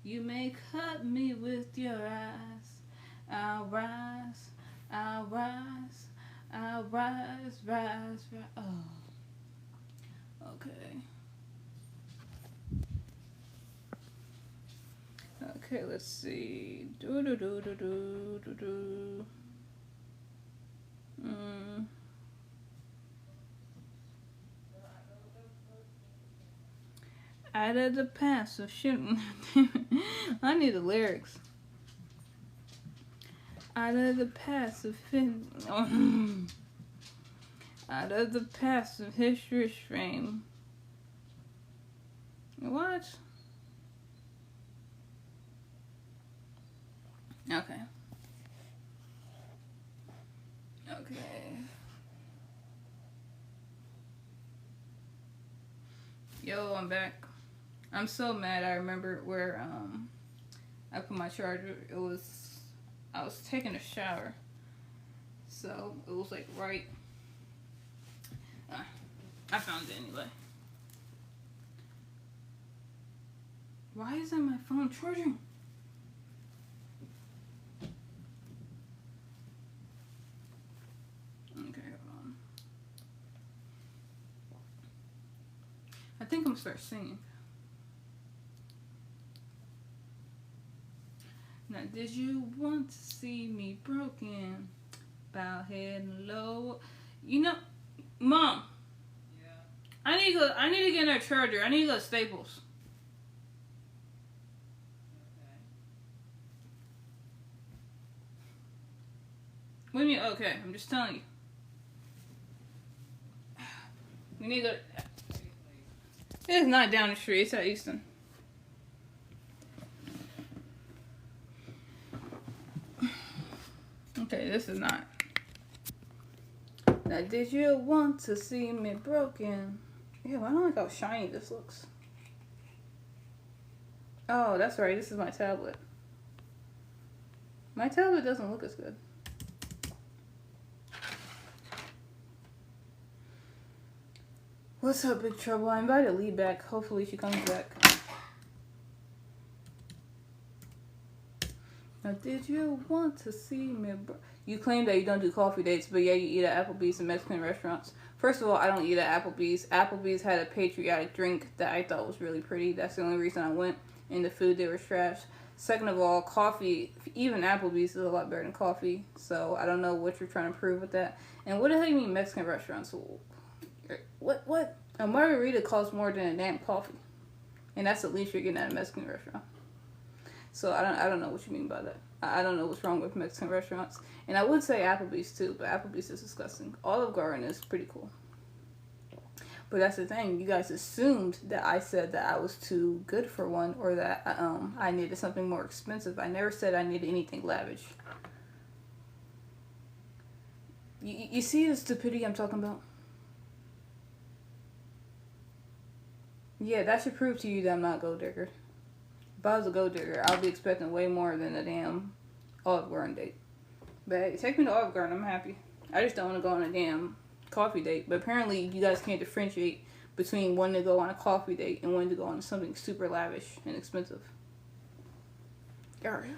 You may cut me with your eyes. I'll rise, I'll rise, I'll rise, rise, rise. Oh, okay. Okay, let's see. Do do do do do do do. Out of the past of shooting. I need the lyrics. Out of the past of out of the past of history's frame. What? Okay. Okay. Yo, I'm back. I'm so mad. I remember where I put my charger. I was taking a shower, so it was like right. I found it anyway. Why isn't my phone charging? Okay, hold on. I think I'm gonna start singing. Now, did you want to see me broken? Bow head and low. You know, Mom. Yeah. I need to get another charger. I need to go to Staples. Okay. What do you mean? Okay, I'm just telling you. We need to. It's not down the street. It's at Easton. Okay, this is not. Now, did you want to see me broken? Yeah, I don't like how shiny this looks. Oh, that's right. This is my tablet. My tablet doesn't look as good. What's up, Big Trouble? I invited Lee back. Hopefully she comes back. Now, did you want to see me? You claim that you don't do coffee dates, but yeah, you eat at Applebee's and Mexican restaurants. First of all, I don't eat at Applebee's. Applebee's had a patriotic drink that I thought was really pretty. That's the only reason I went. And the food, they were trash. Second of all, coffee, even Applebee's is a lot better than coffee. So I don't know what you're trying to prove with that. And what the hell do you mean Mexican restaurants? What? A margarita costs more than a damn coffee. And that's the least you're getting at a Mexican restaurant. So I don't know what you mean by that. I don't know what's wrong with Mexican restaurants. And I would say Applebee's too, but Applebee's is disgusting. Olive Garden is pretty cool. But that's the thing. You guys assumed that I said that I was too good for one, or that I needed something more expensive. I never said I needed anything lavish. You see the stupidity I'm talking about? Yeah, that should prove to you that I'm not a gold digger. If I was a gold digger, I'll be expecting way more than a damn Olive Garden date. But hey, take me to Olive Garden, I'm happy. I just don't want to go on a damn coffee date. But apparently you guys can't differentiate between wanting to go on a coffee date and wanting to go on something super lavish and expensive. Alright.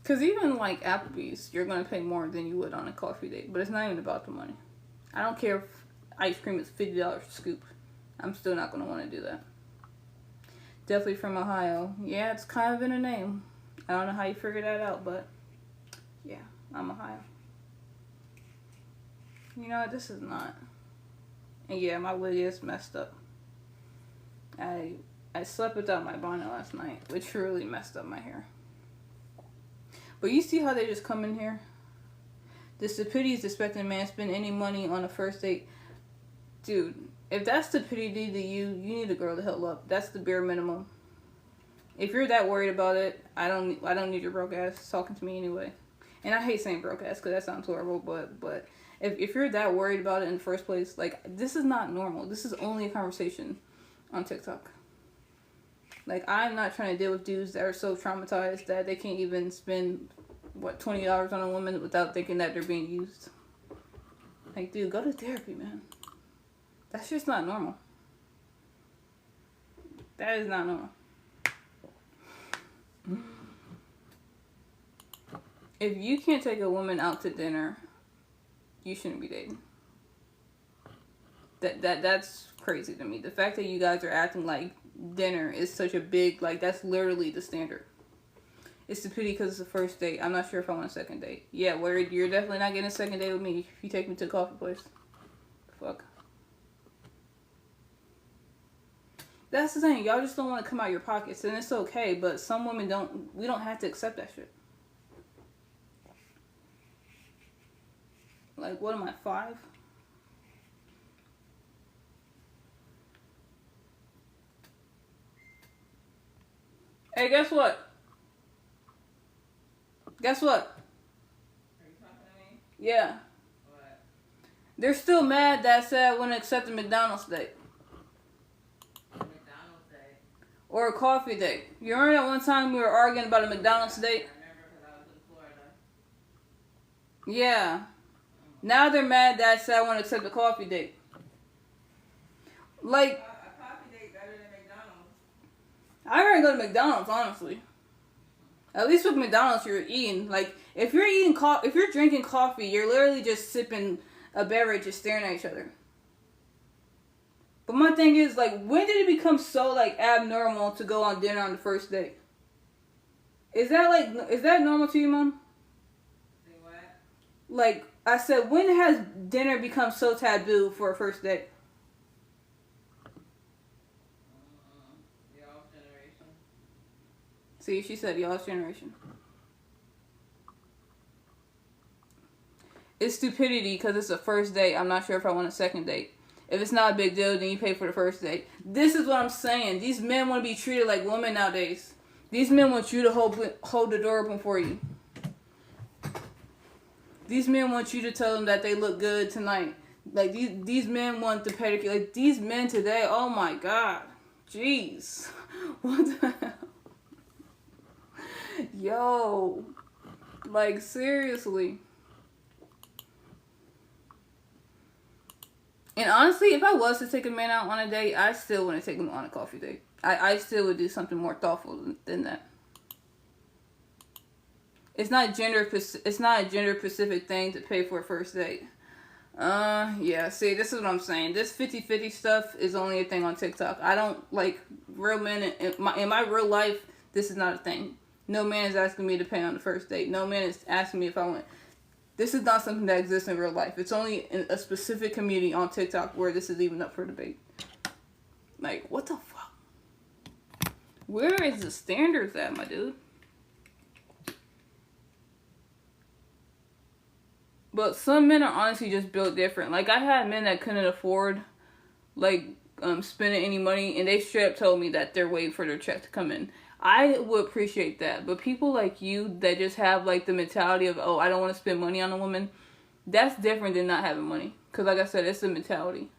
Because even like Applebee's, you're going to pay more than you would on a coffee date. But it's not even about the money. I don't care if ice cream is $50 a scoop. I'm still not going to want to do that. Definitely from Ohio. Yeah, it's kind of in a name. I don't know how you figured that out, but yeah, I'm Ohio. You know what? This is not. And yeah, my wig is messed up. I slept without my bonnet last night, which really messed up my hair. But you see how they just come in here? The stupidity is expecting a man to spend any money on a first date. Dude, if that's stupidity to you, you need a girl to help up. That's the bare minimum. If you're that worried about it, I don't need your broke ass talking to me anyway. And I hate saying broke ass because that sounds horrible, but if you're that worried about it in the first place, like, this is not normal. This is only a conversation on TikTok. Like, I'm not trying to deal with dudes that are so traumatized that they can't even spend, $20 on a woman without thinking that they're being used. Like, dude, go to therapy, man. That's just not normal. That is not normal. If you can't take a woman out to dinner, you shouldn't be dating. That's crazy to me. The fact that you guys are acting like dinner is such a big, like, that's literally the standard. It's stupidity because it's the first date. I'm not sure if I want a second date. Yeah, word, you're definitely not getting a second date with me if you take me to the coffee place. Fuck. That's the thing. Y'all just don't want to come out your pockets, and it's okay, but some women don't. We don't have to accept that shit. Like, what am I, 5? Hey, guess what? Guess what? Are you talking to me? Yeah. What? They're still mad that I said I wouldn't accept a McDonald's date. McDonald's date? Or a coffee date. You remember that one time we were arguing about a McDonald's date? I remember because I was in Florida. Yeah. Now they're mad that I said I want to accept a coffee date. Like, A coffee date better than McDonald's. I'd rather go to McDonald's, honestly. At least with McDonald's, you're eating. Like, if you're eating if you're drinking coffee, you're literally just sipping a beverage and staring at each other. But my thing is, like, when did it become so, like, abnormal to go on dinner on the first date? Is that normal to you, Mom? Say what? Like, I said, when has dinner become so taboo for a first date? Y'all's generation. See, she said y'all's generation. It's stupidity because it's a first date. I'm not sure if I want a second date. If it's not a big deal, then you pay for the first date. This is what I'm saying. These men want to be treated like women nowadays. These men want you to hold the door open for you. These men want you to tell them that they look good tonight. Like, these men want the pedicure. Like, these men today, oh my God. Jeez. What the hell? Yo. Like, seriously. And honestly, if I was to take a man out on a date, I still wouldn't take him on a coffee date. I still would do something more thoughtful than that. It's not a gender specific thing to pay for a first date. Yeah, see, this is what I'm saying. This 50-50 stuff is only a thing on TikTok. I don't, like, real men, in my real life, this is not a thing. No man is asking me to pay on the first date. No man is asking me if I want. This is not something that exists in real life. It's only in a specific community on TikTok where this is even up for debate. Like, what the fuck? Where is the standards at, my dude? But some men are honestly just built different. Like, I had men that couldn't afford, like, spending any money, and they straight up told me that they're waiting for their check to come in. I would appreciate that. But people like you that just have, like, the mentality of, oh, I don't want to spend money on a woman, that's different than not having money. Because, like I said, it's a mentality.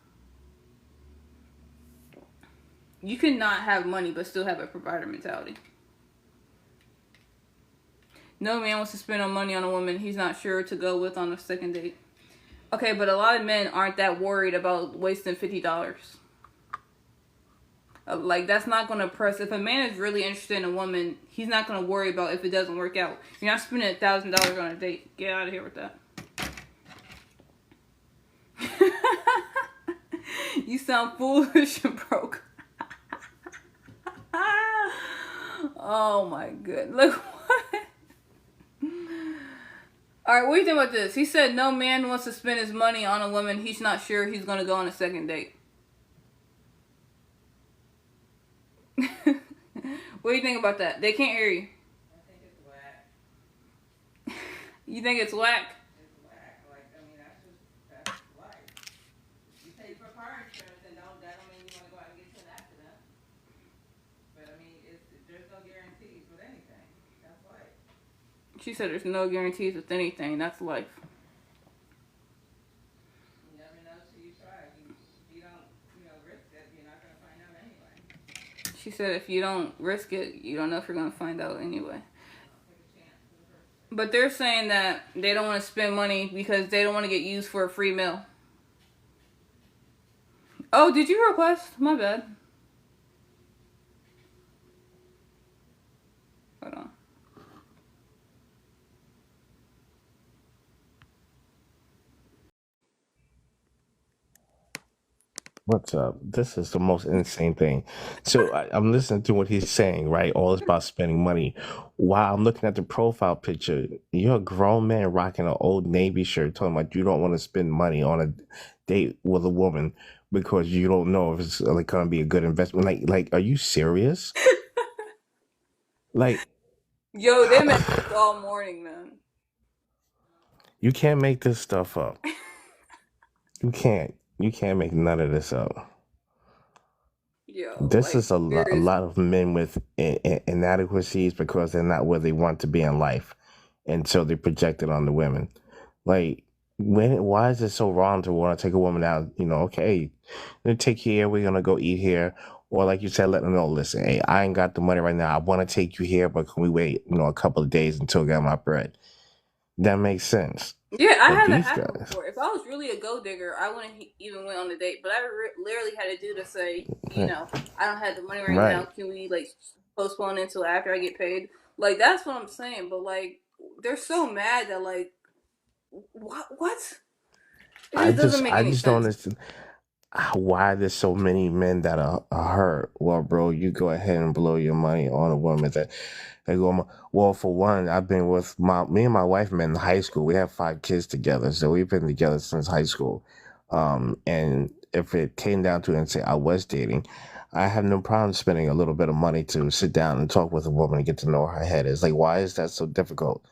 You can not have money but still have a provider mentality. No man wants to spend money on a woman he's not sure to go with on a second date. Okay, but a lot of men aren't that worried about wasting $50. Like, that's not going to press. If a man is really interested in a woman, he's not going to worry about if it doesn't work out. You're not spending $1,000 on a date. Get out of here with that. You sound foolish and broke. Oh my goodness. Look, what? Alright, what do you think about this? He said no man wants to spend his money on a woman he's not sure he's going to go on a second date. What do you think about that? They can't hear you. I think it's whack. You think it's whack? It's whack. Like, I mean, that's life. You pay for car insurance, and that don't mean you want to go out and get into an accident. But I mean, there's no guarantees with anything. That's life. She said there's no guarantees with anything. That's life. You never know till you try. If you don't, risk it, you're not going to find out anyway. She said if you don't risk it, you don't know if you're going to find out anyway. But they're saying that they don't want to spend money because they don't want to get used for a free meal. Oh, did you request? My bad. What's up? This is the most insane thing. So I'm listening to what he's saying, right? All this about spending money. While I'm looking at the profile picture, you're a grown man rocking an old Navy shirt, talking about you don't want to spend money on a date with a woman because you don't know if it's like gonna be a good investment. Are you serious? Like, Yo, they met this all morning, man. you can't make this stuff up. You can't. You can't make none of this up. Yo, This like is a seriously. lot of men with inadequacies because they're not where they want to be in life, and so they project it on the women. Like, why is it so wrong to want to take a woman out? You know, okay, let's take you here. We're gonna go eat here, or like you said, let them know. Listen, hey, I ain't got the money right now. I want to take you here, but can we wait? You know, a couple of days until I get my bread. That makes sense. Yeah, I But had that these happen guys, before. If I was really a gold digger, I wouldn't even went on the date. But I literally had to do to say, right? I don't have the money right now. Right. Can we like postpone it until after I get paid? Like that's what I'm saying. But like they're so mad that like what? It just doesn't make I any just don't sense. understand why there's so many men that are hurt. Well, bro, you go ahead and blow your money on a woman that they go. Well, for one, I've been with me and my wife met in high school. We have 5 kids together, so we've been together since high school. And if it came down to it and say I was dating, I have no problem spending a little bit of money to sit down and talk with a woman and get to know her head. It's like, why is that so difficult?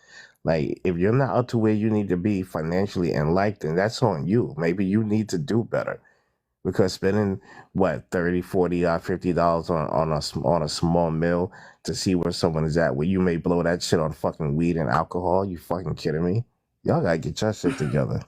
Like, if you're not up to where you need to be financially in life, then that's on you. Maybe you need to do better because spending what 30, 40, or $50 on a small meal to see where someone is at, where you may blow that shit on fucking weed and alcohol. You fucking kidding me? Y'all gotta get your shit together.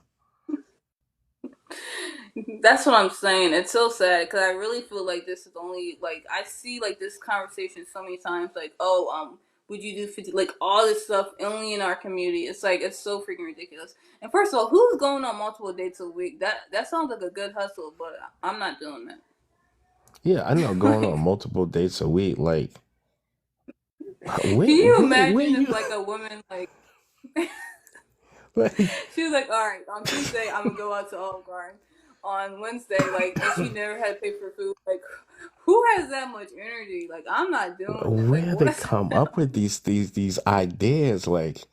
That's what I'm saying. It's so sad because I really feel like this is only like I see like this conversation so many times. Like, oh, would you do 50? Like all this stuff only in our community. It's like it's so freaking ridiculous. And first of all, who's going on multiple dates a week? That sounds like a good hustle, but I'm not doing that. Yeah, I know, going on multiple dates a week. Like, Can you where imagine if you like a woman like like? she was like, all right, on Tuesday I'm gonna go out to Olive Garden. On Wednesday, like, and she never had to pay for food. Like, who has that much energy? Like, I'm not doing that. Like, Where they what's come up with these ideas? Like,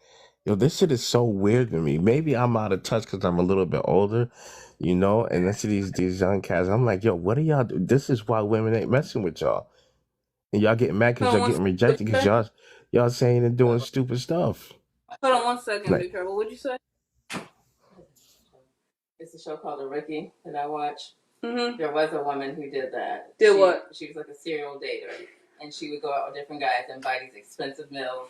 yo, this shit is so weird to me. Maybe I'm out of touch because I'm a little bit older, you know. And I see these young cats. I'm like, yo, what are y'all do? This is why women ain't messing with y'all, and y'all getting mad because hold on y'all one getting second? What'd rejected you because say? y'all saying and doing stupid stuff. Hold on 1 second, Like, Big Trouble. What'd you say? It's a show called The Rookie that I watch. Mm-hmm. There was a woman who did that. Did what? She was like a serial dater, and she would go out with different guys and buy these expensive meals,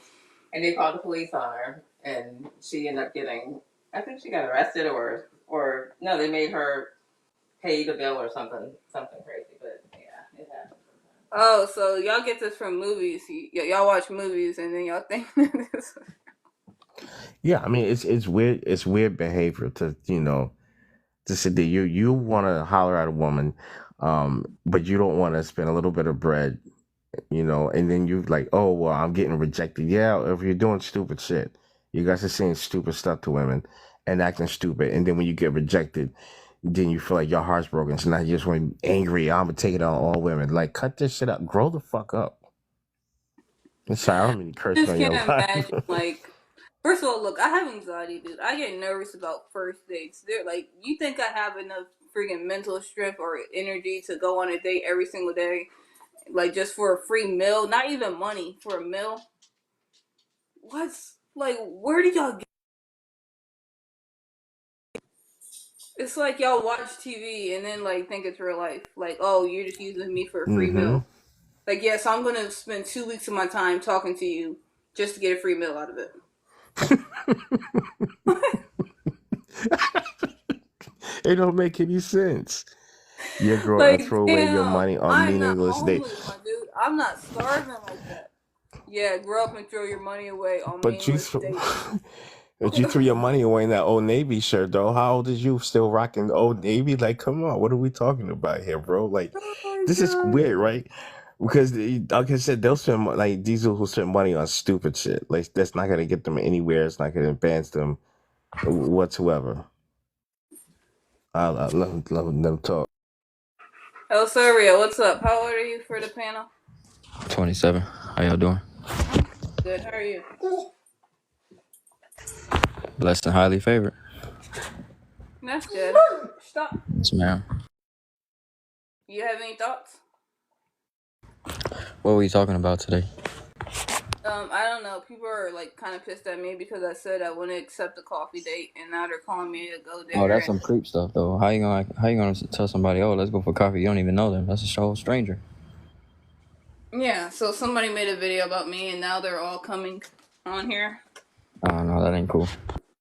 and they called the police on her, and she ended up getting. I think she got arrested, or no, they made her pay the bill or something crazy. But yeah, it happened. Oh, so y'all get this from movies. Y'all watch movies and then y'all think this. yeah, I mean, it's weird. It's weird behavior to to sit there. You want to holler at a woman, but you don't want to spend a little bit of bread, and then you like, oh well, I'm getting rejected. Yeah, if you're doing stupid shit, you guys are saying stupid stuff to women and acting stupid, and then when you get rejected, then you feel like your heart's broken. So now you just want to be angry. I'm gonna take it on all women. Like, cut this shit up. Grow the fuck up. I'm sorry, I don't mean to curse Just on can't your life. imagine. Like, first of all, look, I have anxiety, dude. I get nervous about first dates. They're like, you think I have enough freaking mental strength or energy to go on a date every single day, like just for a free meal? Not even money for a meal. What's like? Where do y'all get? It's like y'all watch TV and then like think it's real life. Like, oh, you're just using me for a free Mm-hmm. meal. Like, yes, I'm gonna spend 2 weeks of my time talking to you just to get a free meal out of it. It don't make any sense. Your girl Like, throw away your damn, money on I'm not meaningless dates. homeless, my dude. I'm not starving like that. Yeah, grow up and throw your money away on But you, meaningless dates. but you threw your money away in that old Navy shirt, though. How old is you? Still rocking the old Navy? Like, come on, what are we talking about here, bro? Like, Oh my this is god. weird, right? Because, like I said, they'll spend like these who spend money on stupid shit. Like, that's not gonna get them anywhere. It's not gonna advance them whatsoever. I love them talk. El Serio, what's up? How old are you for the panel? 27. How y'all doing? I'm good. How are you? Blessed and highly favored. That's good. Stop. Yes, ma'am. You have any thoughts? What were we talking about today? I don't know. People are like kind of pissed at me because I said I wouldn't accept a coffee date, and now they're calling me a go Oh, digger. that's some creep stuff, though. How you gonna tell somebody, oh, let's go for coffee? You don't even know them. That's a show stranger. Yeah. So somebody made a video about me, and now they're all coming on here. Oh no, that ain't cool.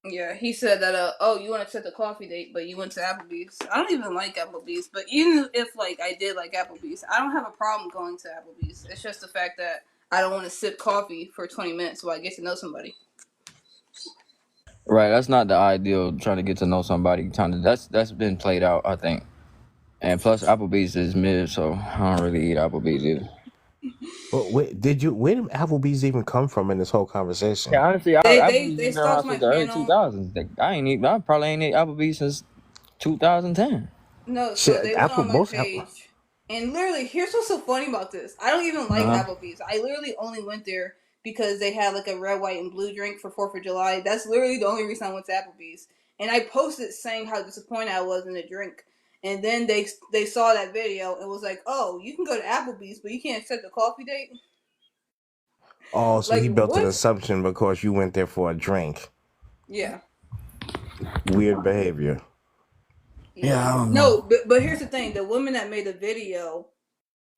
Yeah, he said that. Oh, you want to set the coffee date, but you went to Applebee's. I don't even like Applebee's, but even if like I did like Applebee's, I don't have a problem going to Applebee's. It's just the fact that I don't want to sip coffee for 20 minutes while I get to know somebody. Right, that's not the ideal. Trying to get to know somebody. That's been played out, I think. And plus, Applebee's is mid, so I don't really eat Applebee's either. Well, where did Applebee's even come from in this whole conversation? Yeah, honestly, They Applebee's been around stalked my since the early panel. 2000s. I probably ain't eat Applebee's since 2010. No, so Shit, they went on my page, and literally, here's what's so funny about this. I don't even like Applebee's. I literally only went there because they had like a red, white, and blue drink for 4th of July. That's literally the only reason I went to Applebee's. And I posted saying how disappointed I was in the drink. And then they saw that video and was like, "Oh, you can go to Applebee's, but you can't set the coffee date." Oh, so Like he built an what? assumption because you went there for a drink. Yeah. Weird behavior. Yeah, I don't know. No, but here's the thing: the woman that made the video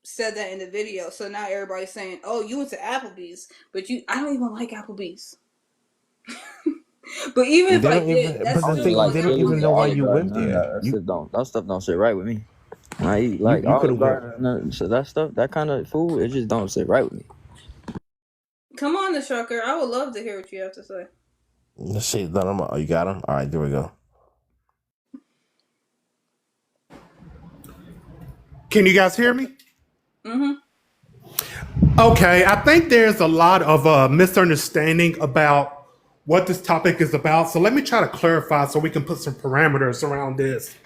said that in the video, so now everybody's saying, "Oh, you went to Applebee's, but I don't even like Applebee's." But even if I did, that's But the still thing, going they to don't even know why you went None of there. that stuff don't sit right with me. When I eat like you could've so that stuff, that kind of food, it just don't sit right with me. Come on, the Shucker. I would love to hear what you have to say. Let's see. Oh, you got him? All right, there we go. Can you guys hear me? Mm-hmm. Okay, I think there's a lot of misunderstanding about what this topic is about. So let me try to clarify so we can put some parameters around this.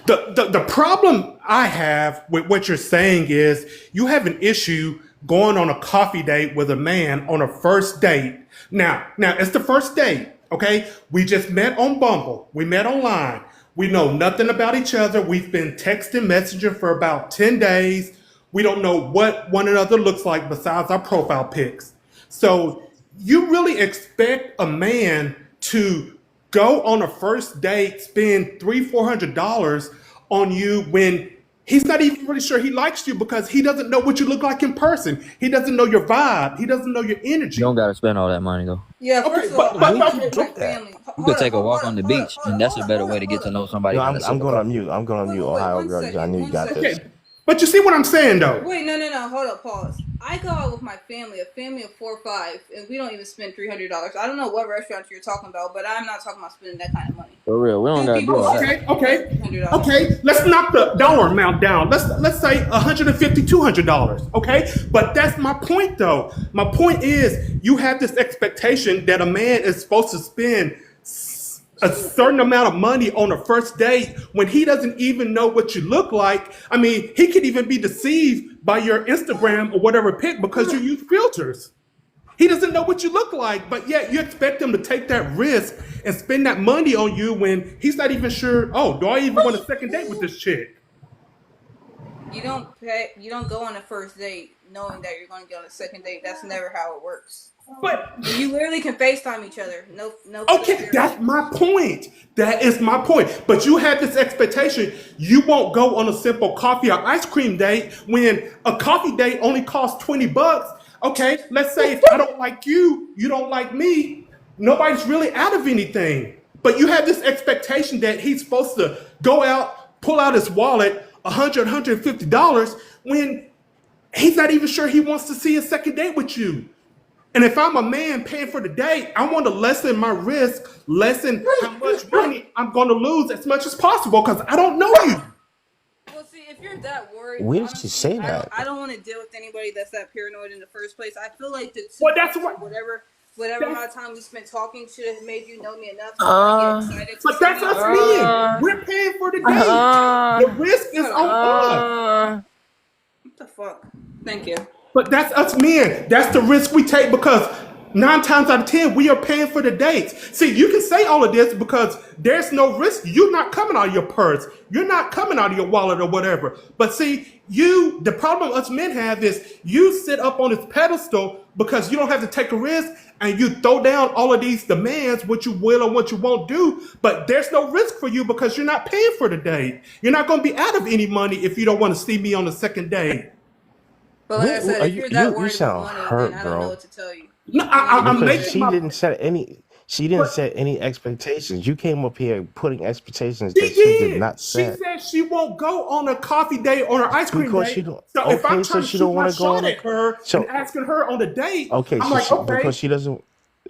The problem I have with what you're saying is you have an issue going on a coffee date with a man on a first date. Now it's the first date, okay? We just met on Bumble. We met online. We know nothing about each other. We've been texting, messaging for about 10 days. We don't know what one another looks like besides our profile pics. So you really expect a man to go on a first date, spend $300-400 on you when he's not even really sure he likes you because he doesn't know what you look like in person. He doesn't know your vibe. He doesn't know your energy. You don't gotta spend all that money though. Yeah, first of all, I went with my family. You could take a walk on the beach, and that's a better way to get to know somebody. No, than I'm going on mute. I'm going on mute. Ohio one girl, second, I knew you one got second. this. Okay. But you see what I'm saying, though? Wait, no, hold up, pause. I go out with my family, a family of 4 or 5, and we don't even spend $300. I don't know what restaurant you're talking about, but I'm not talking about spending that kind of money. For real, we don't gotta do all that. Okay. Let's knock the dollar amount down. Let's say $150-200. Okay, but that's my point, though. My point is you have this expectation that a man is supposed to spend a certain amount of money on a first date when he doesn't even know what you look like. I mean, he could even be deceived by your Instagram or whatever pic because you use filters. He doesn't know what you look like, but yet you expect him to take that risk and spend that money on you when he's not even sure, oh, do I even want a second date with this chick? You don't go on a first date knowing that you're going to get on a second date. That's never how it works. But you literally can FaceTime each other. No. Okay, that's my point. That is my point. But you have this expectation you won't go on a simple coffee or ice cream date when a coffee date only costs $20. Okay, let's say if I don't like you, you don't like me. Nobody's really out of anything. But you have this expectation that he's supposed to go out, pull out his wallet, $150 when he's not even sure he wants to see a second date with you. And if I'm a man paying for the date, I want to lessen my risk, lessen how much money I'm going to lose as much as possible because I don't know you. Well, see, if you're that worried, Where did she say that? I don't want to deal with anybody that's that paranoid in the first place. I feel like Well, that's what. whatever. whatever amount of time we spent talking should have made you know me enough to Uh, want to get excited to But see that's me. us men. uh, We're paying for the date. The risk is on us. What the fuck? Thank you. But that's us men. That's the risk we take because 9 times out of 10, we are paying for the dates. See, you can say all of this because there's no risk. You're not coming out of your purse. You're not coming out of your wallet or whatever. But see, the problem us men have is you sit up on this pedestal because you don't have to take a risk and you throw down all of these demands, what you will or what you won't do. But there's no risk for you because you're not paying for the date. You're not going to be out of any money if you don't want to see me on the second day. But like I said, if you're that You worried about sound money, hurt, then I don't know bro. what to tell you. No, I'm Because making my. she didn't But set any expectations. You came up here putting expectations she that she did did. not She set. said she won't go on a coffee date or an ice cream Because she date. don't. So if I'm Okay, so trying to she shoot don't my want to go shot on at her and So asking her on the date, okay, I'm so like, okay, because she doesn't.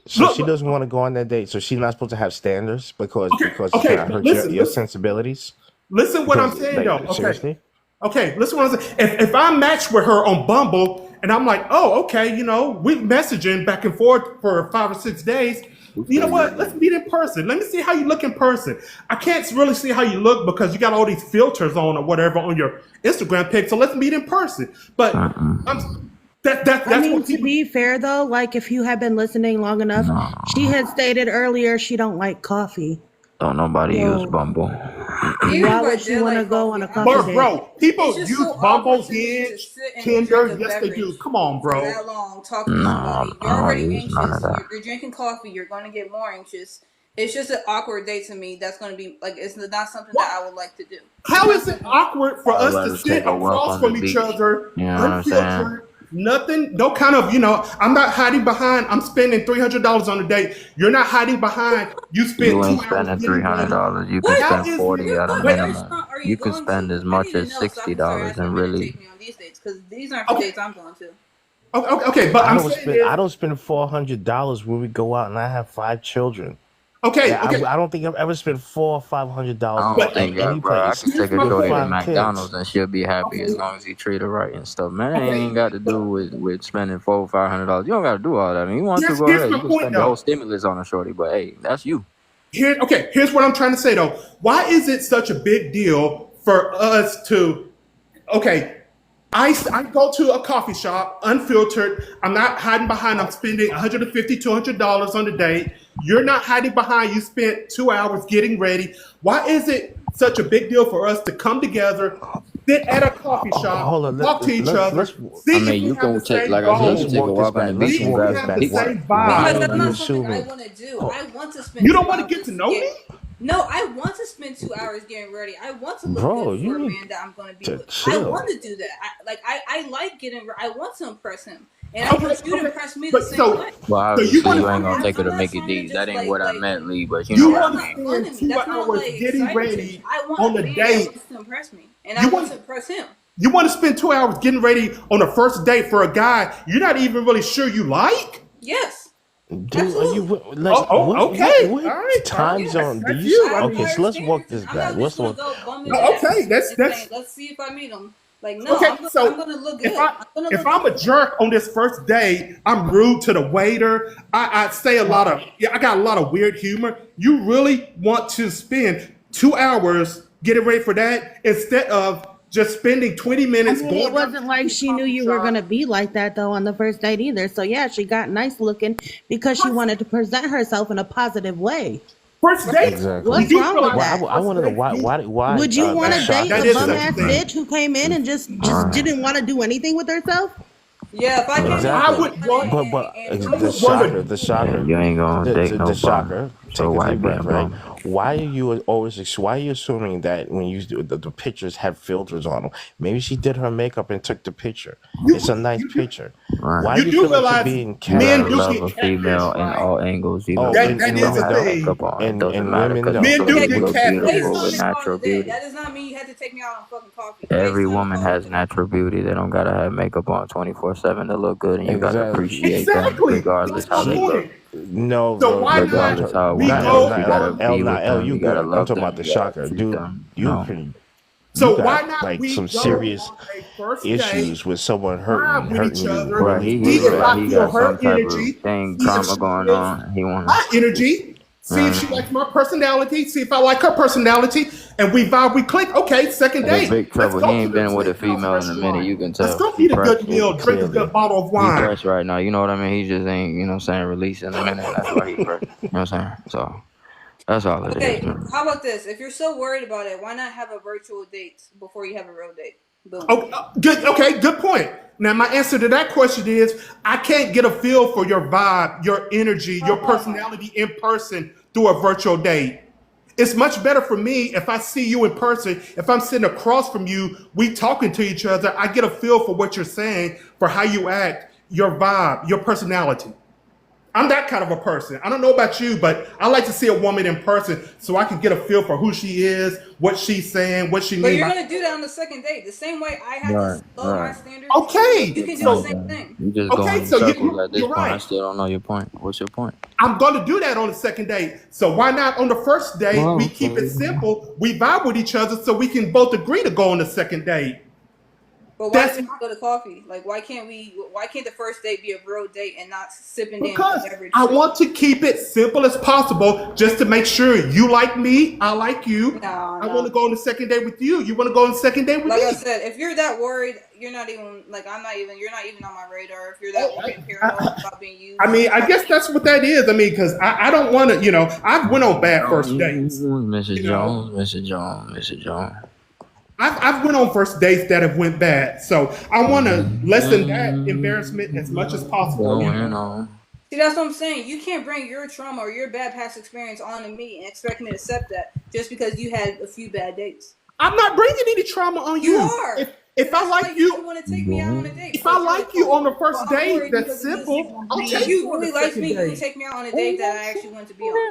So look, she doesn't want to go on that date. So she's not supposed to have standards because okay, it's okay, gonna but hurt listen, your listen, sensibilities. listen what I'm Because saying though. like Okay, seriously. okay, listen what I'm saying. If I match with her on Bumble and I'm like, oh, okay, we messaging back and forth for 5 or 6 days. You know what? Let's meet in person. Let me see how you look in person. I can't really see how you look because you got all these filters on or whatever on your Instagram pic. So let's meet in person. But I'm I that's mean, what to people. be fair though, like if you have been listening long enough, No, she had stated earlier she don't like coffee. don't nobody use So Bumble. Even why if I would she did want to like go on coffee, a I'm coffee just Bro, date? bro, it's people just use so Bumble, awkward to me to Hinge, sit and drink Tinder. a Yes, they do. beverage Come on, for bro. that long talking to No, somebody. I You're don't already use none of anxious. that. You're drinking coffee. You're going to get more anxious. It's just an awkward date to me. That's going to be like it's not something that What? I would like to do. It's How not is it something. awkward for I'd us to rather sit take a walk across on the from each beach. other, You know what I'm saying? unfiltered, nothing, no kind of, I'm not hiding behind, I'm spending $300 on a date. You're not hiding behind, you spent You two ain't hours spending getting ready. $300. You can What? How spend is it? 40 at a What Wait, minimum. restaurant are you You can going spend to? as I much need to as know so I can start $60 asking and men to really take me on these dates because these aren't the okay, dates I'm going to. okay, but I'm saying is, I don't spend $400 when we go out and I have 5 children. okay, okay, I don't think I've ever spent $400 or $500 I don't but think, any bro, I place can here's take a my with shorty to point. 5 kids. McDonald's and she'll be happy as Okay, long as you treat her right and stuff. Man, it okay, ain't got to do but with spending $400 or $500. You don't got to do all that. I mean, you want to go here's ahead. my You can point spend your whole though. stimulus on a shorty, but hey, that's you. Here's what I'm trying to say though. Why is it such a big deal for us to, okay, I go to a coffee shop, unfiltered. I'm not hiding behind, I'm spending $150, $200 on the date. You're not hiding behind, you spent 2 hours getting ready. Why is it such a big deal for us to come together, sit at a coffee shop, Hold on, talk to each let's other, I see if mean, we you have the can take, same like I said, you let's can goals, take a walk this walk on the back. beach Let's see and if walk we grab this some have the back. pizza. same Why Because are vibe. that's you not something I assuming? want to do. Oh, I want to spend You two don't want to get to hours know me? No, I want to spend 2 hours getting ready. I want to look bro, good you for a need man that I'm going to be to with. I want chill. to do that. I like getting. I want to impress him, and I Okay, want you to okay. impress me the But same so way. Well, so you obviously, want you to ain't gonna spend take her I'm to not make it trying to deep. That just ain't what I meant, Lee, but you know you what That's I want to not mean. fun spend to me. two That's not hours like getting exciting to me. ready I want on a a man that date. wants to impress me, and I You want to want impress him. you want to spend 2 hours getting ready on a first date for a guy you're not even really sure you like? Yes, Dude, are you absolutely. like Okay. All what right. All right. time Yes, zone do That's you? you. I I have Okay, mean, prior so let's walk experience. this I'm back. not What's just the gonna one? go bum in Oh, jack okay. and saying, That's "Let's see if I meet him." Like, no, okay. I'm So gonna look if good. I'm gonna if look I'm good. a jerk on this first date, I'm rude to the waiter. I say a lot of I got a lot of weird humor. You really want to spend 2 hours getting ready for that instead of just spending 20 I minutes mean, it going down the wasn't street like to the she knew coffee you were gonna shop. be like that though on the first date either. So yeah, she got nice looking because she wanted to present herself in a positive way. First dates, exactly. you What's do wrong with realize Well, that? I first want to know dates do Would you want the to date that shocker a is bum such a took ass thing. bitch who came in and just Right. didn't want to do anything with herself? Yeah, if I came in with I some exactly. would money want But and I the would you know, want shocker, to the Yeah, shocker, you ain't gonna date the no bum. shocker. So Take a why deep be a breath, right? bum? Why are you always? Why are you assuming that when you do the pictures have filters on them? Maybe she did her makeup and took the picture. It's a nice you do picture. Right. Why do you you do feel like you're realize being You gotta men do catfished? love get a female catfish, in right? all angles, even Oh, when That she that and is don't a women have don't, makeup thing. on. It doesn't and matter women because you don't. Men still do okay, can get cool. look catfish. Based beautiful on with the call natural today, beauty. that does not mean you had to take me out on fucking coffee. Based Every on the woman call has today. natural beauty. They don't gotta have makeup on 24/7 to look good, and you gotta Exactly. appreciate them Exactly. regardless That's my how they She look. point. no, So bro. why I'm not Regardless how a talking. we woman Not L, looks, go you not gotta L, on L, be with not L. them. You You gotta good? I'm love talking about them. the You gotta shocker, treat dude. them. You can. You So why got not like we some go serious on a first date, issues with someone vibe with each hurting you other, Bro, really see he if bad. I he feel got some her type of energy, thing see if trauma she going feels on. He wanna, my energy, you see if she likes my personality, see if I like her personality, and we vibe, we click. Okay, second he in date. big Let's trouble. He go to ain't the been with a steakhouse female in a minute. restaurant. You can Let's tell. go He eat a pressed. good meal, drink a good Clearly. bottle of He wine. pressed right now. You know what I mean? He just ain't, you know what I'm saying, released in a minute. That's why he pressed. You know what I'm saying? So that's all it is, Okay, man. how about this? If you're so worried about it, why not have a virtual date before you have a real date? Boom. Oh, good. Okay, good point. Now, my answer to that question is I can't get a feel for your vibe, your energy, your personality in person through a virtual date. It's much better for me if I see you in person. If I'm sitting across from you, we talking to each other. I get a feel for what you're saying, for how you act, your vibe, your personality. I'm that kind of a person. I don't know about you, but I like to see a woman in person so I can get a feel for who she is, what she's saying, what she But means you're by. gonna do that on the second date. The same way I had to Right, lower my right. standards, Okay, you can do the so same thing. You just okay, going in so circles at this you're point. I right. still don't know your point. What's your point? I'm going to do that on the second date. So why not on the first date? We Well, keep it simple. We vibe with each other so we can both agree to go on the second date. But why That's does it go to coffee? Like, why can't we? Why can't the first date be a real date and not sipping in a because beverage I together? want to keep it simple as possible just to make sure you like me, I like you. No, I want no. to go on the second date with you. You want to go on the second date with Like I me. said, if you're that worried, you're not even like I'm not even. You're not even on my radar. If you're that Oh, worried and paranoid about being I used, mean, I guess that's what that is. I mean, because I don't want to, I've went on bad first Jones, dates. Mrs. You know, Jones, Mrs. Jones, Mrs. Jones. I've went on first dates that have went bad, so I want to lessen that embarrassment as much as possible. Going on. see, that's what I'm saying. You can't bring your trauma or your bad past experience onto me and expect me to accept that just because you had a few bad dates. I'm not bringing any trauma on You you. are. If I That's why like you didn't you, want to take me out on a date if I because you're like, like you oh, on the well, first I'm date, worried that's because of this. simple. I'll If take you you on the really liked second me, you would date. take me out on a date that I actually want to be on.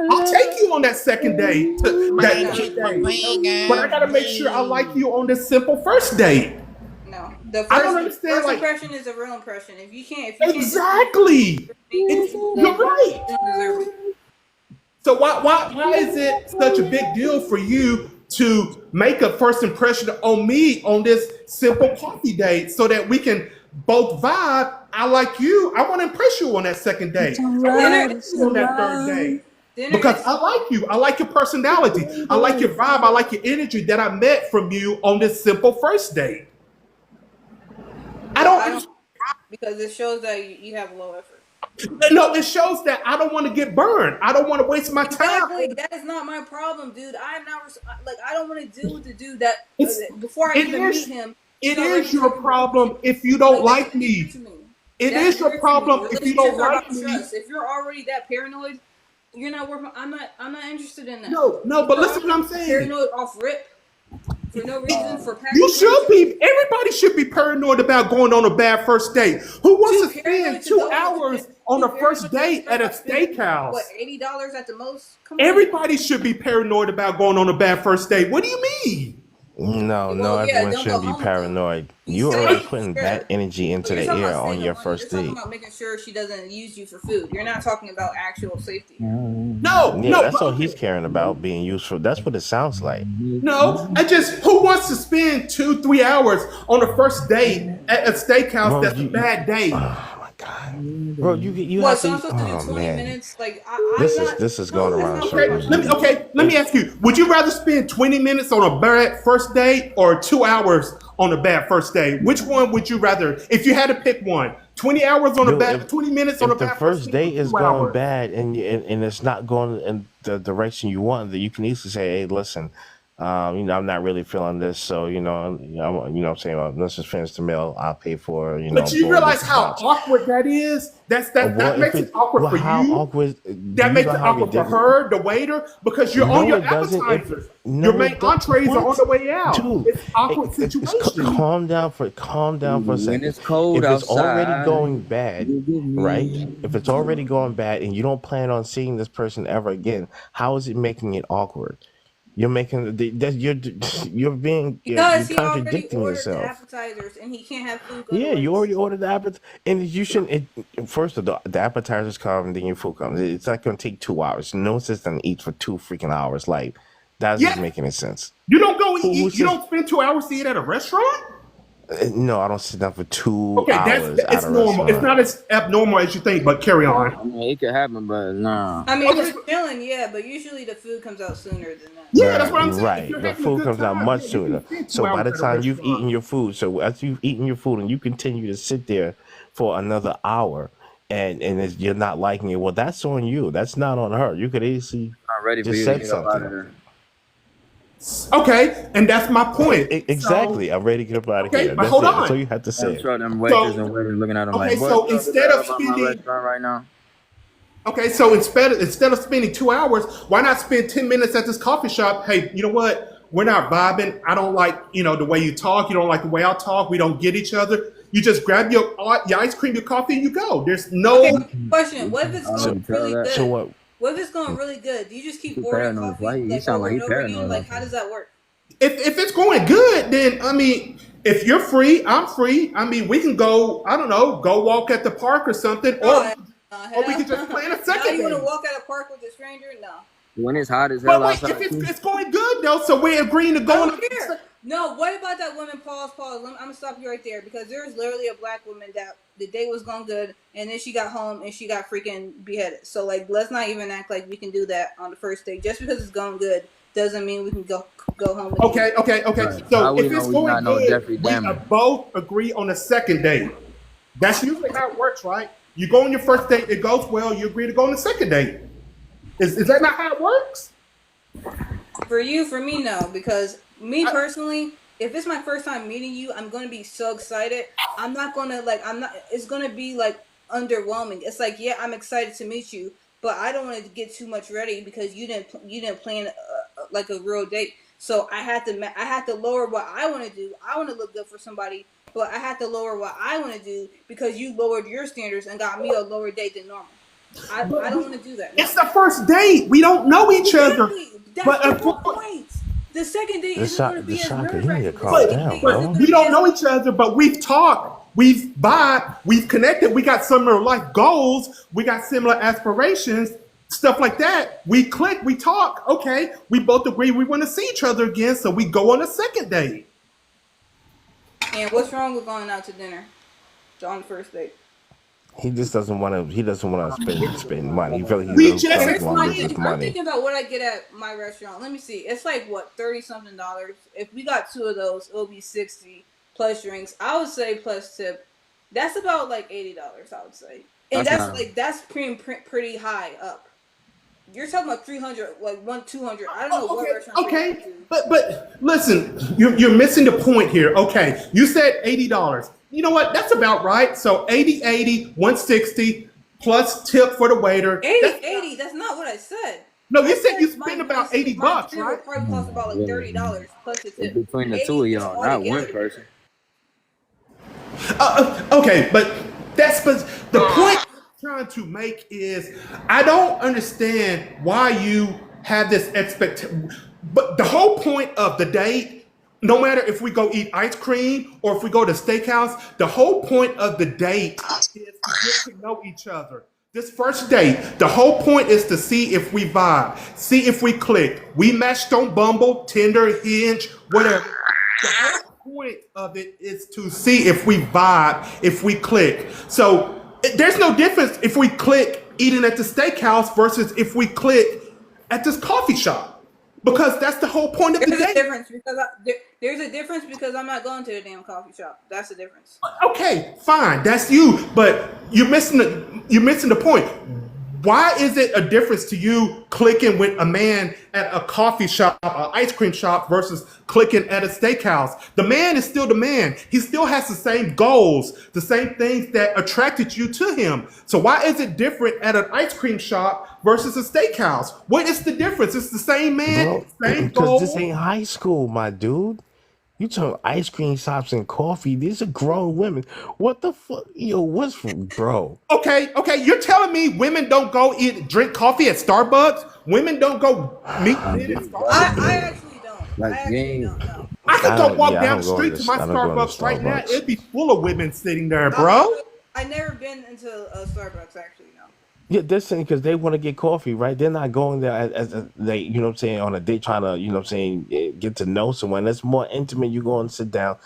I'll take you on that second date, that No, third date. nope, But I gotta make sure I like you on this simple first date. no. The I don't first understand, first like, impression is a real impression. If you can't just be exactly. me, You're then right. you don't deserve it. So why is it such a big deal for you to make a first impression on me on this simple coffee date so that we can both vibe? I like you. I want to impress you on that second date. I want to Dinner, impress you on that third date. dinner Because is I like you. I like your personality. I like your vibe. I like your energy that I met from you on this simple first date. I well, I don't. don't because it shows that you have low effort. No, it shows that I don't want to get burned. I don't want to waste my time. Exactly. That is not my problem, dude. I'm not like I don't want to deal with the dude that It's before I it even meet is him, he's it already is your telling me bullshit. problem if you don't Like that's like me. weird to me. It That's is your weird to me. problem if you don't Relationships are like about me. trust. If you're already that paranoid, you're not worth. I'm not interested in that. No, no, If but you're listen what already I'm saying. paranoid off rip for no reason for You past should experiences, be. Everybody should be paranoid about going on a bad first date. Who wants too to spend paranoid to two go hours on too a first paranoid to date at a spend what steakhouse? $80 at the most. Come on. Everybody should be paranoid about going on a bad first date. What do you mean? No, Well, yeah, everyone don't go shouldn't be home with them. paranoid. You You say already it, putting bad sure. energy But into you're the talking air about on saving your money. You're first talking date. about making sure she doesn't use you for food. You're not talking about actual safety here. No, Yeah, no, that's but all he's okay. caring about, being useful. That's what it sounds like. No, I just who wants to spend 2, 3 hours on a first date at a steakhouse Bro, that's a bad date? oh my god, bro, you What? have So I'm to. supposed to do Oh 20 man, minutes? Like I'm not. this is going No, that's around in not what I'm Okay, circles. about to do. let me ask you: would you rather spend 20 minutes on a bad first date or 2 hours on a bad first date? Which one would you rather? If you had to pick one, 20 hours on a Dude, bad, 20 minutes on a if the bad first first date, or date is two going hours? bad and it's not going in the direction you want, then you can easily say, "Hey, listen, I'm not really feeling this, so what I'm saying, let's just finish the meal. I'll pay for, But you boom, realize this is how bounce." awkward that is? Well, That if makes it it, awkward well, for how you. awkward? Do That you makes know it how awkward for ridiculous? her, the waiter, because you're on No, your it doesn't. appetizers. Your No, main it does. entrees are on What, the way out. dude? It's awkward situation. Calm down for a When second. it's cold If it's already outside, going bad, you give right? me. If it's already going bad, and you don't plan on seeing this person ever again, how is it making it awkward? You're making you're Because he already contradicting ordered the yourself. appetizers and he can't have food go to Yeah, you waste. already ordered the appetizer, and you shouldn't. First of all, the appetizers come, then your food comes. It's not going to take 2 hours. No one's just going to eat for 2 freaking hours. Like, That Yeah, doesn't make any sense. you don't go Who eat. You says don't spend 2 hours to eat at a restaurant. no? I don't sit down for two Okay, hours at it's a normal. It's restaurant. not as abnormal as you think. But carry on. I mean, it could happen, but nah. I mean, Okay, just chilling, yeah, but usually the food comes out sooner than that. yeah, that's Right. what I'm saying. If Right. you're The having a food good comes out time, much yeah, you can sooner. spend two So by hours the at a time you've restaurant. eaten your food, so as you've eaten your food and you continue to sit there for another hour you're not liking it, well, that's on you. That's not on her. You could easily Not ready for just you to said get up out of something. there. Okay, and that's my point. So, Exactly. I'm ready to get up out of okay, here. but That's hold it. That's all on. you have to I'm say. sure them waiters and So, waiters looking at him like, okay, boy, so you know the instead hell of about my spending restaurant right now? Okay, so instead of spending 2 hours, why not spend 10 minutes at this coffee shop? Hey, you know what? We're not vibing. I don't like the way you talk. You don't like the way I talk. We don't get each other. You just grab your ice cream, your coffee, and you go. There's Okay, no question: You what if can it's So going already tell really that. so good? what? What if it's going really good? Do you just keep He ordering paranoid. Why coffee he like sound over like he and over again? paranoid Like, like how that? does that work? if it's going good, then I mean, if you're free, I'm free. I mean, we can go. I don't know, go walk at the park or something, Oh, or we hell. could just plan a Now second you want to date. walk at a park with a stranger? No. When it's hot as hell But wait, if outside too. it's going good though, so we're agreeing to I go on. don't care. No, what about that woman? Pause. I'm gonna stop you right there because there's literally a black woman that the date was going good, and then she got home and she got freaking beheaded. So like, let's not even act like we can do that on the first date. Just because it's going good doesn't mean we can go home with you. Okay. Right. How So we if know it's we going not no good, Jeffrey we Dahmer? both agree on a second date. That's usually how it works, right? You go on your first date, it goes well, you agree to go on the second date. Is that not how it works? For you, for me, no. Because me personally, if it's my first time meeting you, I'm gonna be so excited. I'm not gonna like. I'm not. It's gonna be like underwhelming. It's like, yeah, I'm excited to meet you, but I don't want to get too much ready because you didn't plan like a real date. So I had to lower what I want to do. I want to look good for somebody, but I had to lower what I want to do because you lowered your standards and got me a lower date than normal. I don't want to do that. No. It's the first date. We don't know each other. Exactly. That's But the whole point. The second date isn't going to The be as shocker, nerve you need to wracking. The calm second down, date isn't bro. going we to be don't as know each other, but we've talked, we've vibed, we've connected, we got similar life goals, we got similar aspirations, stuff like that. We click, we talk. Okay, we both agree we want to see each other again, so we go on a second date. And what's wrong with going out to dinner on the first date? He just doesn't want to. He doesn't want to spend money. He feels he We doesn't just Here's want to my lose his thing. I'm money. thinking about what I get at my restaurant. Let me see. It's like what, $30-something. If we got two of those, it'll be 60 plus drinks. I would say plus tip. That's about like $80. I would say, and That's not. that's pretty high up. You're talking about 300, like 200. I don't know what restaurant you're Okay, going to. but listen, you're missing the point here. Okay, you said $80. You know what? That's about right. So 80, 160 plus tip for the waiter. 80. That's not what I said. No, I you said you said spend about 80 my bucks, dinner right? would probably cost about like $30 plus the It's tip. between the 80 two of just y'all, not one altogether. person. Okay, but the point I'm trying to make is I don't understand why you have this expectation. But the whole point of the date, no matter if we go eat ice cream or if we go to steakhouse, the whole point of the date is to get to know each other. This first date, the whole point is to see if we vibe, see if we click. We matched on Bumble, Tinder, Hinge, whatever. The whole point of it is to see if we vibe, if we click. So there's no difference if we click eating at the steakhouse versus if we click at this coffee shop. Because that's the whole point of the There's a date. difference because there's a difference because I'm not going to the damn coffee shop. That's the difference. Okay, fine, that's you, but you're missing the point. Why is it a difference to you clicking with a man at a coffee shop, an ice cream shop, versus clicking at a steakhouse? The man is still the man. He still has the same goals, the same things that attracted you to him. So why is it different at an ice cream shop versus a steakhouse? What is the difference? It's the same man, Bro, same because this goal. ain't high school, my dude. You talking ice cream shops and coffee? These are grown women. What the fuck? Yo, bro? Okay, you're telling me women don't go drink coffee at Starbucks? Women don't go meet men at I Starbucks? actually don't. Like, I you actually ain't. don't know. I could I go don't. walk Yeah, I down don't the go street into. to my I don't go into Starbucks right now. Starbucks. It'd be full of women sitting there, bro. I never been into a Starbucks actually. No. Yeah, they're saying because they want to get coffee, right? They're not going there they, you know what I'm saying, on a date trying to, you know what I'm saying, get to know someone. That's more intimate. You go and sit down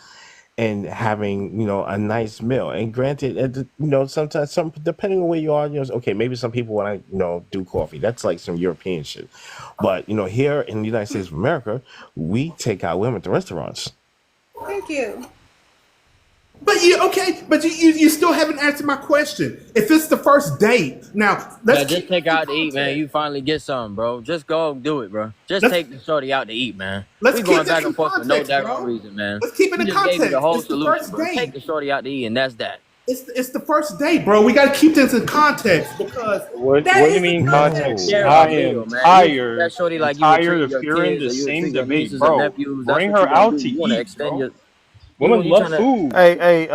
and having, you know, a nice meal. And granted, you know, sometimes some depending on where you are, you know, okay, maybe some people want to, you know, do coffee. That's like some European shit. But you know, here in the United States of America, we take our women to restaurants. Thank you. But you still haven't answered my question. If it's the first date, now Man, let's just keep take it in out to eat, man. context. You finally get something, bro. Just go do it, bro. Just Let's take the shorty out to eat, man. let's We keep going this back in and forth for no context, daggone bro. reason, man. Let's keep it You in just gave me the context. whole It's the solution, first bro. Take date. the shorty out to eat, and that's that. It's the first date, bro. We got to keep this in context because That What do you is the mean first You date. context? care No. about I me am though, man. You treat that tired shorty and like you would tired treat of your hearing kids, the or you would same treat your debate, nieces and bro. nephews. That's Bring what you her want to out do. to You want to eat, extend bro. your. Women You love trying to. food. Hey,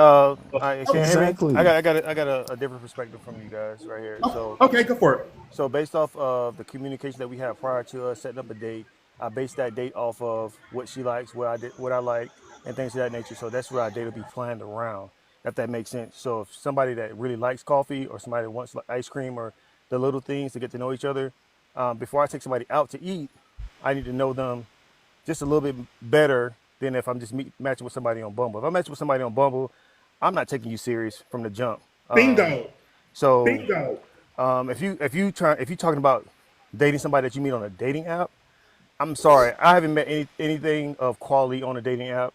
can you hear me? I Exactly. got, I got, I got a different perspective from you guys right here. So, okay, go for it. so based off of the communication that we had prior to us setting up a date, I based that date off of what she likes, what I like, and things of that nature. So that's where our date will be planned around, if that makes sense. So if somebody that really likes coffee or somebody that wants like ice cream or the little things to get to know each other, before I take somebody out to eat, I need to know them just a little bit better than if I'm just matching with somebody on Bumble. If I'm matching with somebody on Bumble, I'm not taking you serious from the jump. Bingo, So bingo. if you talking about dating somebody that you meet on a dating app, I'm sorry, I haven't met anything of quality on a dating app.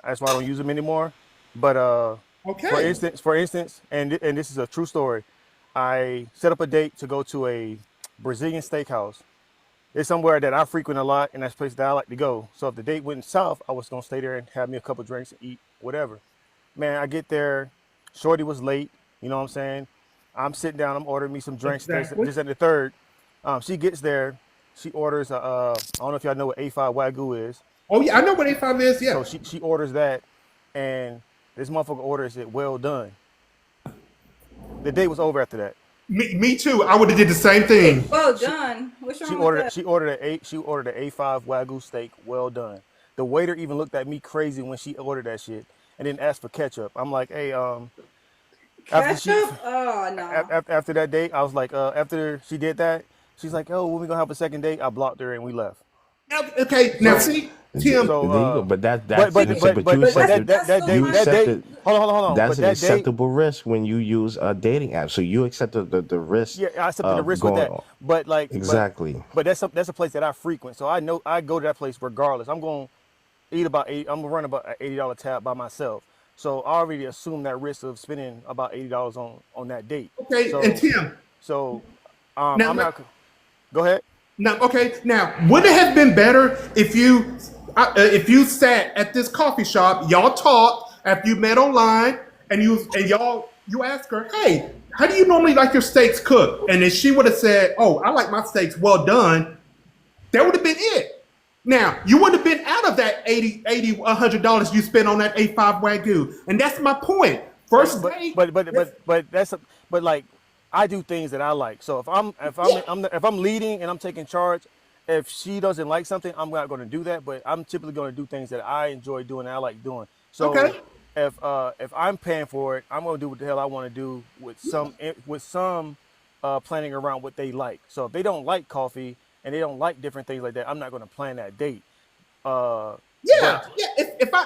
That's why I don't use them anymore. But Okay, for instance, and this is a true story. I set up a date to go to a Brazilian steakhouse. It's somewhere that I frequent a lot, and that's a place that I like to go. So if the date went south, I was gonna stay there and have me a couple drinks and eat whatever. Man, I get there, Shorty was late. You know what I'm saying? I'm sitting down, I'm ordering me some drinks. exactly. Just at the third, she gets there, she orders I don't know if y'all know what A5 Wagyu is. Oh yeah, I know what A5 is. Yeah, So she orders that, and this motherfucker orders it well done. The date was over after that. me too. I would have did the same thing. Well She done. What's She wrong with ordered that? she ordered an A5 Wagyu steak, well done. The waiter even looked at me crazy when she ordered that shit and then asked for ketchup. I'm like, hey, after she Ketchup? Oh no. after that date, I was like, after she did that, she's like, oh, when we gonna have a second date? I blocked her and we left. Okay, now So see, Tim. so There you go. But but that's but listen, but but you but but accepted that That's still you my that date accepted shit. hold on. that's But an that date, acceptable risk when you use a dating app. So you accepted the risk yeah, I accepted the of risk with going that. on. But like Exactly. but that's a place that I frequent. So I know I go to that place regardless. I'm going eat about eight. I'm gonna run about an $80 tab by myself. So I already assume that risk of spending about $80 on that date. Okay, and So Tim. so Now, I'm not. Go ahead. okay. Now, would it have been better if you sat at this coffee shop, y'all talked after you met online, and you asked her, hey, how do you normally like your steaks cooked? And then she would have said, oh, I like my steaks well done. That would have been it. Now, you would have been out of that 80 $100 you spent on that A5 Wagyu. And that's my point. First But date. but but but but that's but like I do things that I like. So Yeah. if I'm leading and I'm taking charge, if she doesn't like something, I'm not going to do that. But I'm typically going to do things that I enjoy doing and I like doing. Okay. So if I'm paying for it, I'm going to do what the hell I want to do with some planning around what they like. So if they don't like coffee and they don't like different things like that, I'm not going to plan that date. Uh, Yeah, but yeah.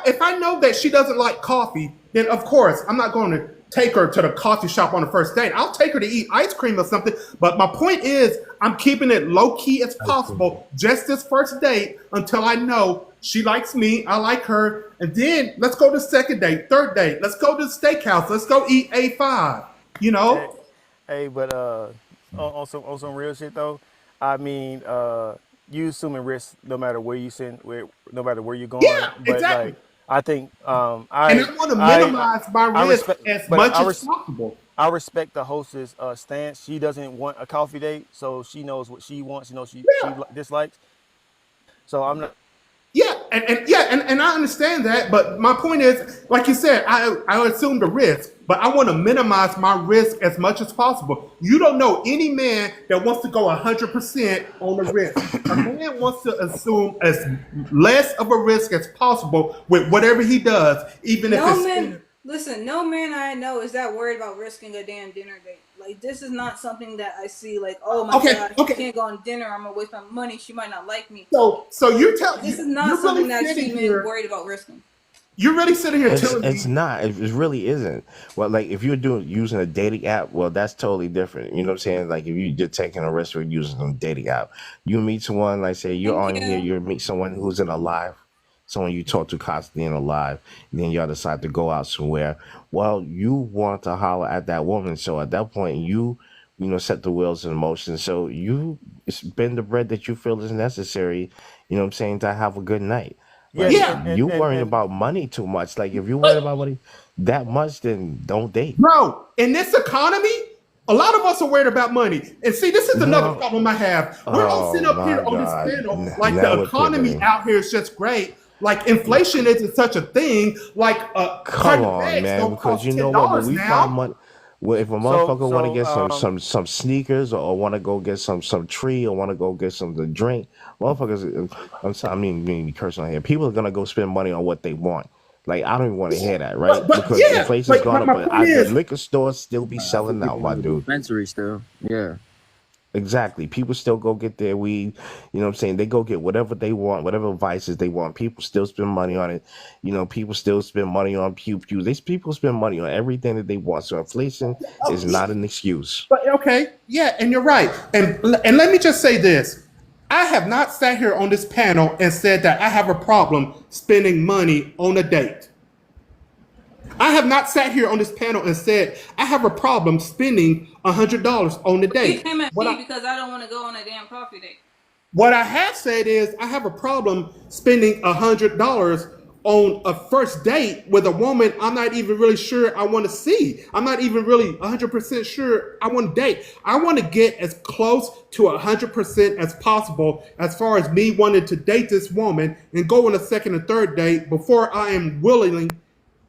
If I know that she doesn't like coffee, then of course I'm not going to take her to the coffee shop on the first date. I'll take her to eat ice cream or something. But my point is, I'm keeping it low key as Ice cream. possible, just this first date until I know she likes me, I like her, and then let's go to second date, third date. Let's go to the steakhouse. Let's go eat A5. You hey, know? but on some real shit though, I mean, you assuming risk no matter no matter where you're going. Yeah, But exactly. like, I think And I want to I minimize my I risk respect, as but much as possible. I respect the hostess stance. She doesn't want a coffee date, so she knows what she wants. You know, she Yeah. dislikes. So I'm not. Yeah, and I understand that, but my point is, like you said, I assume the risk, but I want to minimize my risk as much as possible. You don't know any man that wants to go 100% on the risk. A man wants to assume as less of a risk as possible with whatever he does, even if No it's man, listen, no man I know is that worried about risking a damn dinner date. Like, this is not something that I see like, oh my Okay, gosh, we okay. can't go on dinner. I'm gonna waste my money. She might not like me. So This is not you're really something that I see sitting men here. worried about risking. You're really sitting here telling It's me, not. It really isn't. Well, like if you're doing using a dating app, well, that's totally different. You know what I'm saying? Like if you're taking a risk with using a dating app, you meet someone. Like say you're Thank on here, you. you meet someone who's in a live, someone you talk to constantly in a live, and then y'all decide to go out somewhere. Well, you want to holler at that woman, so at that point, set the wheels in motion. So you spend the bread that you feel is necessary. You know what I'm saying, to have a good night. Yeah, Like yeah, you worrying and about money too much. Like if you're worried about money that much, then don't date. bro. In this economy, a lot of us are worried about money. And see, this is another No. problem I have. We're all sitting Oh up here my on this God. panel like Now the we're economy pivoting. out here is just great. Like inflation isn't such a thing. Like a Come carton of on, eggs man. don't Because cost you ten know what? When dollars we find now. money, well, if a so motherfucker want to so get some sneakers or want to go get some tree or want to go get some to drink, motherfuckers. I mean, cursing on here. People are gonna go spend money on what they want. Like I don't even want to hear that, right? But Because yeah, inflation's like gone up, my but point the is, liquor stores still be I see selling out, people my in the dude. dispensary still. Yeah. Exactly. People still go get their weed. You know what I'm saying? They go get whatever they want, whatever vices they want. People still spend money on it. People still spend money on pew pew. These people spend money on everything that they want. So inflation oh, is yeah, not an excuse. but okay, yeah, and you're right. And let me just say this. I have not sat here on this panel and said that I have a problem spending money on a date. I have not sat here on this panel and said I have a problem spending $100 on a You date. came at What me I because I don't want to go on a damn coffee date. what I have said is I have a problem spending $100 on a first date with a woman I'm not even really sure I want to see. I'm not even really 100% sure I want to date. I want to get as close to 100% as possible as far as me wanting to date this woman and go on a second or third date before I am willingly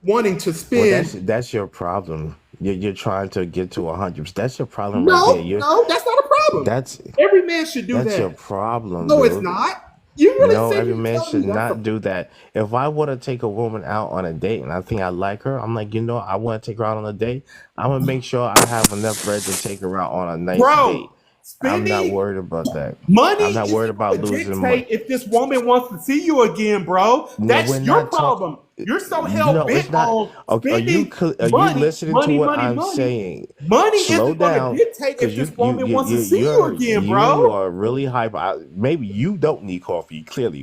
wanting to Well, spend. that's your problem. You're trying to get to 100. That's your problem right there. No, no, that's not a problem. That's Every man should do that's your that. problem, No, it's dude. not. You really No, sit every here man telling should me that's a not do that. If I want to take a woman out on a date and I think I like her, I'm like, I want to take her out on a date. I'm gonna make sure I have enough bread to take her out on a nice bro. date. I'm not Spending worried about that. money I'm not worried isn't about going to losing money. dictate if this woman wants to see you again, bro. No, we're That's your not talking. problem. You're so hell No, it's bent not. on Okay, spending are you money, listening to money, what money, I'm money. saying? Money Slow isn't going to down, dictate if because this woman wants to see you again, you bro. are really hyper. Maybe you don't need coffee. Clearly,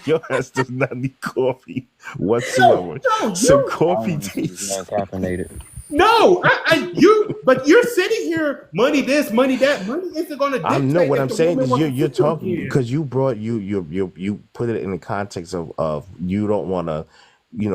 your ass does not need coffee No, whatsoever. no, Some you I coffee want to see this takes. man caffeinated. no, but you're sitting here, money this, money that. Money isn't going to I know dictate what if I'm the saying woman is wants to you're see you talking again. because you brought you put it in the context of you don't want to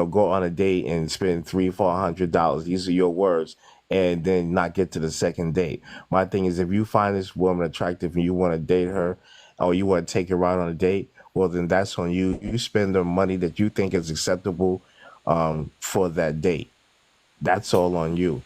go on a date and spend $300-400. These are your words, and then not get to the second date. My thing is if you find this woman attractive and you want to date her or you want to take her out on a date, well then that's on you. You spend the money that you think is acceptable for that date. That's all on you.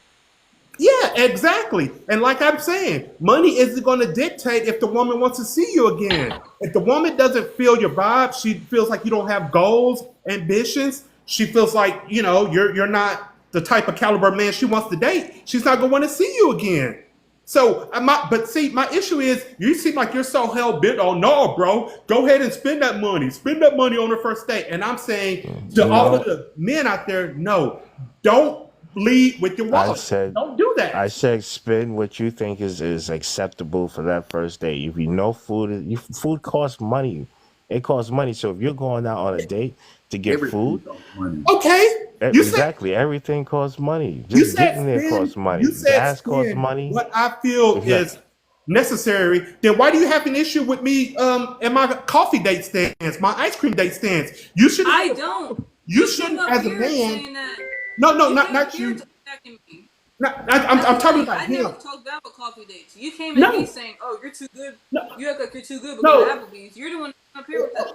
Yeah, exactly. And like I'm saying, money isn't going to dictate if the woman wants to see you again. If the woman doesn't feel your vibe, she feels like you don't have goals, ambitions. She feels like you're not the type of caliber man she wants to date. She's not going to want to see you again. So, but see, my issue is you seem like you're so hell bent on no, bro. Go ahead and spend that money. Spend that money on the first date. And I'm saying to all of No, the men out there, no, don't lead with your I wallet. said Don't do I that. said spend what you think is acceptable for that first date. If you know food costs money. It costs money. So if you're going out on a date to get Everything food, costs money. Okay, exactly, everything costs money. you Just said getting there spend costs money. you said Gas costs spend money. what I feel is Exactly. necessary. Then why do you have an issue with me and my coffee date stands, my ice cream date stands? You shouldn't I have don't. you You came shouldn't up as a here man. saying that. No, no, You came up not here you. attacking me. No, That's I'm the talking thing. about I never him. talked bad about coffee dates. You came at me No, saying, "Oh, you're too good. no, You act like you're too good because of no. Applebee's." You're the one that came up here with that.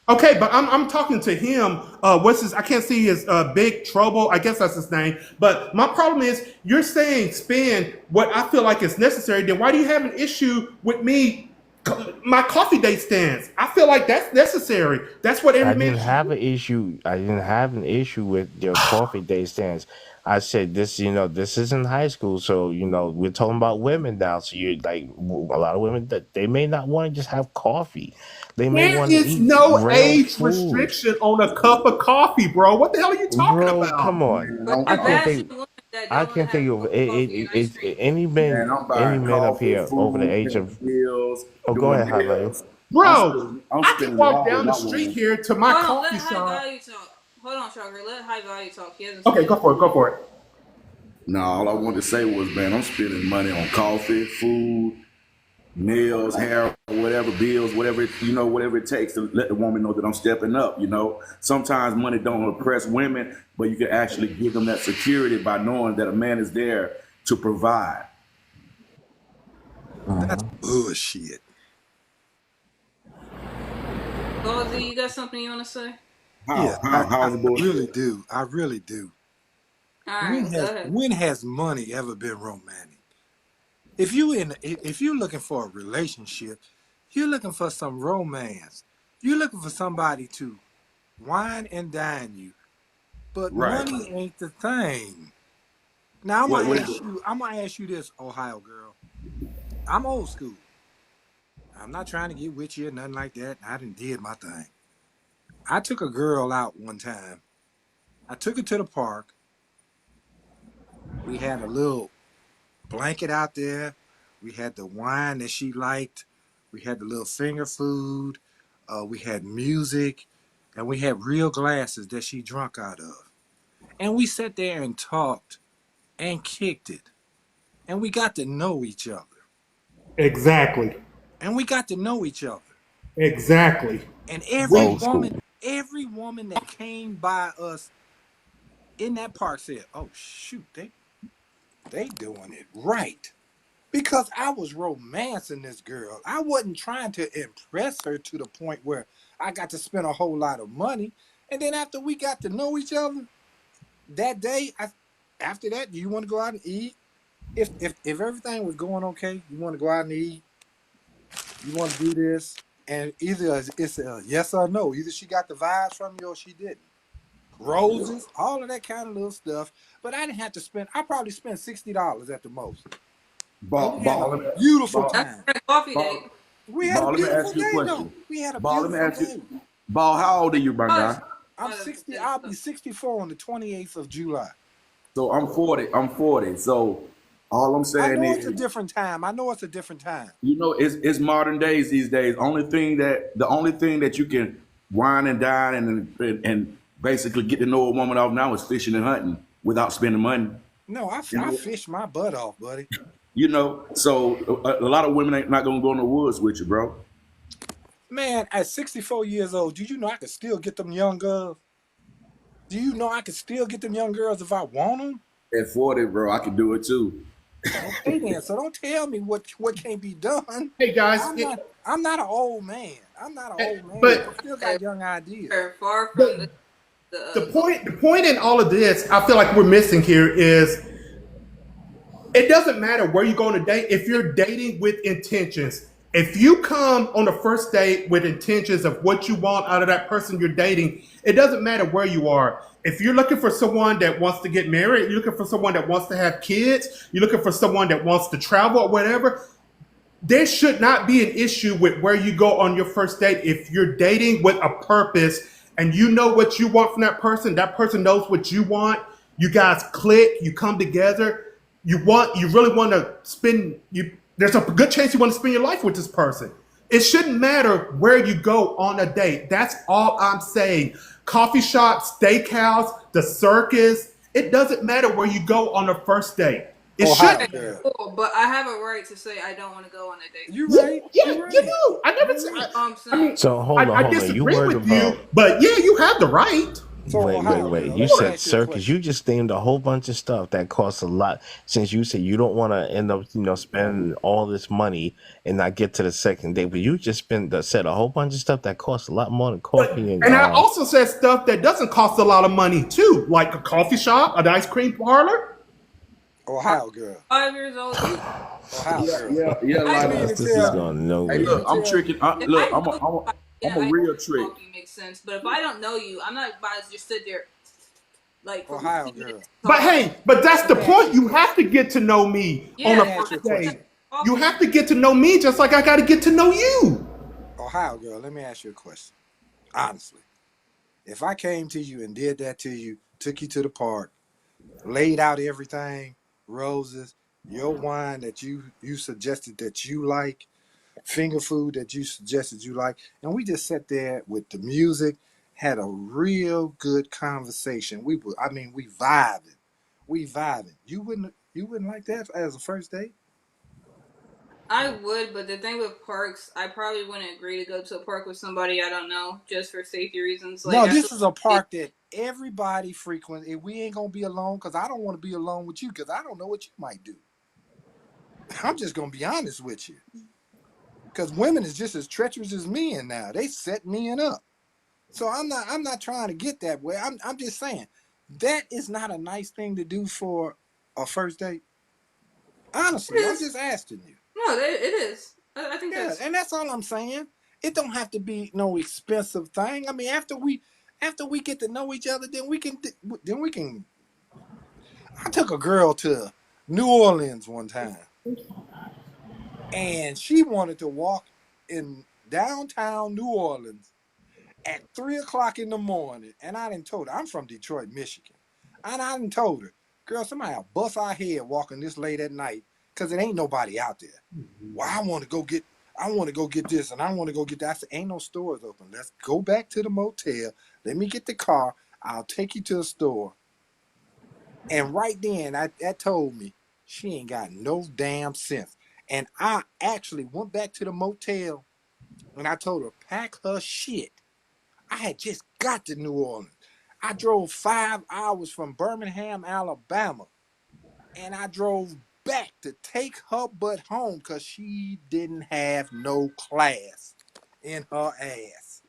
Okay, but I'm talking to him. What's his? I can't see his big trouble. I guess that's his name. But my problem is, you're saying spend what I feel like is necessary. Then why do you have an issue with me My coffee date stands. I feel like that's necessary. That's what I every man didn't should have an do. issue. I didn't have an issue with your coffee day stands. I said this, this isn't high school, so we're talking about women now. So you're like a lot of women that they may not want to just have coffee. They may There want to is eat no real age food. restriction on a cup of coffee, bro. What the hell are you talking Bro, about? come on. But I you're can't bashing think. women that I don't want to can't have think of milk, coffee, and ice cream. any I'm men up buying here over the coffee, age food, of. paying bills, Oh, go doing ahead, high value. nails. Bro, I'm I can spending it walk all with down the my street woman. here to my Hold on, let coffee high shop. value talk. Hold on, Shocker. Let high value talk. He hasn't Okay, spoken. go for it. Go for it. No, all I wanted to say was, man, I'm spending money on coffee, food, nails, hair, whatever bills, whatever it takes to let the woman know that I'm stepping up. Sometimes money don't oppress women, but you can actually give them that security by knowing that a man is there to provide. That's bullshit. Goldie, you got something you want to say? Yeah, How's the I really bullshit? do. I really do. All right, go ahead. When has money ever been romantic? If you're looking for a relationship, you're looking for some romance. You're looking for somebody to wine and dine you. But Right. money ain't the thing. Now What is it? I'm gonna ask you this, Ohio girl. I'm old school. I'm not trying to get with you or nothing like that. I done did my thing. I took a girl out one time. I took her to the park. We had a little blanket out there. We had the wine that she liked. We had the little finger food. We had music. And we had real glasses that she drunk out of. And we sat there and talked and kicked it. And we got to know each other. Exactly. And we got to know each other. Exactly. And Old school. every woman that came by us in that park said, "Oh shoot, they doing it right." Because I was romancing this girl. I wasn't trying to impress her to the point where I got to spend a whole lot of money. And then after we got to know each other, that day, after that, do you want to go out and eat? If everything was going okay, you want to go out and eat, you want to do this, and either it's a yes or no. Either she got the vibes from you or she didn't. Roses, all of that kind of little stuff. But I didn't have to spend. I probably spent $60 at the most. And Ball, we had a ball, let me, beautiful ball, That's time. a coffee date. ball, We had a ball, let me beautiful ask you a day question. though. We had a Ball, let me beautiful ask you. day. Ball, how old are you, my Plus, guy? I'm 60. I'll be 64 on the 28th of July. So I'm 40. I'm 40. So all I'm I saying know it's a is, different time. I know it's a different time. it's modern days these days. The only thing that you can wine and dine and basically get to know a woman off now is fishing and hunting without spending money. No, I You know, fished my butt off, buddy. so a lot of women ain't not gonna go in the woods with you, bro. Man, at 64 years old, do you know I could still get them young girls? Do you know I could still get them young girls if I want them? At 40, bro, I can do it too. Okay then, so don't tell me what can't be done. Hey guys, I'm not an old man. I'm not an old man. I but still got young ideas. we're far from the the the point in all of this, I feel like we're missing here is it doesn't matter where you go on a date if you're dating with intentions. If you come on the first date with intentions of what you want out of that person you're dating, it doesn't matter where you are. If you're looking for someone that wants to get married, you're looking for someone that wants to have kids, you're looking for someone that wants to travel or whatever, there should not be an issue with where you go on your first date if you're dating with a purpose and you know what you want from that person knows what you want, you guys click, you come together, you really want to spend you there's a good chance you want to spend your life with this person. It shouldn't matter where you go on a date. That's all I'm saying. Coffee shop, steakhouse, the circus, it doesn't matter where you go on a first date. It Ohio shouldn't. girl. cool, but I have a right to say I don't want to go on a date. You Yeah, right. yeah, You you right. do. I never said. I'm I saying. mean, So hold I on. You disagree worried with you, about. but yeah, you have the right. So Ohio Wait. girl, You let me said ask you a circus. You question. just named a whole bunch of stuff that costs a lot. Since you said you don't want to end up, spending all this money and not get to the second date, but you just said a whole bunch of stuff that costs a lot more than But coffee and and I also said stuff that doesn't cost a lot of money too, like a coffee shop, an ice cream parlor. Ohio girl. 5 years old either. Ohio Yeah, girl. yeah, yeah, I You like mean to This is tell yeah. me? going Hey, You nowhere. mean look, to I'm tell me? tricking. if Look, I know you, I'm yeah, a I real guess trick. talking makes sense. But if I don't know you, I'm not about to just sit there like for Ohio 15 minutes girl. But talking. hey, but that's Let the me ask you point. a You have question. to get to know me on Let a Yeah, me ask I you a first just question. date. You talking. have to get to know me just like I got to get to know you. Ohio girl, let me ask you a question. Honestly, if I came to you and did that to you, took you to the park, laid out everything, roses, your wine that you suggested that you like, finger food that you suggested you like, and we just sat there with the music, had a real good conversation. We vibing. We vibing. You wouldn't like that as a first date? I would, but the thing with parks, I probably wouldn't agree to go to a park with somebody I don't know just for safety reasons. Like No, I feel this is a like park that everybody frequents. And we ain't gonna be alone because I don't want to be alone with you because I don't know what you might do. I'm just gonna be honest with you. Because women is just as treacherous as men now. They set men up. So I'm not trying to get that way. I'm just saying that is not a nice thing to do for a first date. it Honestly, I'm is. just asking you. No, it is. I think Yeah, that's and that's all I'm saying. It don't have to be no expensive thing. I mean, after we get to know each other, then we can. I took a girl to New Orleans one time, and she wanted to walk in downtown New Orleans at 3 o'clock in the morning. And I didn't told her, I'm from Detroit, Michigan. And I didn't told her, girl, somebody will bust our head walking this late at night because it ain't nobody out there. Well, I want to go get this and I want to go get that. I said, ain't no stores open. Let's go back to the motel. Let me get the car. I'll take you to the store. And right then, that told me she ain't got no damn sense. And I actually went back to the motel and I told her, pack her shit. I had just got to New Orleans. I drove 5 hours from Birmingham, Alabama, and I drove back to take her butt home because she didn't have no class in her ass.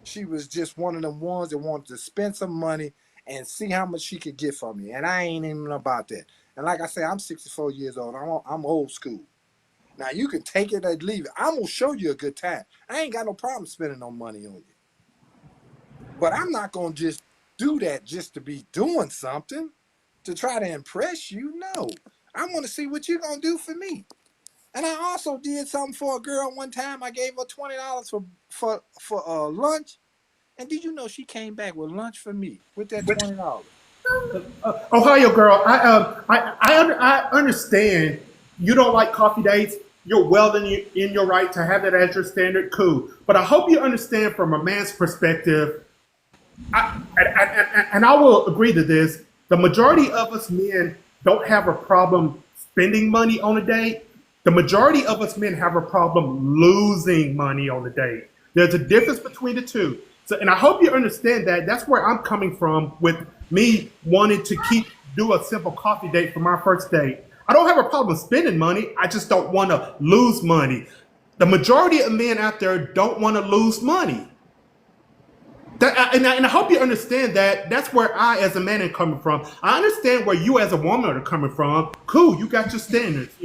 She was just one of them ones that wanted to spend some money and see how much she could get from me. And I ain't even about that. And like I say, I'm 64 years old. I'm old school. Now you can take it or leave it. I'm gonna show you a good time. I ain't got no problem spending no money on you. But I'm not gonna just do that just to be doing something to try to impress you. No. I want to see what you're gonna do for me. And I also did something for a girl one time. I gave her $20 for lunch. And did you know she came back with lunch for me with that $20? Ohio girl, I understand you don't like coffee dates. You're well in your right to have that as your standard. Cool, but I hope you understand from a man's perspective. And I will agree to this. The majority of us men don't have a problem spending money on a date. The majority of us men have a problem losing money on a date. There's a difference between the two. So, and I hope you understand that. That's where I'm coming from with me wanting to do a simple coffee date for my first date. I don't have a problem spending money. I just don't want to lose money. The majority of men out there don't want to lose money. And I hope you understand that. That's where I, as a man, am coming from. I understand where you, as a woman, are coming from. Cool, you got your standards,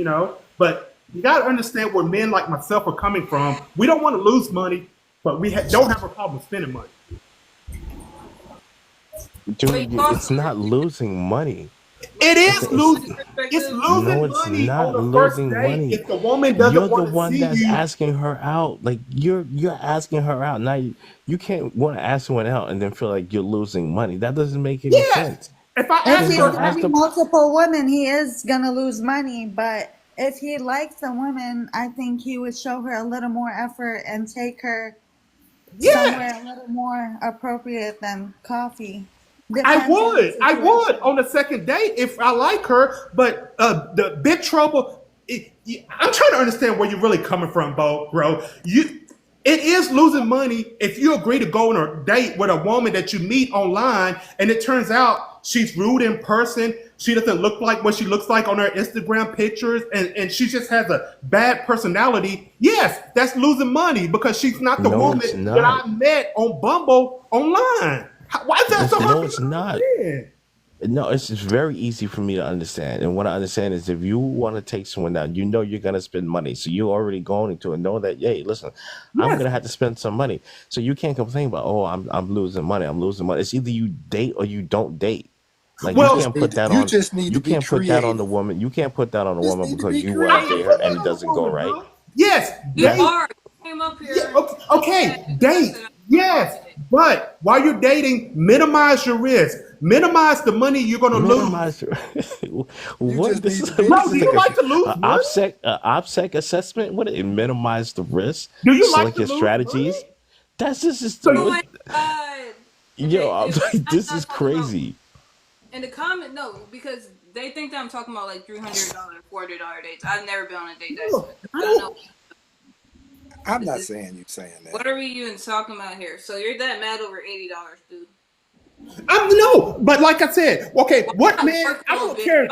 But you got to understand where men like myself are coming from. We don't want to lose money, but we don't have a problem spending money. wait, Dude, it's Costa, not losing money. It It's is it's losing. It's perspective. no, losing it's money on not the first losing date money. if the woman You're doesn't the want to one see that's you. asking her out. Like you're asking her out. Now you can't want to ask someone out and then feel like you're losing money. That doesn't make any Yes. sense. If I If Then ask he's don't her, ask having the multiple women, he is gonna lose money. But if he likes a woman, I think he would show her a little more effort and take her yes. somewhere a little more appropriate than coffee. I Depends on the would. I would situation. on the second date if I like her. But the big trouble. I'm trying to understand where you're really coming from, bro. It is losing money if you agree to go on a date with a woman that you meet online, and it turns out she's rude in person. She doesn't look like what she looks like on her Instagram pictures, and she just has a bad personality. Yes, that's losing money because she's not the No, it's woman that not. I met on Bumble online. Why is that so hard No, for you it's to not. understand? No, it's just very easy for me to understand. And what I understand is if you want to take someone down, you know you're gonna spend money. So you're already going into it, know that, hey, listen, I'm Yes. gonna have to spend some money. So you can't complain about, oh, I'm losing money. I'm losing money. It's either you date or you don't date. Like You you Well, just can't need put to, that you on just need you to be can't put that on the creative. woman. You can't put that on the Just woman need to because be you want to I date ain't her creative. putting and that it on the doesn't go woman, right. bro. Yes, You That's date. are. You came up Yeah, here okay, because I date. said I'm Yes, coffee date. but while you're dating, minimize your risk. Minimize the money you're gonna lose. minimize You what just this need is to be No, what is do like you a, creative. like to lose money? OPSEC assessment. What it minimize the risk, Do you like select to your lose money? strategies. That's just So Oh you, what, my god! And yo, I'm like, I'm this is not talking about crazy. in the comment. No, because they think that I'm talking about like $300, $400 dates. I've never been on a date that no, expensive. I I don't know. don't. I'm This not is saying you saying that. what are we even talking about here? So you're that mad over $80, dude? I'm no, but like I said, okay, Why what not man? work a I little don't bit? care.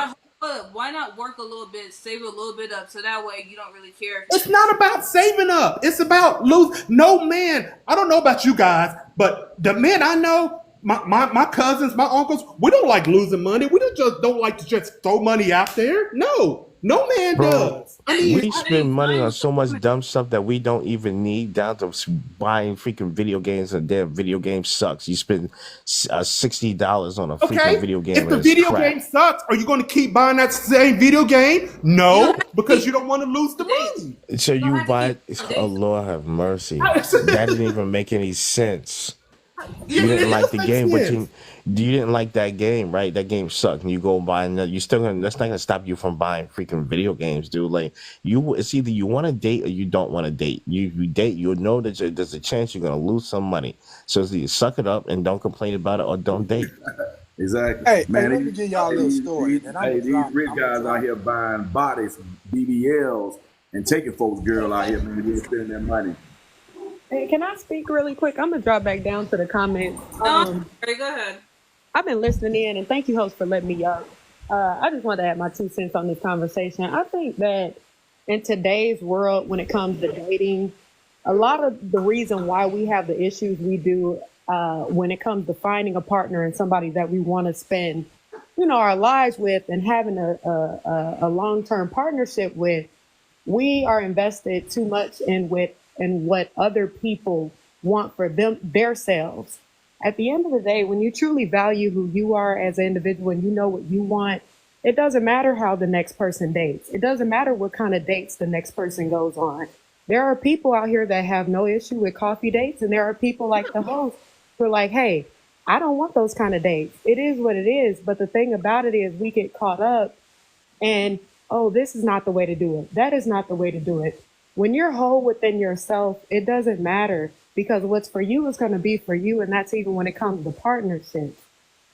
Why not work a little bit, save a little bit up, so that way you don't really care if you It's lose some. not about saving up. It's about lose. No man. I don't know about you guys, but the men I know, my cousins, my uncles, we don't like losing money. We don't like to just throw money out there. No, no man Bro, does. I mean, we spend Thanks. money Mine on was so much women. dumb stuff that we don't even need, down to buying freaking video games, and their video game sucks. You spend $60 on a freaking okay, video game if and the it's video crap. game sucks, are you going to keep buying that same video game? You don't No, have to because keep you don't want to lose the on dates. money. So You don't you have to keep buy, on oh dates. Lord have mercy. That didn't even make any sense. You didn't It like does the make game, but sense. you didn't like that game, right? That game sucked, and you go buy another. You still gonna That's not gonna stop you from buying freaking video games, dude. Like it's either you want to date or you don't want to date. You date, you know that there's a chance you're gonna lose some money. So it's either suck it up and don't complain about it, or don't date. Exactly, Hey, man. let me give y'all a little story, and then I'm gonna These drop. rich I'm gonna guys out drop. here buying bodies, BBLs, and taking folks' girl out here, man. They spending their money. Hey, can I speak really quick? I'm gonna drop back down to the comments. No, sorry, go ahead. I've been listening in, and thank you, host, for letting me up. I just wanted to add my 2 cents on this conversation. I think that in today's world, when it comes to dating, a lot of the reason why we have the issues we do when it comes to finding a partner and somebody that we want to spend, our lives with and having a long-term partnership with, we are invested too much in what other people want for their selves. At the end of the day, when you truly value who you are as an individual and you know what you want, it doesn't matter how the next person dates. It doesn't matter what kind of dates the next person goes on. There are people out here that have no issue with coffee dates, and there are people like the host who are like, hey, I don't want those kind of dates. It is what it is. But the thing about it is we get caught up and, oh, this is not the way to do it. That is not the way to do it. When you're whole within yourself, it doesn't matter because what's for you is going to be for you. And that's even when it comes to partnerships,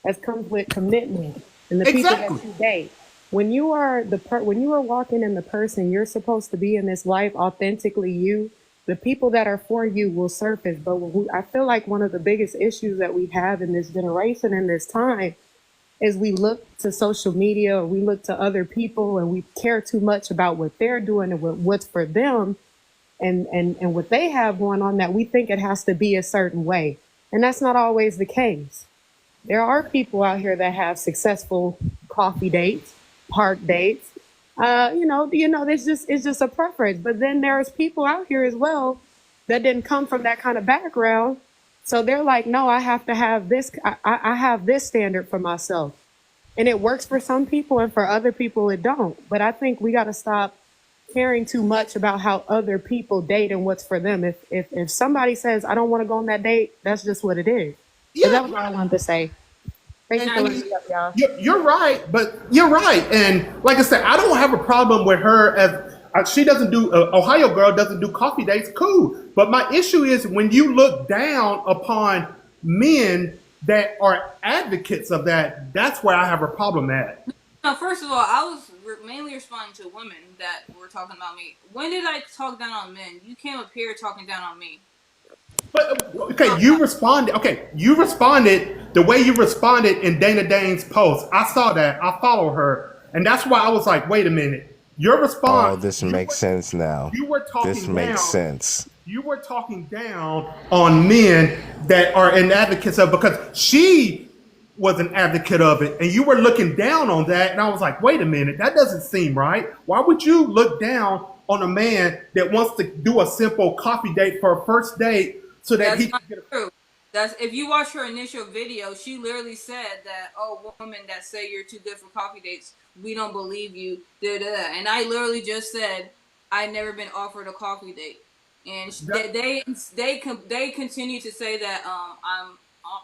that comes with commitment and the people that Exactly. you date. When you are when you are walking in the person you're supposed to be in this life, authentically you, the people that are for you will surface. But I feel like one of the biggest issues that we have in this generation and this time is we look to social media or we look to other people and we care too much about what they're doing and what's for them and what they have going on, that we think it has to be a certain way. And that's not always the case. There are people out here that have successful coffee dates, park dates. It's just a preference. But then there's people out here as well that didn't come from that kind of background. So they're like, no, I have to have this. I have this standard for myself. And it works for some people and for other people it don't. But I think we got to stop caring too much about how other people date and what's for them. If somebody says, I don't want to go on that date, that's just what it is. But Yeah, that was all I wanted to say. Thank you and for I letting mean, me up, y'all. you're right, but you're right. And like I said, I don't have a problem with her as she doesn't do Ohio girl doesn't do coffee dates. Cool, but my issue is when you look down upon men that are advocates of that. That's where I have a problem at. No, first of all, I was mainly responding to women that were talking about me. When did I talk down on men? You came up here talking down on me. But okay, Oh, you responded. Okay, you responded the way you responded in Dana Dane's post. I saw that. I follow her, and that's why I was like, wait a minute. Your Oh, response. this makes sense now. You were This talking makes down. sense. You were talking down on men that are in advocates of because she was an advocate of it, and you were looking down on that, and I was like, wait a minute, that doesn't seem right. Why would you look down on a man that wants to do a simple coffee date for a first date so that That's he can not get a true. That's if you watch her initial video, she literally said that, "Oh, women that say you're too good for coffee dates, we don't believe you." Da da. And I literally just said, "I never been offered a coffee date," and they continue to say that I'm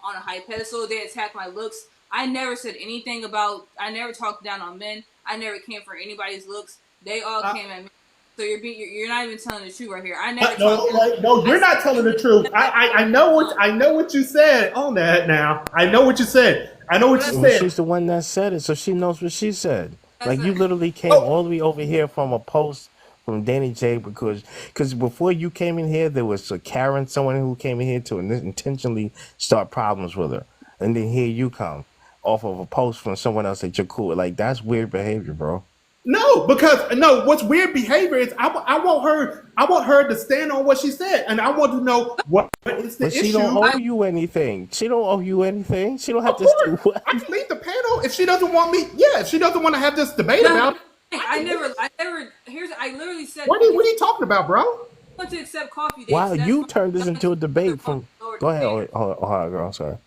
on a high pedestal. They attack my looks. I never said anything about. I never talked down on men. I never came for anybody's looks. They all came at me. So you're not even telling the truth right here. I never talked down. no, I you're not telling the truth. I know what you said on that. Now I know what you said. I know what you Well, said. she's the one that said it, so she knows what she said. That's Like you it. literally came Oh all the way over here from a post from Danny J because before you came in here, there was a Karen, someone who came in here to intentionally start problems with her, and then here you come off of a post from someone else that you're cool with. Like that's weird behavior, bro. no, because no. What's weird behavior is I want her. I want her to stand on what she said, and I want to know what is the But she don't issue. owe you anything. She don't owe you anything. She don't have Of to. course, I can leave the panel if she doesn't want me. Yeah, if she doesn't want to have this debate No, about it, I never. I literally said what are you talking about, bro? want to accept coffee dates. Wow, That's you fine. turned this Y'all into a just other debate women from. lower the Go ahead, standard. Ohio girl. Sorry.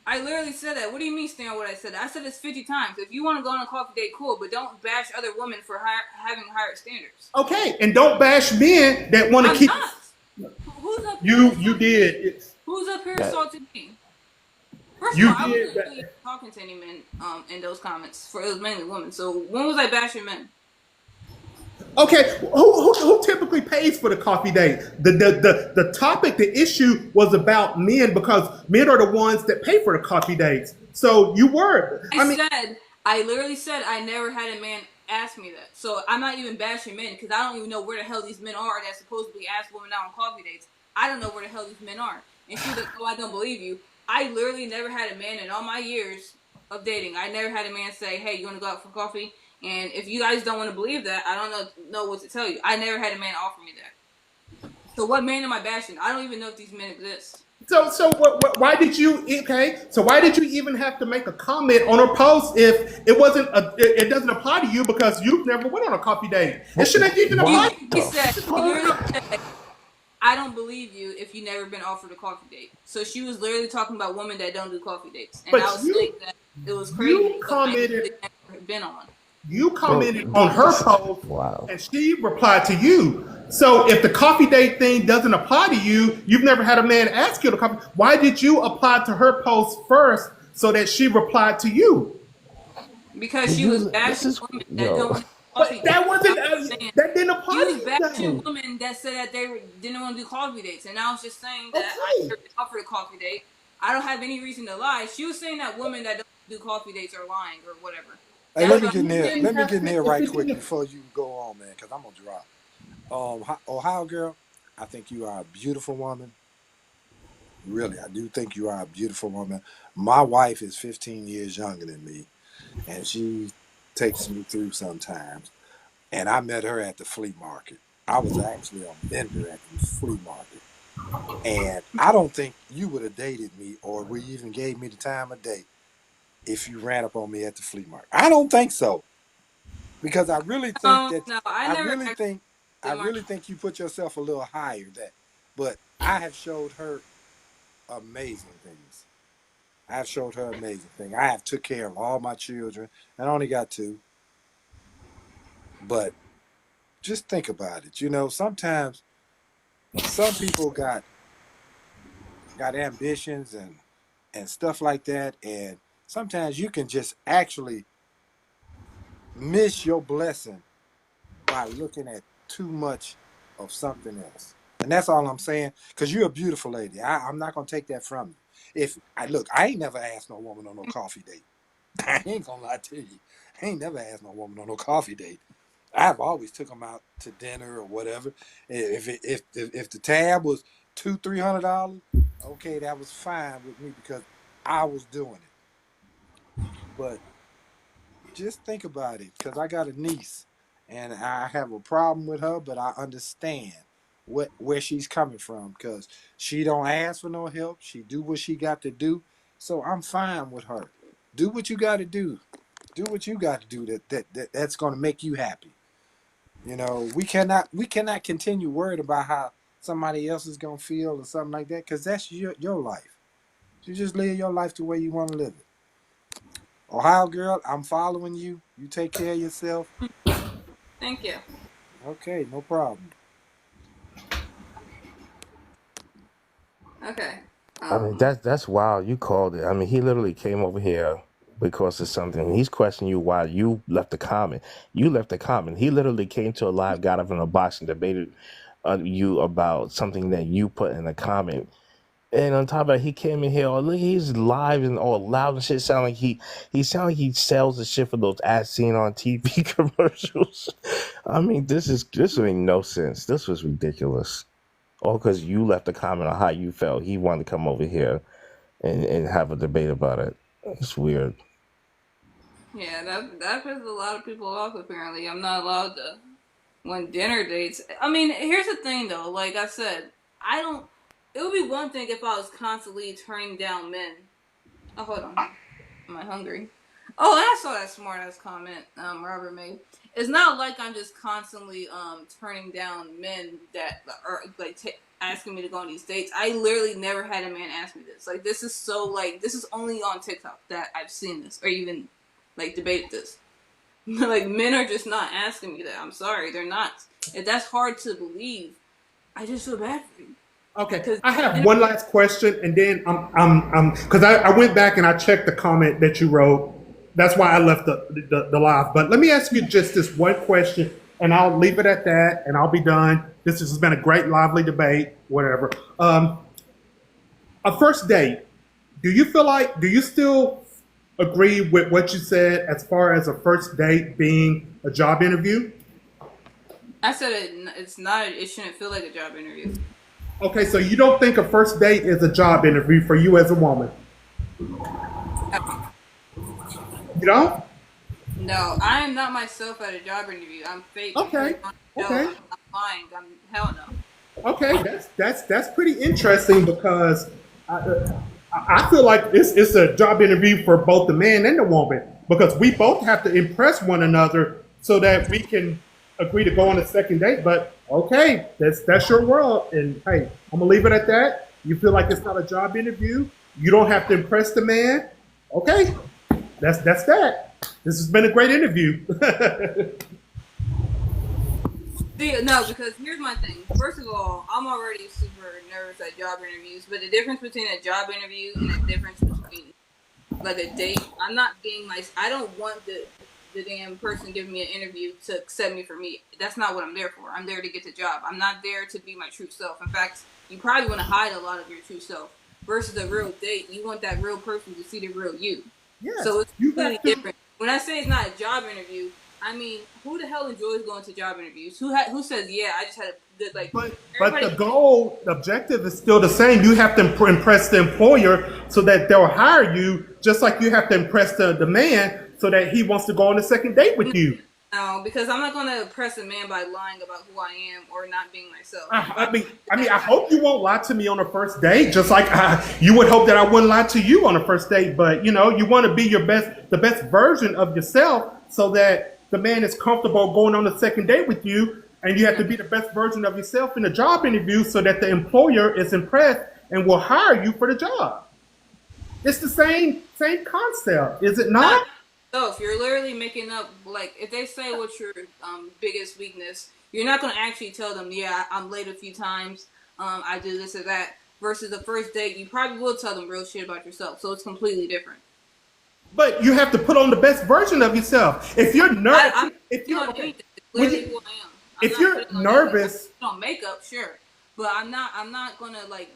I literally said that. What do you mean, stand on what I said? I said this 50 times. If you want to go on a coffee date, cool, but don't bash other women for having higher standards. Okay, and don't bash men that want to I'm keep not. Who's up here? you did. Who's up here That assaulting me? First of all, You I did wasn't that. really talking to any men in those comments. For it was mainly women. So when was I bashing men? Okay, who typically pays for the coffee date? The topic, the issue was about men because men are the ones that pay for the coffee dates. So you were. I literally said I never had a man ask me that. So I'm not even bashing men because I don't even know where the hell these men are that supposedly ask women out on coffee dates. I don't know where the hell these men are. And she was like, "Oh, I don't believe you." I literally never had a man in all my years of dating. I never had a man say, "Hey, you want to go out for coffee?" And if you guys don't want to believe that, I don't know what to tell you. I never had a man offer me that. So what man am I bashing? I don't even know if these men exist. So why did you okay? So why did you even have to make a comment on her post if it wasn't it doesn't apply to you because you've never went on a coffee date? It shouldn't even apply. what He the said, he literally fuck? said, "I don't believe you if you never been offered a coffee date." So she was literally talking about women that don't do coffee dates, and But I was saying that it was crazy you because I commented never been on. you Bro, commented on her post wow. and she replied to you. So if the coffee date thing doesn't apply to you, you've never had a man ask you to coffee. Why did you apply to her post first so that she replied to you? Because she was You, this bashing is women that yo. don't do coffee But dates. that wasn't I was saying that didn't she apply was to bashing you women that said that didn't want to do coffee dates, and I was just saying though. that I Okay. never been offered a coffee date. I don't have any reason to lie. She was saying that women that don't do coffee dates are lying or whatever. Hey, That's let me what get in I'm there. saying. Let me get in there right quick before you go on, man, because I'm gonna drop. Ohio girl, I think you are a beautiful woman. Really, I do think you are a beautiful woman. My wife is 15 years younger than me, and she takes me through sometimes. And I met her at the flea market. I was actually a vendor at the flea market. And I don't think you would have dated me or we even gave me the time of day if you ran up on me at the flea market. I don't think so. Because I really think that No, I I never really actually think I did really market. think you put yourself a little higher that but I have showed her amazing things. I have showed her amazing things. I have took care of all my children. I only got two, but just think about it. You know, sometimes some people got ambitions and stuff like that, and sometimes you can just actually miss your blessing by looking at too much of something else. And that's all I'm saying. Because you're a beautiful lady. I'm not gonna take that from you. If I look, I ain't never asked no woman on no coffee date. I ain't gonna lie to you. I ain't never asked no woman on no coffee date. I've always took them out to dinner or whatever. If the tab was $200-300, okay, that was fine with me because I was doing it. But just think about it, because I got a niece and I have a problem with her, but I understand where she's coming from because she don't ask for no help. She do what she got to do, So I'm fine with her. Do what you got to do. Do what you got to do. That's going to make you happy. You know, we cannot continue worried about how somebody else is gonna feel or something like that, because that's your life. You just live your life the way you want to live it. Ohio girl, I'm following you. You take care of yourself. Thank you. Okay, no problem. Okay. I mean, that's wild. You called it. I mean, he literally came over here because of something. He's questioning you why you left the comment. You left the comment. He literally came to a live, got up in a box and debated you about something that you put in a comment. And on top of that, he came in here. Oh, look, he's live and all loud and shit. Sound like he sells the shit for those ads seen on TV commercials. I mean, this made no sense. This was ridiculous. All because you left a comment on how you felt. He wanted to come over here and have a debate about it. It's weird. Yeah, that pisses a lot of people off. Apparently, I'm not allowed to when dinner dates. I mean, here's the thing though. Like I said, I don't. It would be one thing if I was constantly turning down men. Oh, hold on. Am I hungry? Oh, and I saw that smart ass comment Robert made. It's not like I'm just constantly turning down men that are like asking me to go on these dates. I literally never had a man ask me this. Like this is so like this is only on TikTok that I've seen this or even like debated this. Like men are just not asking me that. I'm sorry, they're not. If that's hard to believe, I just feel bad for you. Okay, I have one last question, and then because I went back and I checked the comment that you wrote. That's why I left the live. But let me ask you just this one question, and I'll leave it at that, and I'll be done. This has been a great, lively debate. Whatever. A first date. Do you still agree with what you said as far as a first date being a job interview? I said it's not. It shouldn't feel like a job interview. Okay, so you don't think a first date is a job interview for you as a woman? You don't? No, I am not myself at a job interview. I'm fake. Okay. Okay. I'm lying. Hell no. Okay, that's pretty interesting because I feel like it's a job interview for both the man and the woman because we both have to impress one another so that we can agree to go on a second date. But okay, that's your world, and hey, I'm gonna leave it at that. You feel like it's not a job interview. You don't have to impress the man. Okay, that's that. This has been a great interview. See, no, because here's my thing. First of all, I'm already super nervous at job interviews, but the difference between a job interview and the difference between like a date, I'm not being I don't want the damn person giving me an interview to accept me for me. That's not what I'm there for. I'm there to get the job. I'm not there to be my true self. In fact, you probably want to hide a lot of your true self versus a real date. You want that real person to see the real you. Yes, so it's completely different. When I say it's not a job interview, I mean, who the hell enjoys going to job interviews? Who says, yeah, I just had a good, like... But the goal, the objective is still the same. You have to impress the employer so that they'll hire you, just like you have to impress the man so that he wants to go on a second date with you. No, because I'm not going to impress a man by lying about who I am or not being myself. I mean, I hope you won't lie to me on a first date, just like you would hope that I wouldn't lie to you on a first date. But you know, you want to be the best version of yourself, so that the man is comfortable going on a second date with you, and you have to be the best version of yourself in a job interview, so that the employer is impressed and will hire you for the job. It's the same concept, is it not? So if you're literally making up, like, if they say what's your biggest weakness, you're not going to actually tell them, yeah, I'm late a few times, I do this or that. Versus the first date, you probably will tell them real shit about yourself. So it's completely different. But you have to put on the best version of yourself. If you're nervous, if you're nervous, on makeup, sure, but I'm not gonna like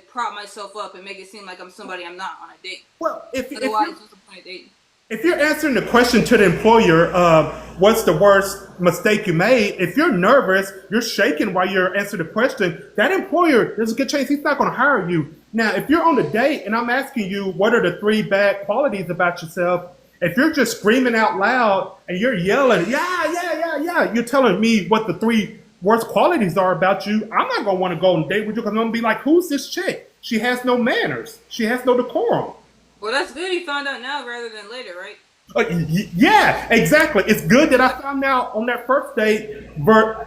prop myself up and make it seem like I'm somebody I'm not on a date. Well, otherwise, what's the point of dating? If you're answering the question to the employer, what's the worst mistake you made? If you're nervous, you're shaking while you're answering the question, that employer, there's a good chance he's not going to hire you. Now, if you're on a date and I'm asking you, what are the 3 bad qualities about yourself? If you're just screaming out loud and you're yelling, yeah, you're telling me what the 3 worst qualities are about you, I'm not going to want to go on a date with you because I'm going to be like, who's this chick? She has no manners. She has no decorum. Well, that's good. He found out now rather than later, right? Yeah, exactly. It's good that I found out on that first date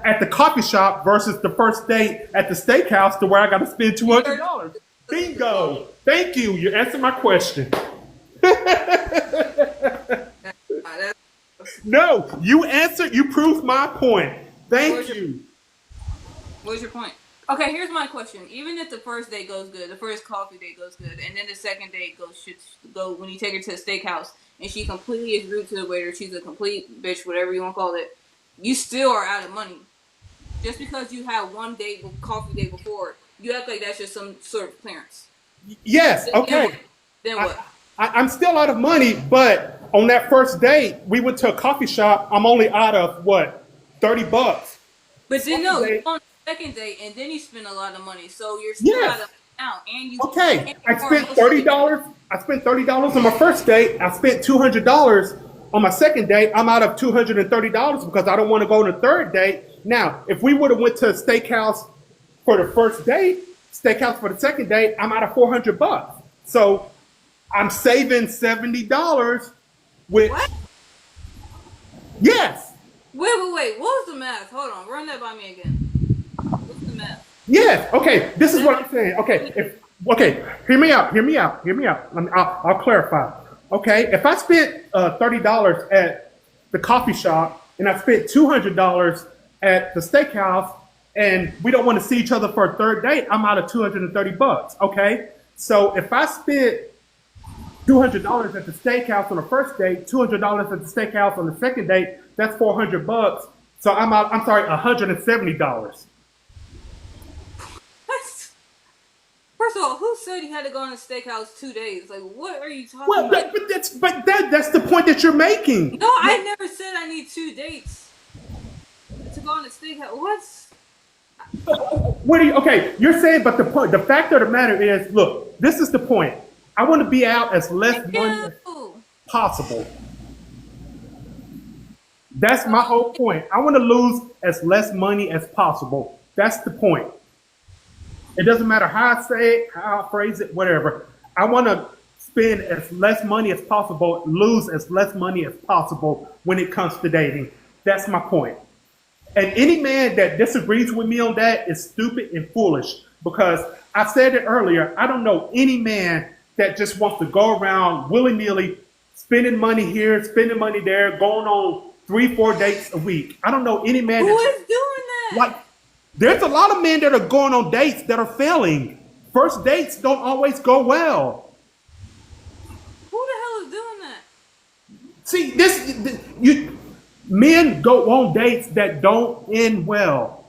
at the coffee shop versus the first date at the steakhouse to where I got to spend $200. Bingo. Thank you. You answered my question. No, you answered. You proved my point. Thank you. What's your point? Okay, here's my question. Even if the first date goes good, the first coffee date goes good, and then the second date go when you take her to the steakhouse and she completely is rude to the waiter, she's a complete bitch, whatever you want to call it, you still are out of money. Just because you had one date, coffee date before, you act like that's just some sort of clearance. Yes, okay. Then what? I'm still out of money, but on that first date, we went to a coffee shop. I'm only out of what, $30. But then no, you on the second date, and then you spend a lot of money, so you're still out of now, and you. Okay, I spent $30. I spent $30 on my first date. I spent $200 on my second date. I'm out of $230 because I don't want to go on a third date. Now, if we would have went to a steakhouse for the first date, steakhouse for the second date, I'm out of $400. So I'm saving $70. Which, what? Yes. Wait. What was the math? Hold on, run that by me again. What's the math? Yes. Okay. This is what I'm saying. Okay. Hear me out. I'll clarify. Okay. If I spent $30 at the coffee shop and I spent $200 at the steakhouse, and we don't want to see each other for a third date, I'm out of $230. Okay. So if I spent $200 at the steakhouse on the first date, $200 at the steakhouse on the second date, that's $400. So I'm out. I'm sorry, $170. First of all, who said he had to go on a steakhouse 2 days? Like, what are you talking about? But that's the point that you're making. No, I never said I need 2 dates to go on a steakhouse. What are you? Okay, you're saying, but the fact of the matter is, look, this is the point. I want to be out as less money as possible. That's my whole point. I want to lose as less money as possible. That's the point. It doesn't matter how I say it, how I phrase it, whatever. I want to spend as less money as possible, lose as less money as possible when it comes to dating. That's my point. And any man that disagrees with me on that is stupid and foolish, because I said it earlier, I don't know any man that just wants to go around willy-nilly spending money here, spending money there, going on 3-4 dates a week. I don't know any man who is doing that. Like, there's a lot of men that are going on dates that are failing. First dates don't always go well. Who the hell is doing that? See, men go on dates that don't end well.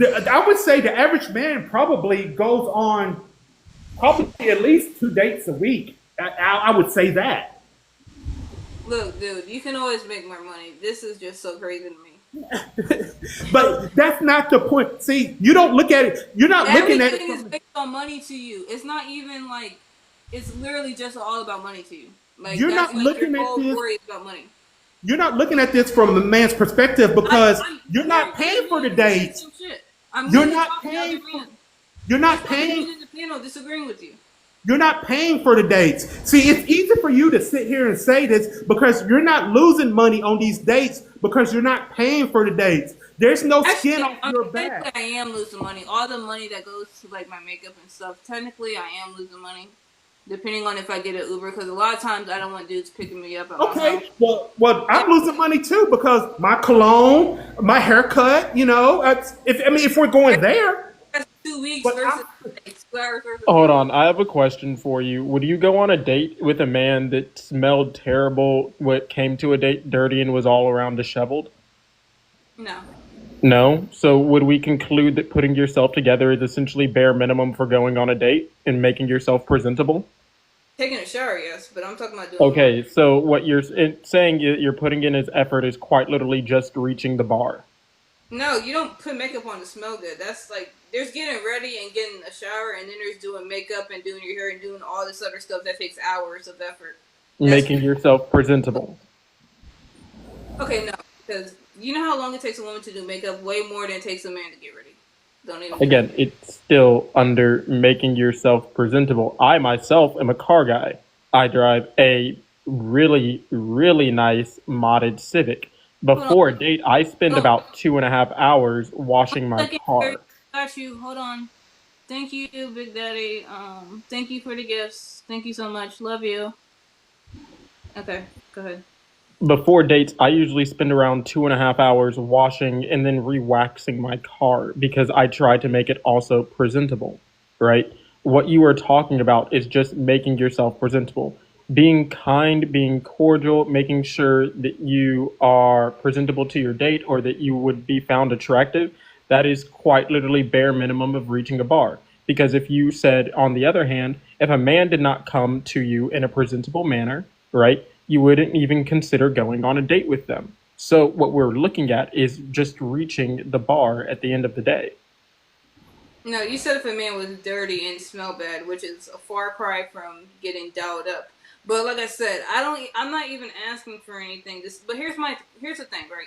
I would say the average man probably goes on at least 2 dates a week. I would say that. Look, dude, you can always make more money. This is just so crazy to me. But that's not the point. See, you don't look at it. You're not looking at it. Everything is based on money to you. It's not even like, it's literally just all about money to you. Like, you're that's not like looking your at whole this. story is about money. You're not looking at this from a man's perspective because you're not paying for the dates. You're not paying. You're not paying. Disagreeing with you. You're not paying for the dates. See, it's easy for you to sit here and say this because you're not losing money on these dates because you're not paying for the dates. There's no skin off your back. I am losing money. All the money that goes to like my makeup and stuff. Technically, I am losing money, depending on if I get an Uber. Because a lot of times I don't want dudes picking me up. Okay, well, I'm losing money too because my cologne, my haircut. You know, if we're going there. 2 weeks versus 2 hours versus. Hold on, I have a question for you. Would you go on a date with a man that smelled terrible, what came to a date dirty, and was all around disheveled? No. No? So would we conclude that putting yourself together is essentially bare minimum for going on a date and making yourself presentable? Taking a shower, yes, but I'm talking about doing. Okay, so what you're saying you're putting in as effort is quite literally just reaching the bar. No, you don't put makeup on to smell good. That's like, there's getting ready and getting a shower, and then there's doing makeup and doing your hair and doing all this other stuff that takes hours of effort. Making yourself presentable. Okay, no, because you know how long it takes a woman to do makeup? Way more than it takes a man to get ready. Don't even. Again, it's still under making yourself presentable. I myself am a car guy. I drive a really, really nice modded Civic. Hold on. Before a date, I spend Hold on. about 2.5 hours washing my Second, car. got you. Hold on. Thank you, Big Daddy. Thank you for the gifts. Thank you so much. Love you. Okay, go ahead. Before dates, I usually spend around 2.5 hours washing and then re-waxing my car because I try to make it also presentable, right? What you are talking about is just making yourself presentable. Being kind, being cordial, making sure that you are presentable to your date or that you would be found attractive, that is quite literally bare minimum of reaching a bar. Because if you said, on the other hand, if a man did not come to you in a presentable manner, right, you wouldn't even consider going on a date with them. So what we're looking at is just reaching the bar at the end of the day. No, you said if a man was dirty and smelled bad, which is a far cry from getting dolled up. But like I said, I'm not even asking for anything. But here's the thing, right?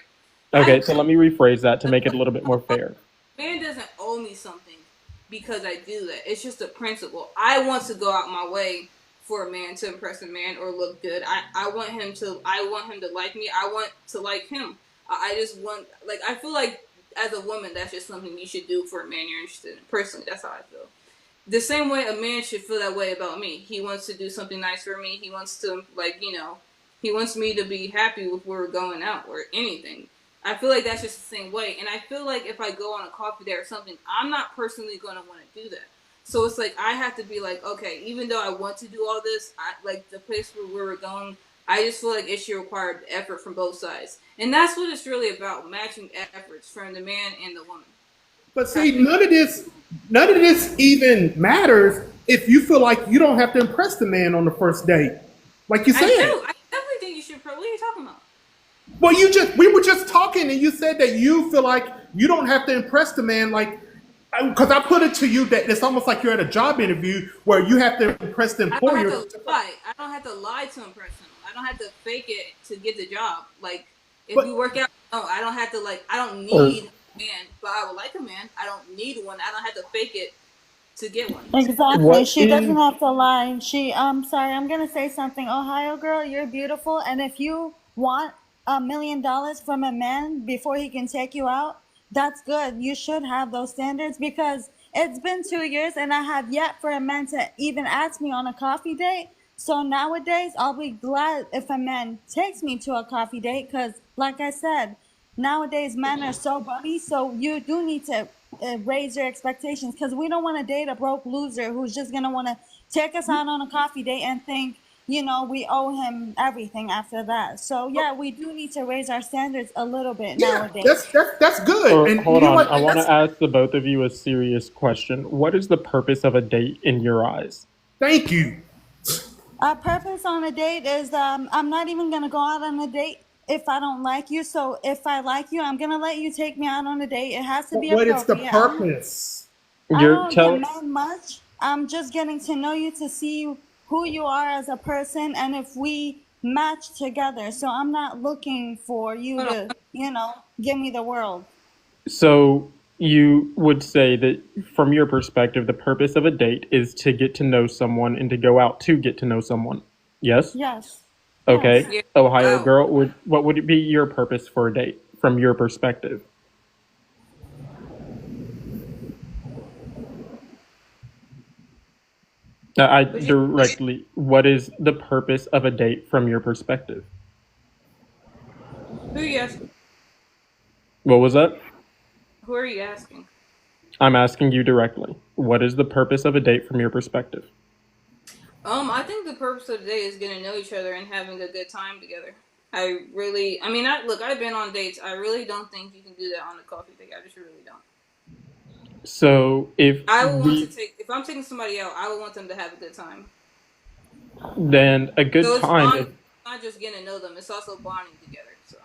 Okay, so let me rephrase that to make it a little bit more fair. Man doesn't owe me something because I do that. It's just a principle. I want to go out my way for a man to impress a man or look good. I want him to like me. I want to like him. I just want, like, I feel like as a woman that's just something you should do for a man you're interested in. Personally, that's how I feel. The same way a man should feel that way about me. He wants to do something nice for me. He wants to, like, he wants me to be happy with where we're going out or anything. I feel like that's just the same way. And I feel like if I go on a coffee date or something, I'm not personally going to want to do that. So it's like I have to be like, okay, even though I want to do all this, like the place where we're going, I just feel like it should require effort from both sides. And that's what it's really about, matching efforts from the man and the woman. But see, none of this even matters if you feel like you don't have to impress the man on the first date. Like you said. I definitely think you should. What are you talking about? Well, we were just talking, and you said that you feel like you don't have to impress the man, like, because I put it to you that it's almost like you're at a job interview where you have to impress the employer. I don't have to lie to impress him. I don't have to fake it to get the job. Like, if we work out, no, I don't have to, like, I don't need a man, but I would like a man. I don't need one. I don't have to fake it to get one. Exactly. She doesn't have to lie. I'm sorry, I'm gonna say something. Ohio girl, you're beautiful, and if you want $1 million from a man before he can take you out, that's good. You should have those standards because it's been 2 years and I have yet for a man to even ask me on a coffee date. So nowadays, I'll be glad if a man takes me to a coffee date because, like I said, nowadays men are so bummy. So you do need to raise your expectations because we don't want to date a broke loser who's just going to want to take us out on a coffee date and think, we owe him everything after that. So yeah, we do need to raise our standards a little bit nowadays. That's good. And hold on, I want to ask the both of you a serious question. What is the purpose of a date in your eyes? Thank you. Our purpose on a date is I'm not even gonna go out on a date if I don't like you. So if I like you, I'm gonna let you take me out on a date. It has to be What is the appropriate. purpose? I don't demand much. I'm just getting to know you to see who you are as a person and if we match together. So I'm not looking for you to, give me the world. So you would say that from your perspective, the purpose of a date is to get to know someone and to go out to get to know someone. Yes? Yes. Okay. Yes. Ohio girl, what would be your purpose for a date from your perspective? What is the purpose of a date from your perspective? Who are you asking? What was that? Who are you asking? I'm asking you directly. What is the purpose of a date from your perspective? I think the purpose of the date is getting to know each other and having a good time together. I've been on dates. I really don't think you can do that on a coffee date. I just really don't. So if I'm taking somebody out, I would want them to have a good time. Then a good time. It's not just getting to know them; it's also bonding together. So.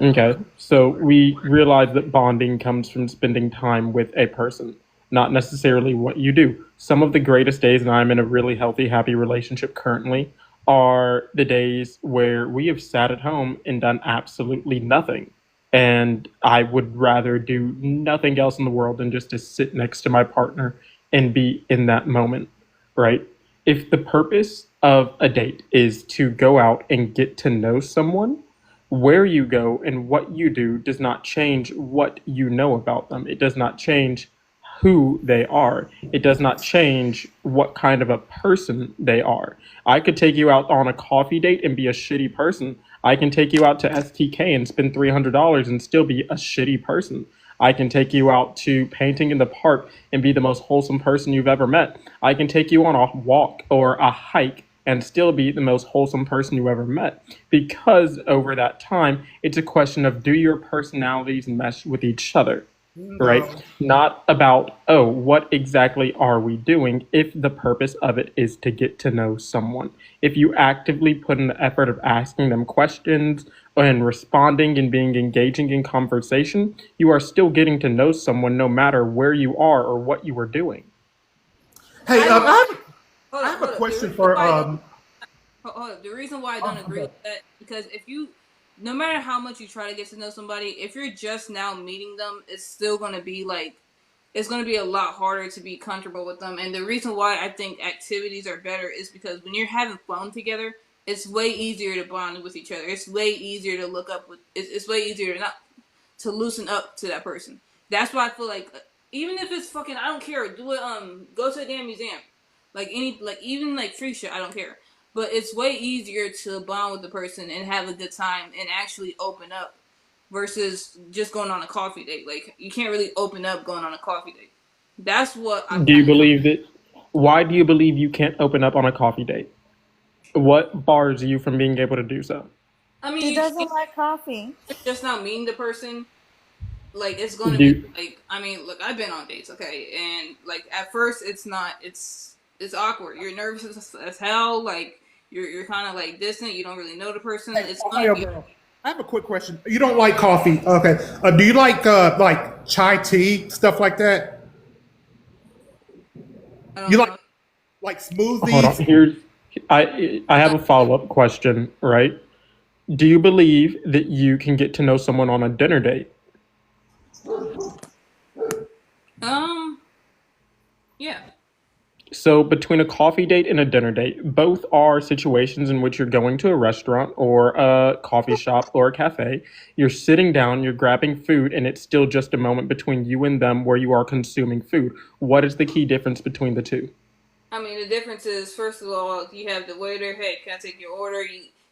Okay, so we realize that bonding comes from spending time with a person, not necessarily what you do. Some of the greatest days, and I'm in a really healthy, happy relationship currently, are the days where we have sat at home and done absolutely nothing. And I would rather do nothing else in the world than just to sit next to my partner and be in that moment, right? If the purpose of a date is to go out and get to know someone. Where you go and what you do does not change what you know about them. It does not change who they are. It does not change what kind of a person they are. I could take you out on a coffee date and be a shitty person. I can take you out to STK and spend $300 and still be a shitty person. I can take you out to painting in the park and be the most wholesome person you've ever met. I can take you on a walk or a hike and still be the most wholesome person you ever met. Because over that time, it's a question of, do your personalities mesh with each other? Right? Not about, oh, what exactly are we doing, if the purpose of it is to get to know someone. If you actively put in the effort of asking them questions and responding and being engaging in conversation, you are still getting to know someone no matter where you are or what you are doing. Hey, I have a The question reason for why I don't, hold up. The reason why I don't agree with that, because if you, no matter how much you try to get to know somebody, if you're just now meeting them, it's still going to be like, it's going to be a lot harder to be comfortable with them. And the reason why I think activities are better is because when you're having fun together, it's way easier to bond with each other. It's way easier to look up with. It's way easier to not to loosen up to that person. That's why I feel like even if it's fucking, I don't care. Do it. Go to a damn museum. Like even like free shit, I don't care. But it's way easier to bond with the person and have a good time and actually open up versus just going on a coffee date. Like you can't really open up going on a coffee date. That's what I Do you kind of. believe that? Why do you believe you can't open up on a coffee date? What bars you from being able to do so? I mean, He you doesn't can't like coffee. just not meeting the person. Like it's gonna be Do like, I mean, look, I've been on dates, okay, and like at first it's not, it's awkward. You're nervous as hell. Like you're kind of like distant. You don't really know the person. Hey, It's gonna Ohio be. girl. I have a quick question. You don't like coffee, okay? Do you like chai tea stuff like that? I You don't know. like hold on. smoothies? Here's I have a follow-up question, right? Do you believe that you can get to know someone on a dinner date? Um. Yeah. So between a coffee date and a dinner date, both are situations in which you're going to a restaurant or a coffee shop or a cafe. You're sitting down, you're grabbing food, and it's still just a moment between you and them where you are consuming food. What is the key difference between the two? I mean, the difference is, first of all, you have the waiter. Hey, can I take your order?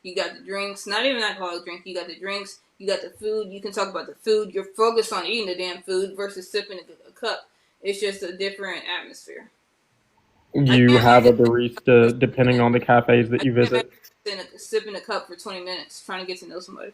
You got the drinks. Not even alcoholic drink. You got the drinks. You got the food. You can talk about the food. You're focused on eating the damn food versus sipping a cup. It's just a different atmosphere. I You can't have a imagine. barista depending on the cafes that I you can't visit. imagine sipping a cup for 20 minutes trying to get to know somebody.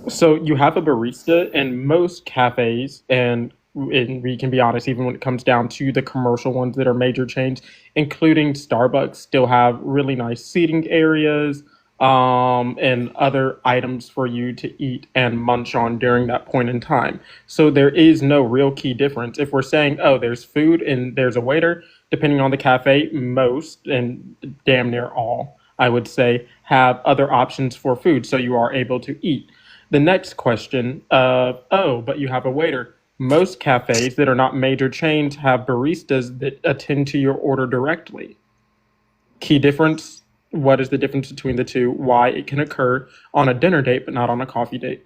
So you have a barista in most cafes, and we can be honest, even when it comes down to the commercial ones that are major chains, including Starbucks, still have really nice seating areas, and other items for you to eat and munch on during that point in time. So there is no real key difference. If we're saying, oh, there's food and there's a waiter, depending on the cafe, most and damn near all, I would say, have other options for food, so you are able to eat. The next question of, oh, but you have a waiter. Most cafes that are not major chains have baristas that attend to your order directly. Key difference, what is the difference between the two? Why it can occur on a dinner date but not on a coffee date?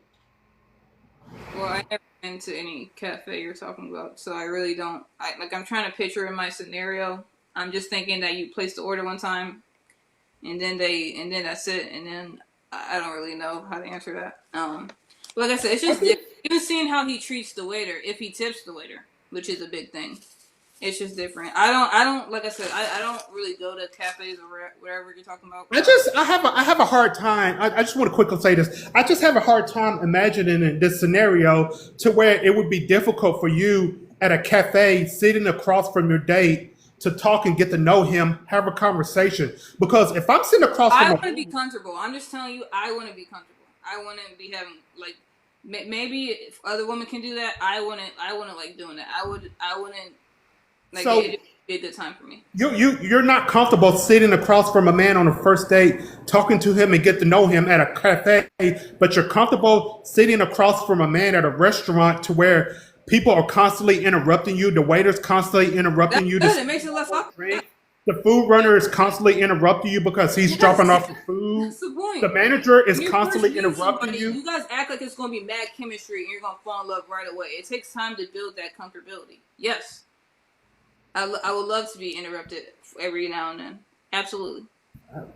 Well, I never been to any cafe you're talking about, so I really don't. I'm trying to picture in my scenario. I'm just thinking that you place the order one time, and then that's it, and then I don't really know how to answer that. Like I said, it's just different. Even seeing how he treats the waiter, if he tips the waiter, which is a big thing. It's just different. I don't. Like I said, I don't really go to cafes or whatever you're talking about. I have a hard time. I just want to quickly say this. I just have a hard time imagining this scenario to where it would be difficult for you at a cafe sitting across from your date to talk and get to know him, have a conversation. Because if I'm sitting across I from want to a be comfortable. I'm just telling you, I want to be comfortable. I want to be having like maybe if other women can do that, I want to like doing that. I wouldn't like so it'd be a good time for me. you're not comfortable sitting across from a man on a first date, talking to him and get to know him at a cafe, but you're comfortable sitting across from a man at a restaurant to where people are constantly interrupting you, the waiter's constantly interrupting That's you good. to It makes it less awkward. Yeah. drink. The food runner is constantly interrupting you because he's dropping Yes, off the food. that's the point. The manager is When you first constantly meet interrupting somebody, you. you guys act like it's going to be mad chemistry and you're going to fall in love right away. It takes time to build that comfortability. Yes, I would love to be interrupted every now and then. Absolutely.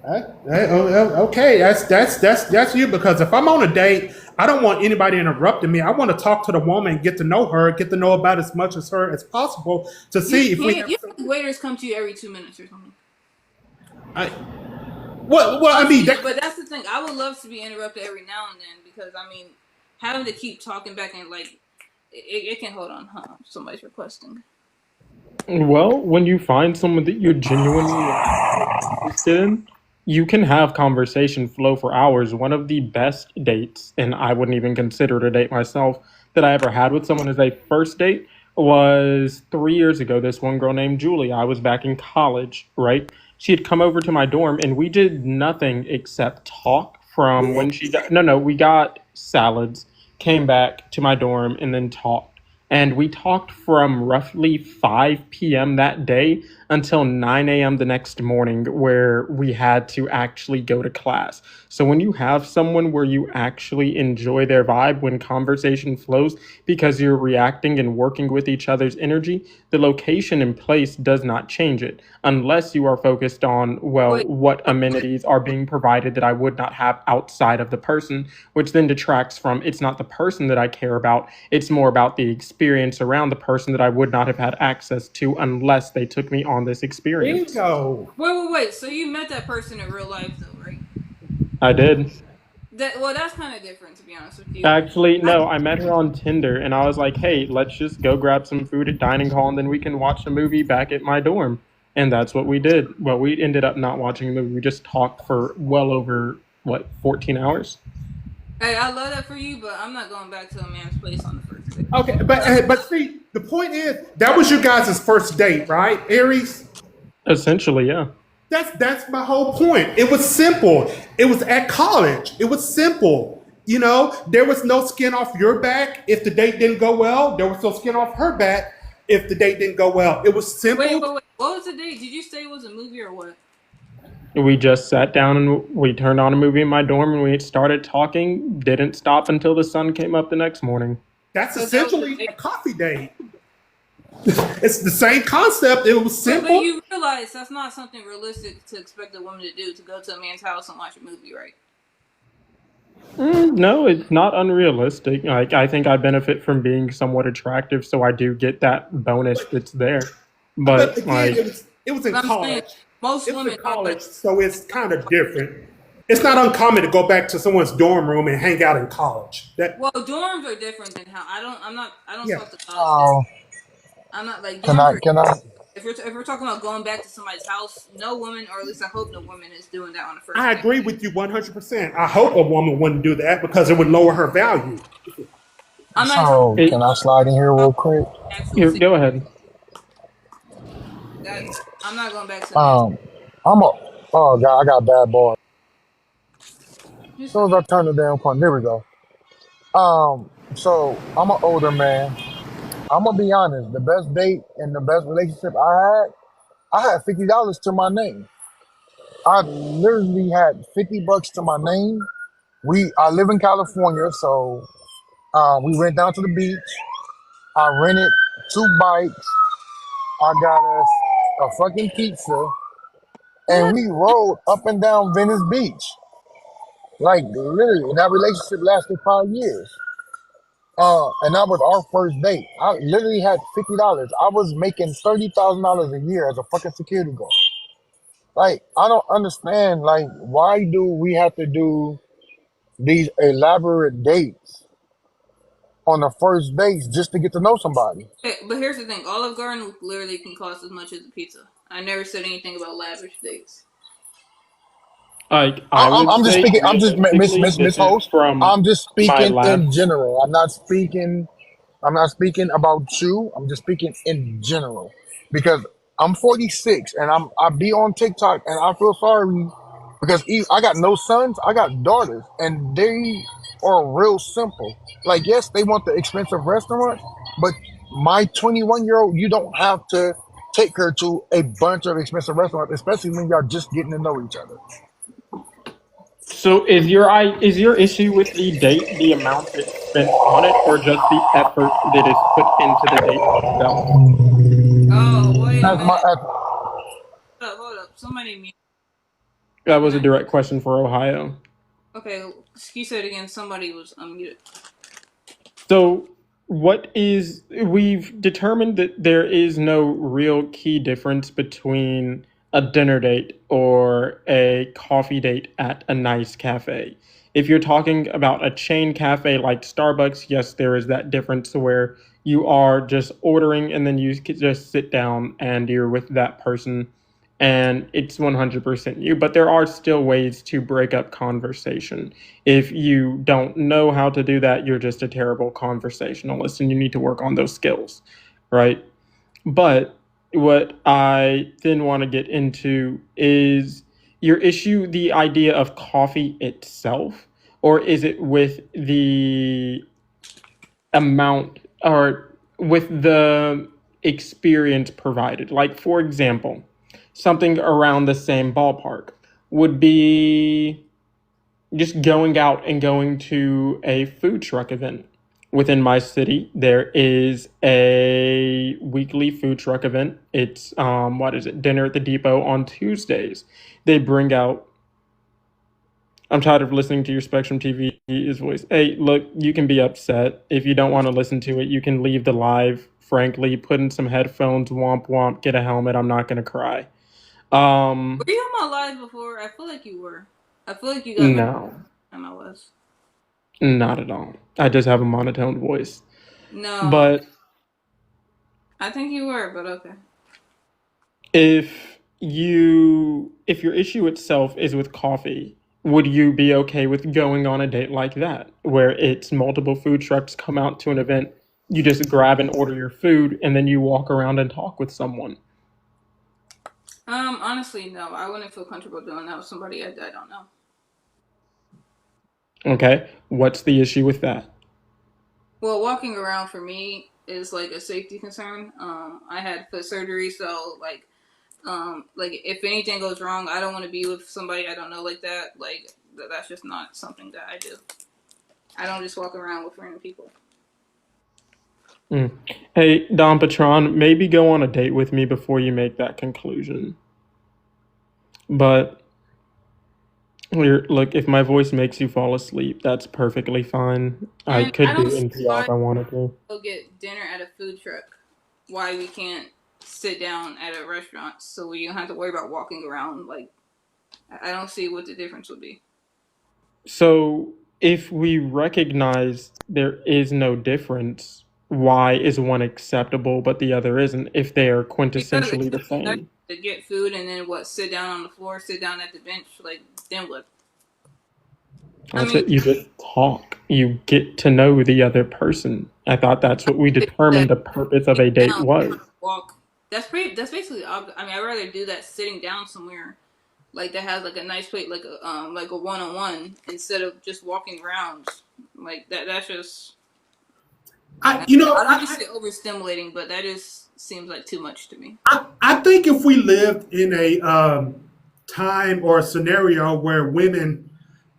Okay, that's you. Because if I'm on a date, I don't want anybody interrupting me. I want to talk to the woman, get to know her, get to know about as much as her as possible to You see if we can't. have. You have waiters come to you every 2 minutes or something. I, well, I mean, But that's the thing. I would love to be interrupted every now and then because I mean, having to keep talking back and like it can hold on. Huh? Somebody's requesting. Well, when you find someone that you're genuinely interested in, you can have conversation flow for hours. One of the best dates, and I wouldn't even consider it a date myself, that I ever had with someone as a first date was 3 years ago. This one girl named Julie. I was back in college, right? She had come over to my dorm, and we did nothing except talk from when she got. No, no, we got salads, came back to my dorm, and then talked. And we talked from roughly 5 p.m. that day until 9 a.m. the next morning, where we had to actually go to class. So when you have someone where you actually enjoy their vibe, when conversation flows because you're reacting and working with each other's energy, the location and place does not change it unless you are focused on, well, Wait, what amenities are being provided that I would not have outside of the person, which then detracts from it's not the person that I care about, it's more about the experience around the person that I would not have had access to unless they took me on this experience. Bingo. wait. So you met that person in real life though, right? I did. That's kind of different to be honest with you. Actually, no, I met her on Tinder and I was like, hey, let's just go grab some food at dining hall and then we can watch a movie back at my dorm. And that's what we did. Well, we ended up not watching a movie. We just talked for well over, 14 hours? Hey, I love that for you, but I'm not going back to a man's place on the first date. Okay, but see, the point is that was you guys' first date, right, Aries? Essentially, yeah. That's my whole point. It was simple. It was at college. It was simple. You know, there was no skin off your back if the date didn't go well. There was no skin off her back if the date didn't go well. It was simple. Wait. What was the date? Did you say it was a movie or what? We just sat down and we turned on a movie in my dorm and we started talking. Didn't stop until the sun came up the next morning. That's So that was essentially a coffee date. It's the same concept. It was But simple. you realize that's not something realistic to expect a woman to do, to go to a man's house and watch a movie, right? No, it's not unrealistic. Like, I think I benefit from being somewhat attractive, so I do get that bonus that's there. But But again, like, it was in I'm saying college. most It was women in college, so it's kind of different. It's not uncommon to go back to someone's dorm room and hang out in college. Well, dorms are different than how I don't Yeah. talk to college. Oh, I'm not like can dorms I? are. Can I? If we're talking about going back to somebody's house, no woman, or at least I hope no woman, is doing that on the first I date. agree with you 100%. I hope a woman wouldn't do that because it would lower her value. I'm not So it, can I slide in here real quick? here, go ahead. That I'm not going back to the man's. I'm a. Oh God, I got bad boy. You As soon as I turn the damn phone, there we go. So I'm an older man. I'm gonna be honest. The best date and the best relationship I had $50 to my name. I literally had $50 to my name. I live in California, so we went down to the beach. I rented 2 bikes. I got us a fucking pizza, and we rode up and down Venice Beach. Like literally, and that relationship lasted 5 years. And that was our first date. I literally had $50. I was making $30,000 a year as a fucking security guard. Like, I don't understand. Like, why do we have to do these elaborate dates on the first dates just to get to know somebody? But here's the thing: Olive Garden literally can cost as much as a pizza. I never said anything about lavish dates. Like, I would I'm just say speaking. I'm just realistically, Miss this is Host. from I'm just my speaking in last. general. I'm not speaking. I'm not speaking about you. I'm just speaking in general because I'm 46 and I be on TikTok and I feel sorry because I got no sons. I got daughters and they are real simple. Like yes, they want the expensive restaurant, but my 21-year-old, you don't have to take her to a bunch of expensive restaurants, especially when y'all just getting to know each other. So is your issue with the date the amount that's spent on it, or just the effort that is put into the date itself? Oh, wait a That's my minute. Hold up. Somebody mute. That was a direct question for Ohio. Okay, you said again. Somebody was unmuted. So we've determined that there is no real key difference between a dinner date or a coffee date at a nice cafe. If you're talking about a chain cafe like Starbucks, yes, there is that difference where you are just ordering and then you can just sit down and you're with that person and it's 100% you. But there are still ways to break up conversation. If you don't know how to do that, you're just a terrible conversationalist and you need to work on those skills, right? But what I then want to get into is your issue, the idea of coffee itself, or is it with the amount or with the experience provided? Like, for example, something around the same ballpark would be just going out and going to a food truck event. Within my city, there is a weekly food truck event. It's what is it? Dinner at the Depot on Tuesdays. They bring out. I'm tired of listening to your Spectrum TV's voice. Hey, look, you can be upset if you don't want to listen to it. You can leave the live. Frankly, put in some headphones, womp womp, get a helmet. I'm not gonna cry. Were you on my live before? I feel like you were. I feel like you got No, and I was. not at all. I just have a monotone voice. No, But I think you were, but okay. if your issue itself is with coffee, would you be okay with going on a date like that, where it's multiple food trucks come out to an event, you just grab and order your food, and then you walk around and talk with someone? Honestly, no. I wouldn't feel comfortable doing that with somebody I don't know. Okay, what's the issue with that? Well, walking around for me is like a safety concern. I had foot surgery, so like if anything goes wrong, I don't want to be with somebody I don't know like that. Like that's just not something that I do. I don't just walk around with random people. Mm. Hey, Don Patron, maybe go on a date with me before you make that conclusion. But look, if my voice makes you fall asleep, that's perfectly fine. I And could I do don't see NPR why if I wanted to. go get dinner at a food truck. Why we can't sit down at a restaurant so we don't have to worry about walking around. Like I don't see what the difference would be. So, if we recognize there is no difference, why is one acceptable but the other isn't if they are Because it's quintessentially the just better same? to get food and then what? Sit down on the floor, sit down at the bench. Like then what? I That's mean, it. You just talk. You get to know the other person. I thought that's what we that determined the purpose of a date down, was. walk. That's pretty. That's basically. I mean, I'd rather do that sitting down somewhere, like that has like a nice plate, like a one-on-one, instead of just walking around like that. That's just. I don't just say overstimulating, but that just seems like too much to me. I think if we lived in a time or a scenario where women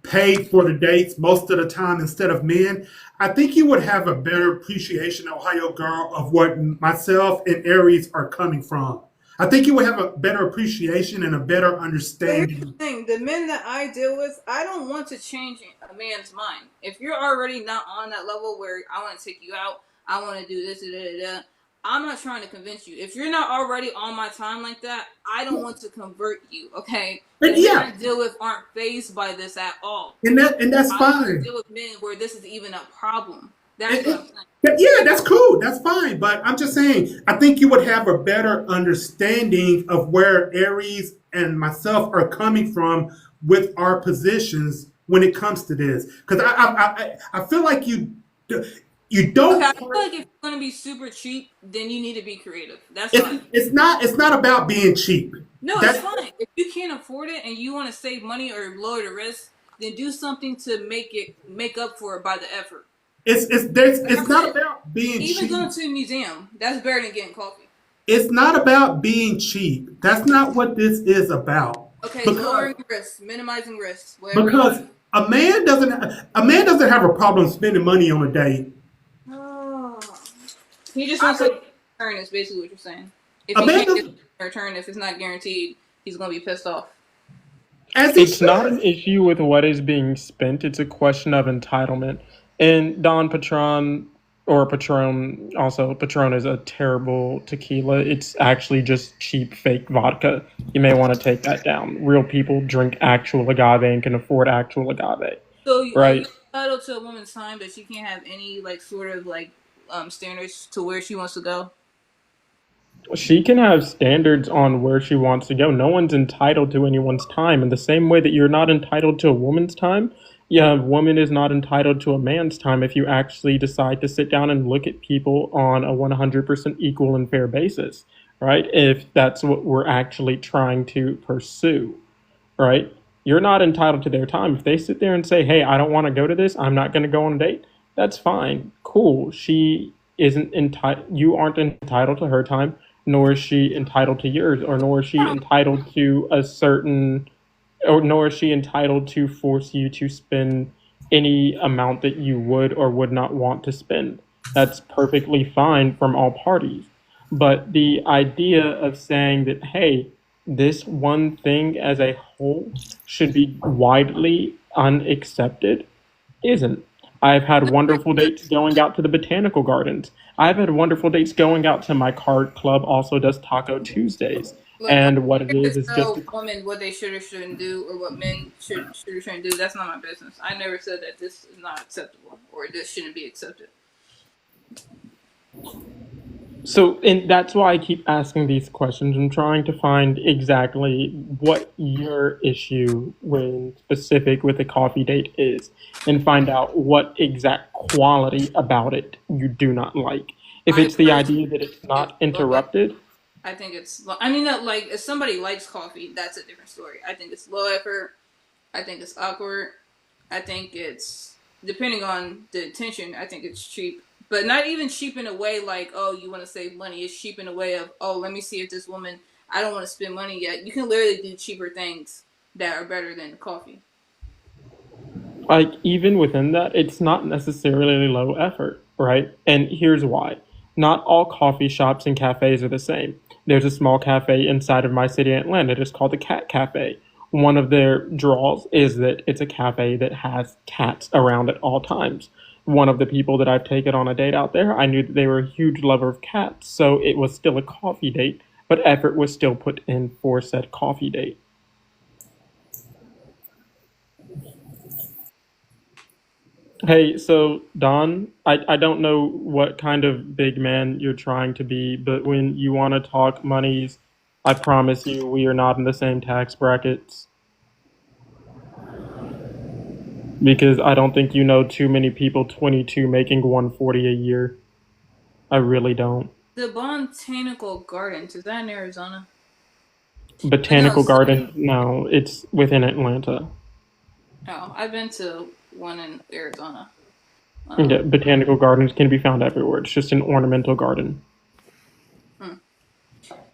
paid for the dates most of the time instead of men, I think you would have a better appreciation, Ohio girl, of what myself and Aries are coming from. I think you would have a better appreciation and a better But here's the understanding. thing: the men that I deal with, I don't want to change a man's mind. If you're already not on that level where I want to take you out, I want to do this, da, da, da, I'm not trying to convince you. If you're not already on my time like that, I don't want to convert you. Okay, the And men yeah, I deal with aren't phased by this at all. and that's I want to fine. deal with men where this is even a problem. That's It- what it- I'm saying. yeah, that's cool. That's fine. But I'm just saying, I think you would have a better understanding of where Aries and myself are coming from with our positions when it comes to this. Because I feel like you Okay, I don't. feel like if you're gonna be super cheap, then you need to be creative. That's what I It's think. it's not about being cheap. No, it's That fine. If you can't afford it and you want to save money or lower the risk, then do something to make up for it by the effort. it's Like I it's not said, about being even cheap. going to a museum, that's better than getting coffee. It's not about being cheap. That's not what this is about. Okay, Because lowering risks, minimizing risks, whatever you because want. a man doesn't have a problem spending money on a date. Oh. He just I wants to think get a return. Is basically what you're saying. If a he man can't get doesn't, a return, if it's not guaranteed, he's gonna be pissed off. as he It's not an should. issue with what is being spent, it's a question of entitlement. And Don Patron, or Patron, also, Patron is a terrible tequila. It's actually just cheap fake vodka. You may want to take that down. Real people drink actual agave and can afford actual agave, So, are right? you entitled to a woman's time, but she can't have any like sort of like standards to where she wants to go? She can have standards on where she wants to go. No one's entitled to anyone's time. In the same way that you're not entitled to a woman's time, yeah, a woman is not entitled to a man's time if you actually decide to sit down and look at people on a 100% equal and fair basis, right? If that's what we're actually trying to pursue, right? You're not entitled to their time. If they sit there and say, "Hey, I don't want to go to this. I'm not going to go on a date." That's fine. Cool. She isn't entitled. You aren't entitled to her time, nor is she entitled to yours, or nor is she entitled to a certain, or nor is she entitled to force you to spend any amount that you would or would not want to spend. That's perfectly fine from all parties. But the idea of saying that, hey, this one thing as a whole should be widely unaccepted isn't. I've had wonderful dates going out to the botanical gardens. I've had wonderful dates going out to my card club, also does Taco Tuesdays. Look, I'm And what it here to is just tell a women what they should or shouldn't do, or what men should or shouldn't do. That's not my business. I never said that this is not acceptable or this shouldn't be accepted. So, and that's why I keep asking these questions. I'm trying to find exactly what your issue when specific with a coffee date is and find out what exact quality about it you do not like. If I it's the personally idea that it's think it's not low effort. interrupted, I think it's. I mean, not like if somebody likes coffee, that's a different story. I think it's low effort. I think it's awkward. I think it's depending on the intention. I think it's cheap, but not even cheap in a way like, oh, you want to save money. It's cheap in a way of, oh, let me see if this woman. I don't want to spend money yet. You can literally do cheaper things that are better than coffee. like even within that, it's not necessarily low effort, right? And here's why. Not all coffee shops and cafes are the same. There's a small cafe inside of my city in Atlanta. It is called the Cat Cafe. One of their draws is that it's a cafe that has cats around at all times. One of the people that I've taken on a date out there, I knew that they were a huge lover of cats, so it was still a coffee date, but effort was still put in for said coffee date. Hey, so Don, I don't know what kind of big man you're trying to be, but when you want to talk monies, I promise you we are not in the same tax brackets because I don't think you know too many people 22 making 140 a year. I really don't. The Botanical Gardens is that in Arizona? But no, Botanical so Garden, no, it's within Atlanta. oh, I've been to one in Arizona. Yeah, botanical gardens can be found everywhere. It's just an ornamental garden. Hmm.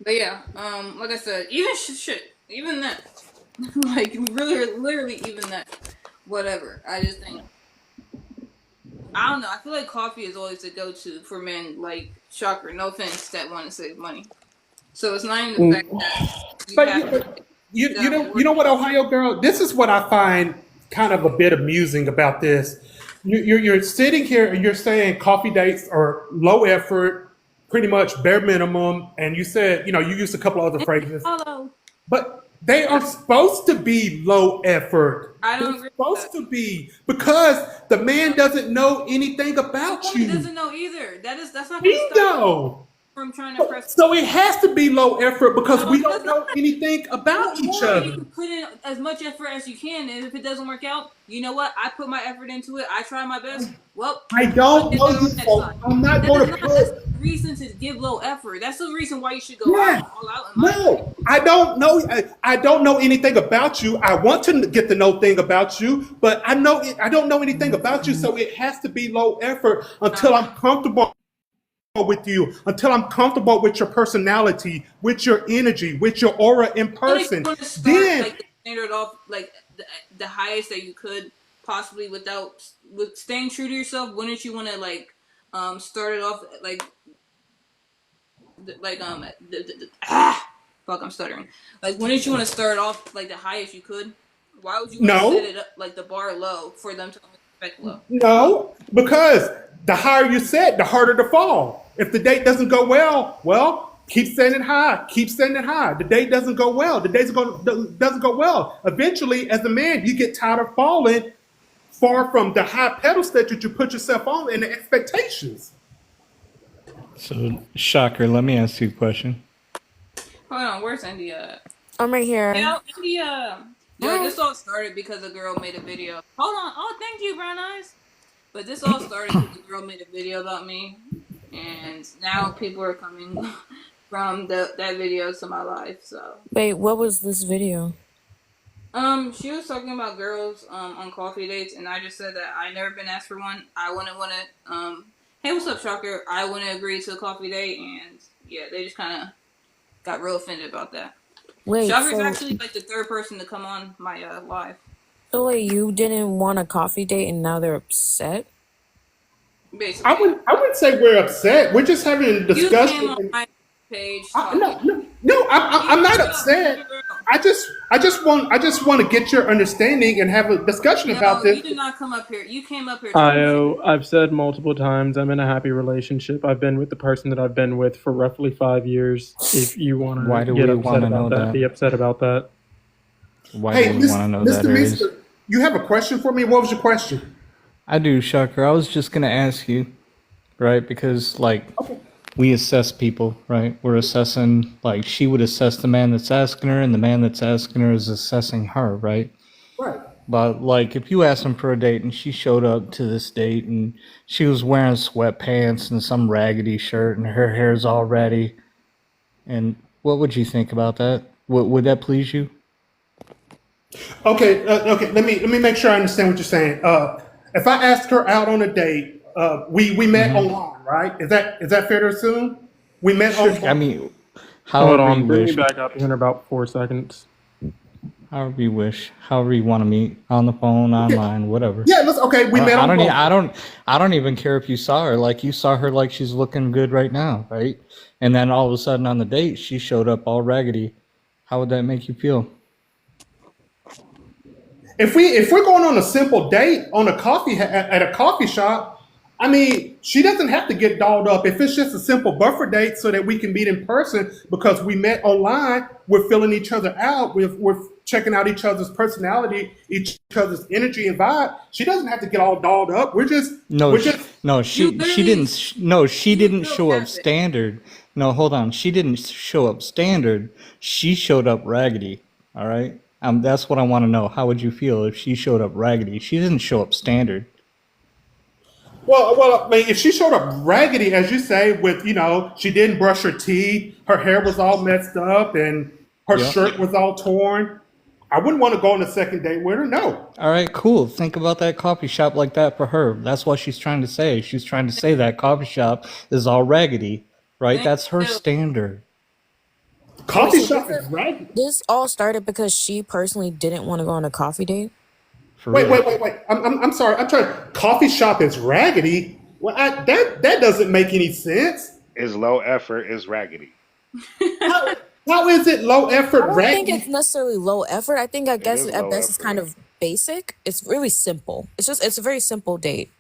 But yeah, like I said, even shit, even that, like really, literally, even that, whatever. I just think I don't know. I feel like coffee is always the go-to for men. Like, shocker, no offense, that want to save money. So it's not even the fact that you But have to you down know and you work know what, out. Ohio girl. This is what I find kind of a bit amusing about this. You're sitting here and you're saying coffee dates are low effort, pretty much bare minimum, and you said you used a couple other phrases, Although but they are supposed to be low effort. I They're don't agree with that. supposed to be because the man doesn't know anything The about woman you. doesn't know either. That's not going to stop her Bingo. from trying to impress. So it has to be low effort because No, we it does don't not. know anything about each Or you other. can put in as much effort as you can, and if it doesn't work out, you know what? I put my effort into it. I try my best. Well, I I'll don't get know better you, next so time. I'm not That going is to not. That's put. not the reason to give low effort. That's the reason why you should go Yeah, all out, in my opinion. no, I don't know. I don't know anything about you. I want to get to know thing about you, but I don't know anything about you, so it has to be low effort until No. I'm comfortable with you, until I'm comfortable with your personality, with your energy, with your aura in When did you person, want to start then like the standard off like the highest that you could possibly without with staying true to yourself? When did you want to like start it off like fuck, I'm stuttering. Like when did you want to start off like the highest you could? Why would you want to set no, it up like the bar low for them to only expect low? no, because the higher you set, the harder to fall. If the date doesn't go well, keep setting it high, keep setting it high. The date doesn't go well, doesn't go well. Eventually, as a man, you get tired of falling far from the high pedestal that you put yourself on and the expectations. So, Shocker, let me ask you a question. Hold on, where's India? I'm right You here. know, India. Yo, Hi. this all started because a girl made a video. Hold on. Oh, thank you, Brown Eyes. But this all started because a girl made a video about me, and now people are coming from that video to my life. So, Wait, what was this video? she was talking about girls on coffee dates, and I just said that I never been asked for one. I wouldn't want to. Hey, what's up, Shocker? I wouldn't agree to a coffee date, and yeah, they just kind of got real offended about that. Wait, Shocker's actually like the third person to come on my live. so wait, you didn't want a coffee date and now they're upset? Basically, I wouldn't say we're upset. We're just having a discussion. You came on my page. No, I'm not upset. I just want to get your understanding and have a discussion about No, this. you did not come up here. You came up here. I've said multiple times I'm in a happy relationship. I've been with the person that I've been with for roughly 5 years. If you want to Why do get we upset wanna about know that, that? be upset about that. Why do we want to know that, Mr. Aries? Mister, you have a question for me? What was your question? I do, Shocker. I was just going to ask you, right? Because, like, we assess people, right? We're assessing, like, she would assess the man that's asking her, and the man that's asking her is assessing her, right? Right. But, like, if you asked him for a date and she showed up to this date and she was wearing sweatpants and some raggedy shirt and her hair's all ratty, and what would you think about that? Would that please you? Okay. Let me make sure I understand what you're saying. If I asked her out on a date, we met online, right? Is that fair to assume? We met online. I mean, Hold however on, you bring wish. me back up here in about 4 seconds. However you wish. However you want to meet, on the phone, online, whatever. Yeah. We met on. I don't even care if you saw her. Like, you saw her like she's looking good right now, right? And then all of a sudden on the date, she showed up all raggedy. How would that make you feel? If we're going on a simple date on a coffee at a coffee shop, I mean, she doesn't have to get dolled up. If it's just a simple buffer date so that we can meet in person because we met online, we're filling each other out, we're checking out each other's personality, each other's energy and vibe. She doesn't have to get all dolled up. She didn't show up standard. No, hold on. She didn't show up standard. She showed up raggedy. All right. That's what I want to know. How would you feel if she showed up raggedy? She didn't show up standard. Well, I mean, if she showed up raggedy, as you say, with she didn't brush her teeth, her hair was all messed up, and her shirt was all torn, I wouldn't want to go on a second date with her. No. All right, cool. Think about that coffee shop like that for her. That's what she's trying to say. She's trying to say that coffee shop is all raggedy, right? That's her standard. Coffee shop is raggedy. This all started because she personally didn't want to go on a coffee date. Wait. I'm sorry. I'm trying. Coffee shop is raggedy. Well, that doesn't make any sense. Is low effort is raggedy. How is it low effort I don't raggedy? think it's necessarily low effort. I think, guess at best it's kind of basic. It's really simple. It's a very simple date.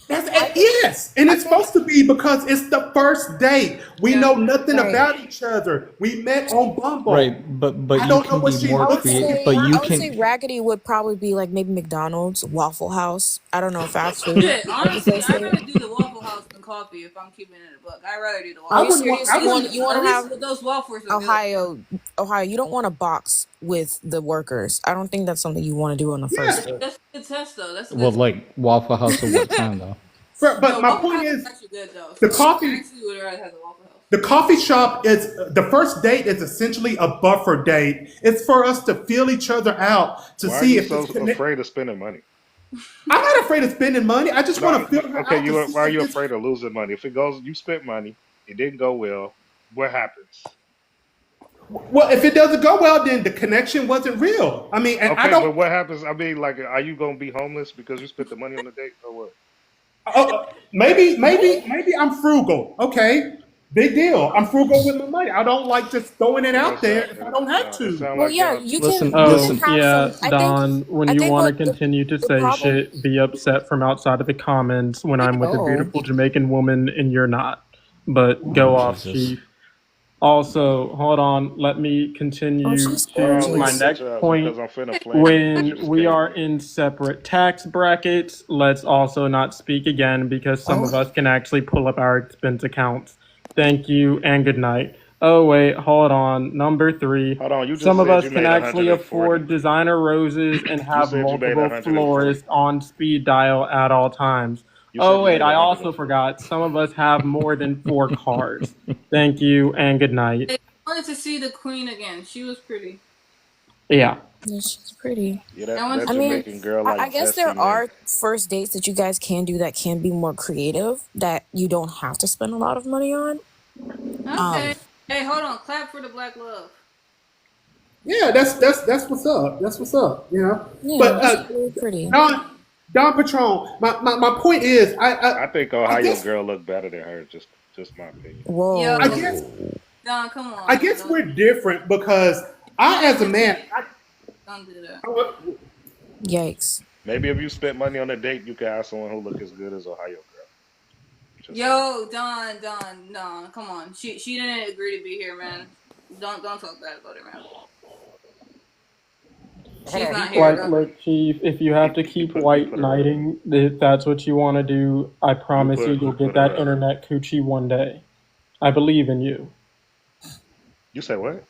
Yes, and it's supposed to be because it's the first date. We know nothing about each other. We met on Bumble. Right, but I you don't know can what be more creative. But you I would can. say raggedy would probably be like maybe McDonald's, Waffle House. I don't know if that's food. Shit, honestly, I'd rather do the Waffle House than coffee if I'm keeping it in a book. I'd rather do the Waffle Are House. you serious? You want to have those waffles are Ohio? You don't want to box with the workers. I don't think that's something you want to do on the first date. That's a good test, though. That's a Well, good like Waffle House at what time though? But my point is, the coffee shop is the first date is essentially a buffer date. It's for us to feel each other out to Why see are if you it's so afraid of spending money? I'm not afraid of spending money. I just want to feel her out. Okay, why are you afraid of losing money? If it goes, you spent money. It didn't go well. What happens? Well, if it doesn't go well, then the connection wasn't real. I mean, and I Okay, don't. but what happens? I mean, like, are you gonna be homeless because you spent the money on the date, or what? Maybe I'm frugal. Okay, big deal. I'm frugal with my money. I don't like just throwing it It don't out there sound. if I don't have It to. sound Well, like yeah, y'all. you can Oh, have yeah, some. I think Don, when I you think want to what continue to the say problem. shit, be upset from outside of the comments when I'm with a Oh, beautiful Jamaican woman and you're not. But go Oh off, Jesus. Chief. Also, hold on, let me oh, continue she's Hold to on, let my me gorgeous. catch next up point. because I'm finna flame you because you When just we came in are here. in separate tax brackets, let's also not speak again because some Oh, of us can actually pull up our expense accounts. Thank you and good night. Oh, wait, hold on. Number three. Hold on, you Some just of said us you can made actually 140. afford designer roses and You have said you made multiple 140. florists on speed dial at all times. You said Oh, you wait, made I also 140. forgot. Some of us have more than 4 cars. Thank you and good night. I wanted to see the queen again. She was pretty. Yeah. yeah, she's pretty. Yeah, I that want that to I mean, Jamaican girl I like guess there zesty mint. are first dates that you guys can do that can be more creative that you don't have to spend a lot of money on. Okay. Um, Hey, hold on. Clap for the black love. Yeah, that's what's up. That's what's up. You know. yeah, But she's really pretty. Don Patron, my point is, I think I Ohio guess girl look better than her. Just my opinion. Yo, I guess Whoa. Don, come I on. guess Don't we're different because I, as a man, don't do that. Yikes. Maybe if you spent money on a date, you could have someone who look as good as Ohio girl. Just saying. Yo, Don, come on. She didn't agree to be here, man. Don't talk bad about her, man. Hold She's on, he not put here Like, her. though. look, Chief, if you have to He keep put he white put her up. knighting, if that's what you want to do, I promise you, You you'll get put her that up. internet coochie one day. I believe in you. You said what?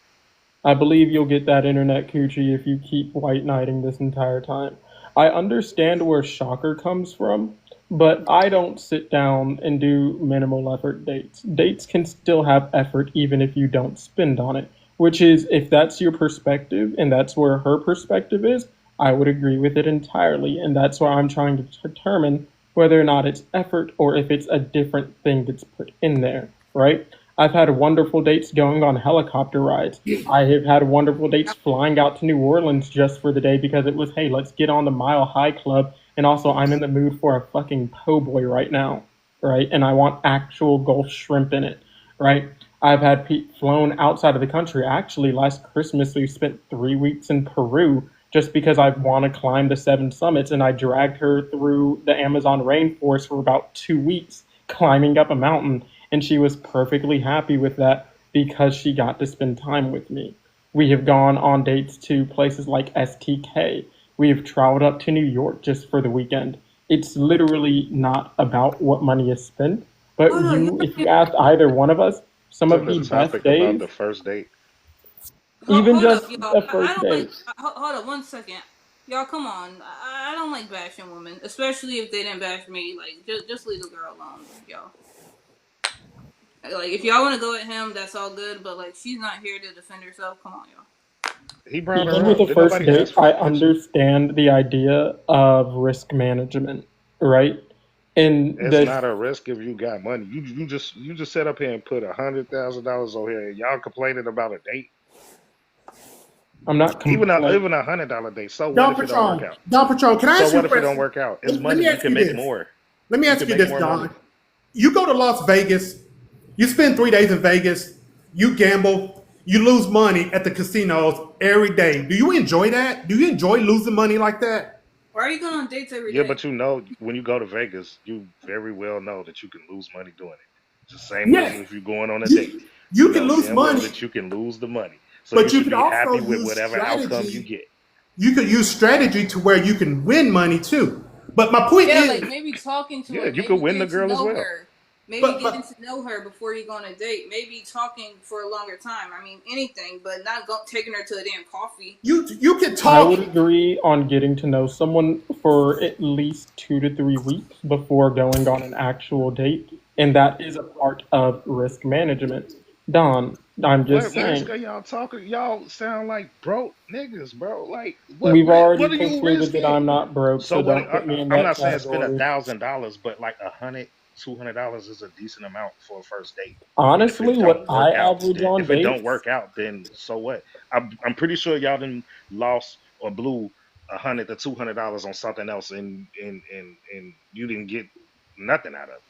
I believe you'll get that internet coochie if you keep white knighting this entire time. I understand where shocker comes from, but I don't sit down and do minimal effort dates. Dates can still have effort even if you don't spend on it, which is, if that's your perspective and that's where her perspective is, I would agree with it entirely. And that's why I'm trying to determine whether or not it's effort or if it's a different thing that's put in there, right? I've had wonderful dates going on helicopter rides. I have had wonderful dates flying out to New Orleans just for the day because it was, hey, let's get on the Mile High Club. And also, I'm in the mood for a fucking po' boy right now, right? And I want actual Gulf shrimp in it, right? I've had flown outside of the country. Actually, last Christmas, we spent 3 weeks in Peru just because I want to climb the 7 summits. And I dragged her through the Amazon rainforest for about 2 weeks, climbing up a mountain, and she was perfectly happy with that because she got to spend time with me. We have gone on dates to places like STK. We have traveled up to New York just for the weekend. It's literally not about what money is spent, but Hold on, if you asked either one of us, some Isn't of the the best topic about days, the first date? even hold up, just y'all. a I first don't like. date. Hold up, 1 second. Y'all, come on. I don't like bashing women, especially if they didn't bash me. Like, just leave the girl alone, y'all. Like, if y'all want to go at him, that's all good. But like, she's not here to defend herself. Come on, y'all. He brought Even her with up. a Did first nobody date, ask for I permission? understand the idea of risk management, right? And It's the not a risk if you got money. You just set up here and put $100,000 over here. Y'all complaining about a date? I'm not Even a complaining. even $100 date. So what Don if it don't work Patron, out? Don Patron, can I So ask you what a if it don't question? work out? It's Let money. me You ask can you make this. more. Let me You ask can you make this, more money. Don. You go to Las Vegas, you spend 3 days in Vegas, you gamble, you lose money at the casinos every day. Do you enjoy that? Do you enjoy losing money like that? Why are you going on dates every Yeah, day? but when you go to Vegas, you very well know that you can lose money doing it. It's the same way Yes. if you're going on a date. You You can know lose damn well money, that you can lose the money. So you but you should could be also happy with use whatever outcome you strategy. get. You could use strategy to where you can win money too. But my point Yeah, is, like maybe talking to Yeah, her, you could maybe win the getting to girl as know well. her, maybe but getting but to know her before you go on a date, maybe talking for a longer time. I mean, anything, but not taking her to a damn coffee. you can I would talk. agree on getting to know someone for at least 2 to 3 weeks before going on an actual date, and that is a part of risk management. Don, I'm just What risk saying, are y'all talking? Y'all sound like broke niggas, bro. Like we've what already are you concluded that risking? I'm not broke, So so what? don't put me in I'm that not saying spend category. $1,000, but like 100. $200 is a decent amount for a first date. And if Honestly, it what don't I work out, average then on if it don't dates, work out, then so what? I'm pretty sure y'all done lost or blew $100 to $200 on something else, and you didn't get nothing out of it.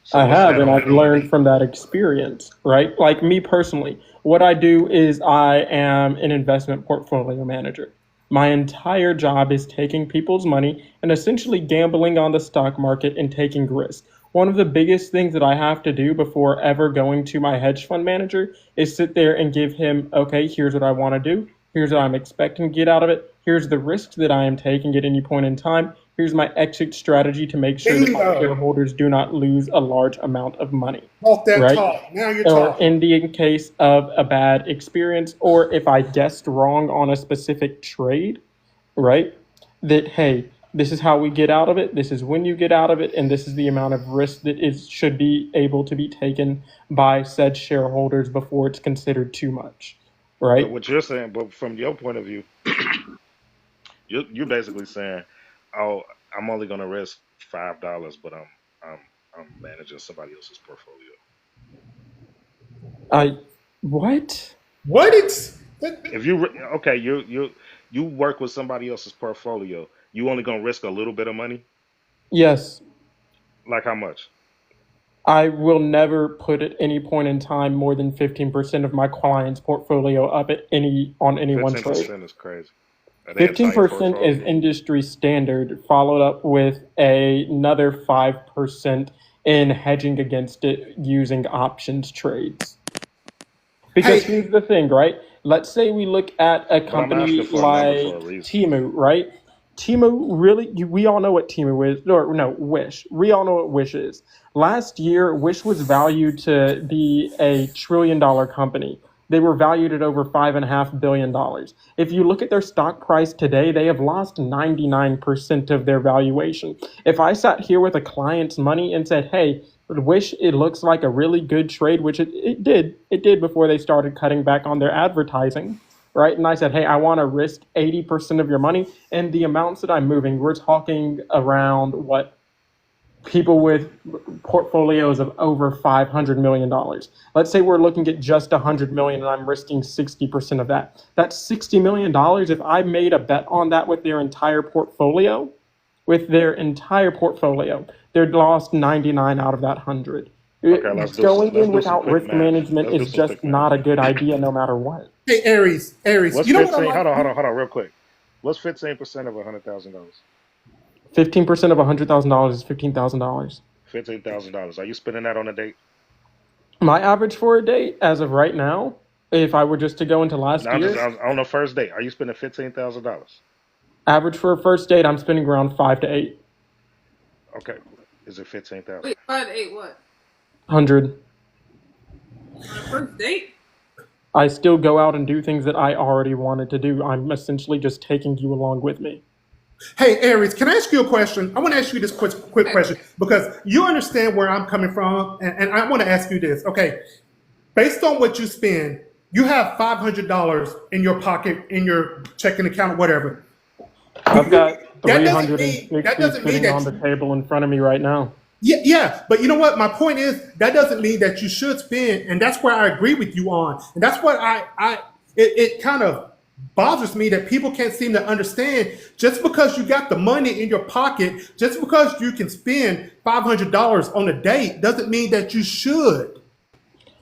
So I what's have, that and on I've that money? learned from that experience, right? Like me personally, what I do is I am an investment portfolio manager. My entire job is taking people's money and essentially gambling on the stock market and taking risk. One of the biggest things that I have to do before ever going to my hedge fund manager is sit there and give him, okay, here's what I want to do. Here's what I'm expecting to get out of it. Here's the risks that I am taking at any point in time. Here's my exit strategy to make sure that my Bingo. shareholders do not lose a large amount of money, Talk that right? talk. Now you're Or talking. in the case of a bad experience, or if I guessed wrong on a specific trade, right? That, hey, this is how we get out of it, this is when you get out of it, and this is the amount of risk that is should be able to be taken by said shareholders before it's considered too much, But right? what you're saying, but from your point of view, you're basically saying, oh, I'm only gonna risk $5, but I'm I'm managing somebody else's portfolio. I what? What it's If you okay, you work with somebody else's portfolio, you only gonna risk a little bit of money. Yes, Like how much? I will never put at any point in time more than 15% of my client's portfolio up at any on any one Fifteen trade. percent is crazy. The entire 15% is portfolio. industry standard, followed up with another 5% in hedging against it using options trades. Because hey, here's the thing, right? Let's say we look at a But I'm company asking for a number for a like reason. Timu, right? Timu really, we all know what Timu is. Or no, Wish. We all know what Wish is. Last year, Wish was valued to be $1 trillion company. They were valued at over $5.5 billion. If you look at their stock price today, they have lost 99% of their valuation. If I sat here with a client's money and said, hey, Wish, it looks like a really good trade, which it did before they started cutting back on their advertising, right? And I said, hey, I want to risk 80% of your money, and the amounts that I'm moving, we're talking around what people with portfolios of over $500 million. Let's say we're looking at just 100 million and I'm risking 60% of that. That's $60 million. If I made a bet on that with their entire portfolio, they'd lost 99 out of that 100. Okay, Going let's in do some without quick risk math. management Let's do is some just quick math. not a good idea no matter what. hey, Aries. What's You know what I 15? like? Hold on, real quick. What's 15% of $100,000? 15% of $100,000 is $15,000. $15,000. Are you spending that on a date? My average for a date as of right now, if I were just to go into No, last I'm just year, on the first date. Are you spending $15,000? average for a first date, I'm spending around 5 to 8 Okay, is it 15,000? Wait, 5 to 8 what? hundred. On a first date? I still go out and do things that I already wanted to do. I'm essentially just taking you along with me. Hey, Aries, can I ask you a question? I want to ask you this quick question because you understand where I'm coming from, and I want to ask you this. Okay, based on what you spend, you have $500 in your pocket, in your checking account, whatever. Do I've you? got That doesn't mean 360 sitting on that. the table in front of me right now. Yeah, but you know what? My point is that doesn't mean that you should spend, and that's where I agree with you on, and that's what it kind of bothers me that people can't seem to understand. Just because you got the money in your pocket, just because you can spend $500 on a date, doesn't mean that you should.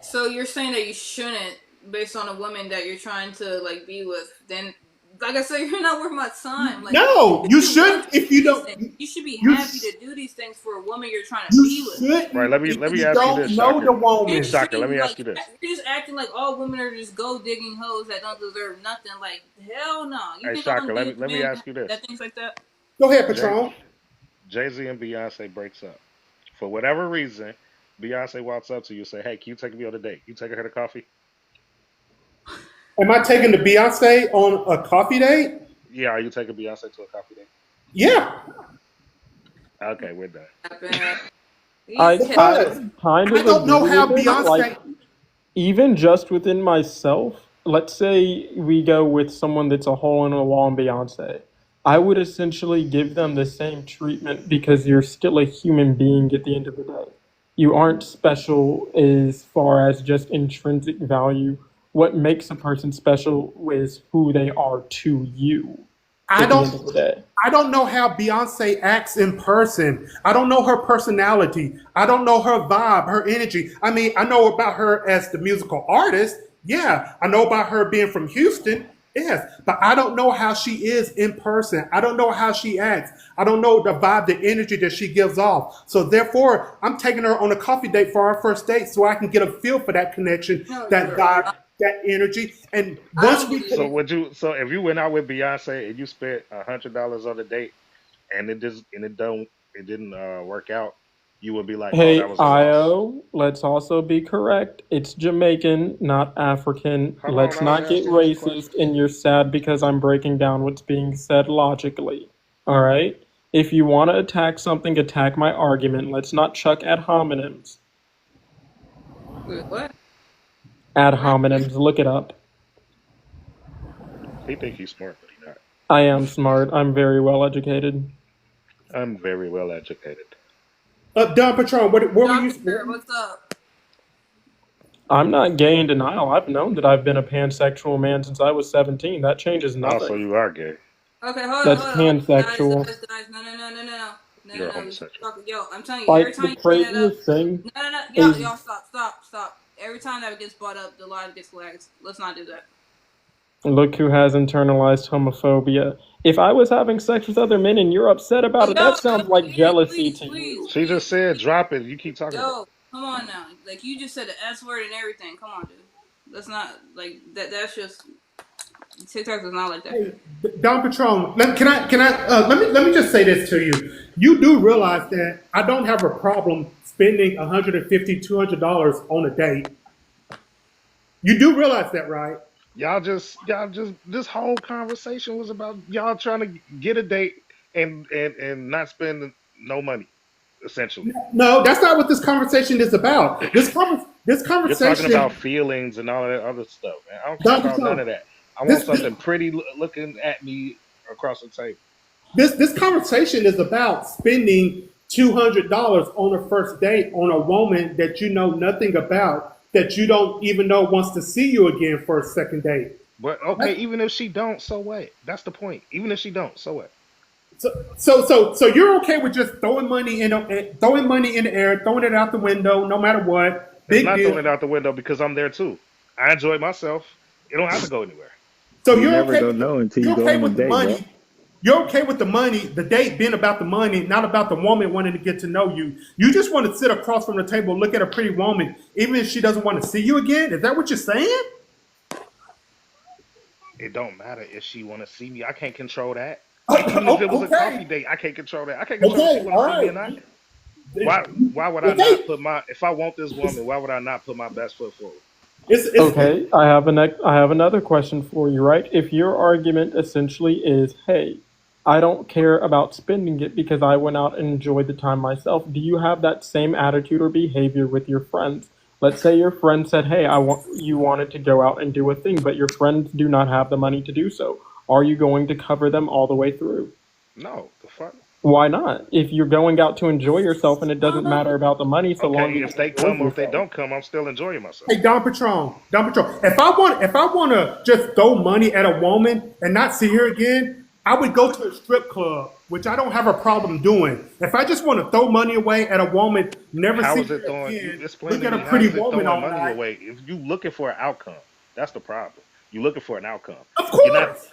So you're saying that you shouldn't, based on a woman that you're trying to like be with. Then, like I said, you're not worth my time. Like No, you you should be willing should. to If do you these don't, things. You should be you happy to do these things for a woman you're trying to you be with. Right. shouldn't Let if me you ask you don't this, know the Shaka. You're woman. Shaka, let treating me ask like you this. you're just acting like all women are just gold digging hoes that don't deserve nothing. Like hell no. You Hey, think I'm Shaka, gonna be with let me men ask you this. that thinks like that? Go ahead, Jay Patron. Jay Z and Beyonce breaks up for whatever reason. Beyonce walks up to you and say, "Hey, can you take me on a date? You taking her to coffee?" Am I taking the Beyonce on a coffee date? Yeah, are you taking Beyonce to a coffee date? Yeah, Okay, we're done. These I kids. I because kind I of don't know agree how with it. Like, Beyonce. even just within myself, let's say we go with someone that's a hole in the wall in Beyonce. I would essentially give them the same treatment because you're still a human being at the end of the day. You aren't special as far as just intrinsic value. What makes a person special is who they are to you I at the don't end of the day. I don't know how Beyonce acts in person. I don't know her personality. I don't know her vibe, her energy. I mean, I know about her as the musical artist. Yeah, I know about her being from Houston. Yes, but I don't know how she is in person. I don't know how she acts. I don't know the vibe, the energy that she gives off. So therefore, I'm taking her on a coffee date for our first date so I can get a feel for that connection, No, that you're vibe, that energy. And I once don't we believe So you. would you? So if you went out with Beyonce and you spent $100 on a date and it didn't work out, you would be like, oh, that Hey, was a loss. Io, let's also be correct. It's Jamaican, not African. Hold on, Let's I was not get asking you some questions. racist and you're sad because I'm breaking down what's being said logically. All right? If you want to attack something, attack my argument. Let's not chuck ad hominems. Wait, what? Ad What? hominems, look it up. He think he's smart, but he's not. I am smart. I'm very well educated. I'm very well educated. Don Patron, what were you? Doctor, what's up? I'm not gay in denial. I've known that I've been a pansexual man since I was 17. That changes Oh, so nothing. you are gay. Okay, That's hold on. Guys, pansexual. You're a We keep homosexual. talking. Yo, I'm telling you, every Like, the time you bring that up, craziest thing y'all, is stop. Every time that gets brought up, the line gets flagged. Let's not do that. look who has internalized homophobia. If I was having sex with other men and you're upset about it, that sounds like jealousy to you. She just said drop it. You keep talking about Yo, come on now. Like, you just said the S word and everything. Come on, dude. Let's not, like, that's just, TikTok is not like that. Hey, Don Patron, let me just say this to you. You do realize that I don't have a problem spending $150, $200 on a date. You do realize that, right? y'all just this whole conversation was about y'all trying to get a date and not spend no money, essentially. No, that's not what this conversation is about. This You're talking about conversation, feelings and all that other stuff, man. I don't care Don about none Patron, of that. I want this this something pretty looking at me across the table. this conversation is about spending $200 on a first date on a woman that you know nothing about, that you don't even know wants to see you again for a second date. But okay, even if she don't, so what? That's the point. Even if she don't, so what? So you're okay with just throwing money in the air, throwing it out the window, no matter what? It's Big not deal. throwing it out the window because I'm there too. I enjoy myself. It don't have to go anywhere. So You never gonna know until you you're go okay on a with the date, bro. money. You're okay with the money, the date being about the money, not about the woman wanting to get to know you. You just want to sit across from the table, look at a pretty woman, even if she doesn't want to see you again. Is that what you're saying? It don't matter if she want to see me. I can't control that. Even if it was a coffee Okay. date, I can't control that. I can't control if she Okay. want to All see me or right. not. Why would I not Okay. put my if I want this woman, why would I not put my best foot forward? It's Okay, I have another question for you, right? If your argument essentially is, hey, I don't care about spending it because I went out and enjoyed the time myself, do you have that same attitude or behavior with your friends? Let's say your friend said, hey, you wanted to go out and do a thing, but your friends do not have the money to do so. Are you going to cover them all the way through? No, the fuck. Why not? If you're going out to enjoy yourself and it doesn't matter about the money so long Okay, as if you they enjoy come or if they yourself. don't come, I'm still enjoying myself. Hey, Don Patron. If I want to just throw money at a woman and not see her again, I would go to a strip club, which I don't have a problem doing. If I just want to throw money away at a woman, never How see is it her throwing? You again, explain look to at a me how pretty is it woman throwing all money night. away? If you looking for an outcome, that's the problem. You looking for an outcome. Of You're not. course.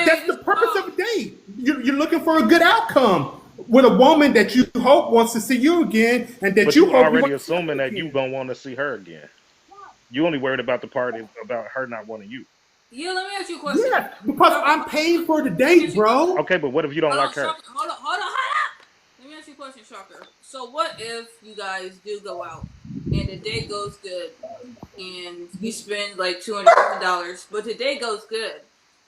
That's the purpose of a date. You're looking for a good outcome with a woman that you hope wants to see you again, and that But you you hope you already want to see assuming her that you again. gonna want to see her again. You only worried about the part about her not wanting you. Yeah, let me ask you a question. Yeah, because I'm paying for the date, bro. Okay, but what if you don't Hold like on, her? Shocker. Hold on. Let me ask you a question, Shocker. So what if you guys do go out and the date goes good and you spend like $250, but the date goes good.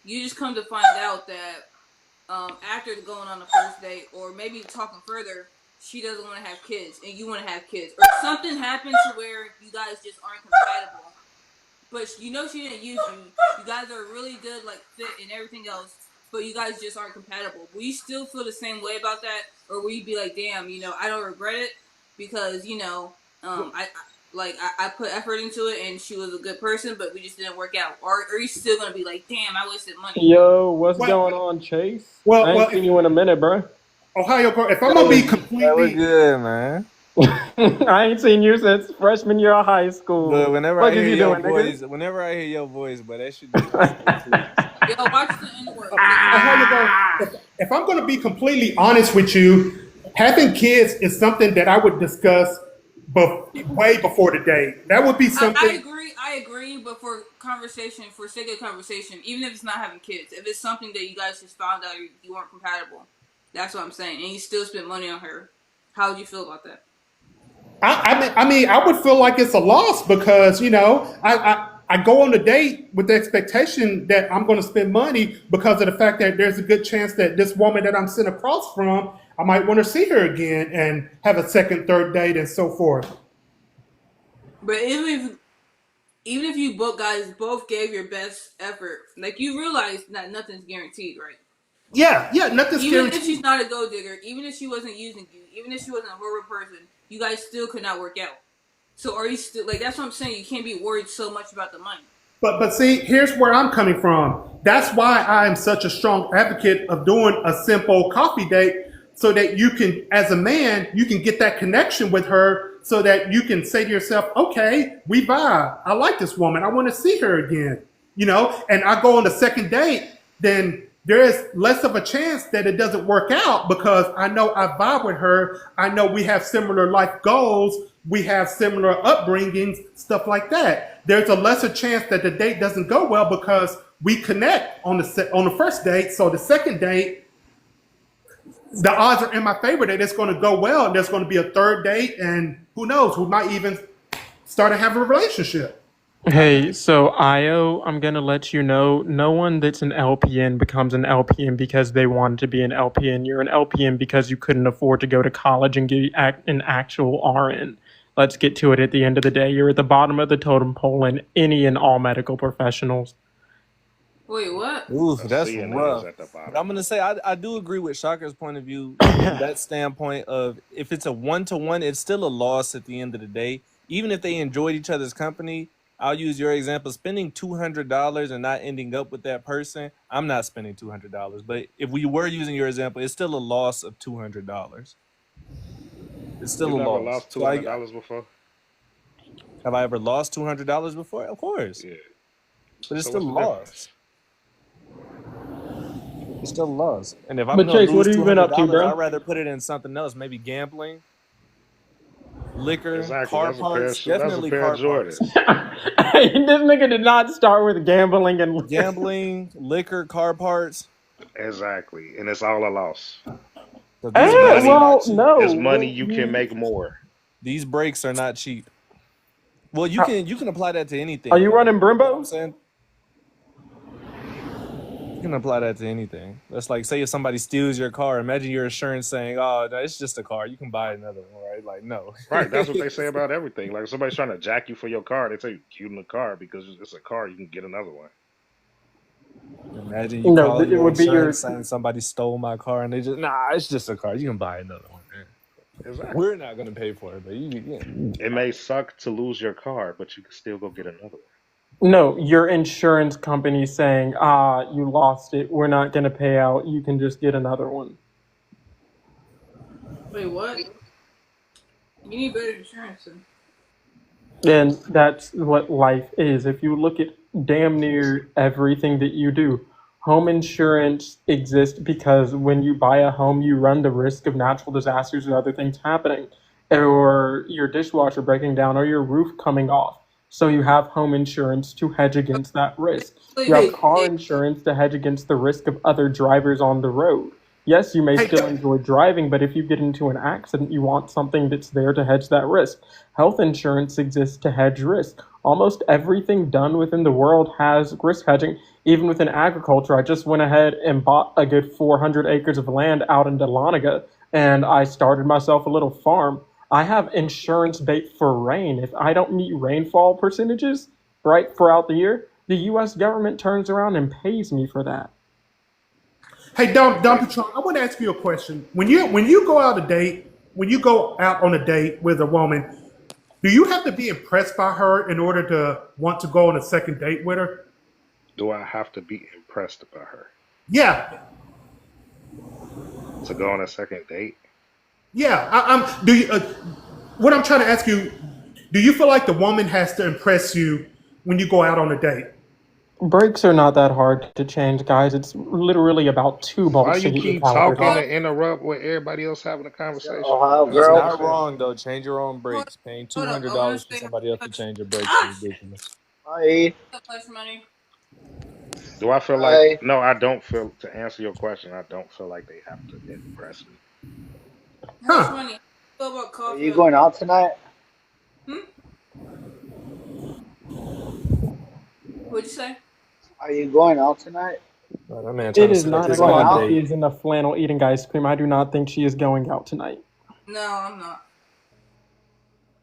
You just come to find out that after going on the first date, or maybe talking further, she doesn't want to have kids and you want to have kids, or something happens to where you guys just aren't compatible. But you know she didn't use you. You guys are really good, like fit and everything else. But you guys just aren't compatible. Will you still feel the same way about that, or will you be like, damn, I don't regret it? because I put effort into it and she was a good person, but we just didn't work out. Or are you still gonna be like, damn, I wasted money? Yo, what's Well, going on, Chase? well, I well. ain't seen you in a minute, bro. Ohio girl, if I'm That gonna be was completely, good, man. I ain't seen you since freshman year of high But school. whenever I What is hear you your doing, nigga? voice, but that shit just gets so too. Yo, watch the N word. Ohio girl, if I'm gonna be completely honest with you, having kids is something that I would discuss, way before the date. That would be I something. agree. I agree. But for sake of conversation, even if it's not having kids, if it's something that you guys just found out you weren't compatible, that's what I'm saying, and you still spent money on her, how would you feel about that? I would feel like it's a loss because I go on a date with the expectation that I'm going to spend money because of the fact that there's a good chance that this woman that I'm sitting across from, I might want to see her again and have a second, third date and so forth. But even if you both guys both gave your best effort, like you realize that nothing's guaranteed, right? Yeah, nothing's Even if guaranteed. she's not a gold digger, even if she wasn't using you, even if she wasn't a horrible person, you guys still could not work out. So are you still like that's what I'm saying? You can't be worried so much about the money. But see, here's where I'm coming from. That's why I am such a strong advocate of doing a simple coffee date so that you can, as a man, you can get that connection with her so that you can say to yourself, okay, we vibe. I like this woman. I want to see her again. And I go on the second date, then there is less of a chance that it doesn't work out because I know I vibe with her. I know we have similar life goals. We have similar upbringings, stuff like that. There's a lesser chance that the date doesn't go well because we connect on the first date. So the second date, the odds are in my favor that it's going to go well, and there's going to be a third date, and who knows, we might even start to have a relationship. Hey, so I'm gonna let you know, no one that's an LPN becomes an LPN because they wanted to be an LPN. You're an LPN because you couldn't afford to go to college and get an actual RN. Let's get to it at the end of the day. You're at the bottom of the totem pole in any and all medical professionals. Wait, what? Ooh, A that's CNA rough. is at the But bottom. I'm gonna say I do agree with Shaka's point of view from that standpoint of if it's a 1-to-1, it's still a loss at the end of the day. Even if they enjoyed each other's company, I'll use your example. Spending $200 and not ending up with that person, I'm not spending $200. But if we were using your example, it's still a loss of $200. It's still You a never loss. lost So $200 before? have I ever lost $200 before? Of course, Yeah. but it's So still what's a the loss. difference? It's still a loss. And if I'm But gonna Chase, what lose have you two been hundred up to, dollars, bro? I'd rather put it in something else, maybe gambling, liquor, Exactly. car That's a pair of parts, shoes. That's a definitely pair of car Jordans. parts. This nigga did not start with gambling and Gambling, liquor, car parts. Exactly. And it's all a loss. So It's these brakes are money. not well, cheap. It's no. money you can make more. These brakes are not cheap. Well, you can apply that to Are anything you though. running You know what I'm Brimbos? saying? You can apply that to anything. That's like, say if somebody steals your car, imagine your insurance saying, "Oh, no, it's just a car. You can buy another one." Right? Like, no. Right. That's what they say about everything. Like if somebody's trying to jack you for your car, they say keep in the car because it's a car. You can get another one. Imagine you No, calling it your would be insurance your. saying somebody stole my car, and they just it's just a car. You can buy another one. Man. Exactly. We're not gonna pay for it, but you It may suck to lose your car, but you can still go get another one. No, your insurance company saying, you lost it. We're not going to pay out. You can just get another one. Wait, what? You need better insurance. And that's what life is. If you look at damn near everything that you do, home insurance exists because when you buy a home, you run the risk of natural disasters and other things happening, or your dishwasher breaking down, or your roof coming off. So you have home insurance to hedge against that risk. You have car insurance to hedge against the risk of other drivers on the road. Yes, you may still enjoy driving, but if you get into an accident, you want something that's there to hedge that risk. Health insurance exists to hedge risk. Almost everything done within the world has risk hedging. Even within agriculture, I just went ahead and bought a good 400 acres of land out in Dahlonega, and I started myself a little farm. I have insurance bait for rain. If I don't meet rainfall percentages, right, throughout the year, the U.S. government turns around and pays me for that. Hey, Dom Patron, I want to ask you a question. When you go out a date, when you go out on a date with a woman, do you have to be impressed by her in order to want to go on a second date with her? Do I have to be impressed by her Yeah, to go on a second date? yeah. I'm. Do you? What I'm trying to ask you, do you feel like the woman has to impress you when you go out on a date? Breaks are not that hard to change, guys. It's literally about 2 Why bucks to you get your keep calendar talking done. and interrupt with everybody else having a conversation? Ohio I don't It's get girl. what not you're saying. wrong though. Change your own Hold, brakes. Paying two hold up. hundred I want dollars to for say somebody else to change your brakes is ah, ridiculous. Hi. much money. Do I feel like Hi. no? I don't feel to answer your question. I don't feel like they have to impress me. Hush Huh? money. How about Are coffee? you going out tonight? Hmm? What'd you say? Are you going out tonight? That man trying It to is set up 9 You his going o'clock own and out? she date. is in the flannel eating ice cream. I do not think she is going out tonight. No, I'm not.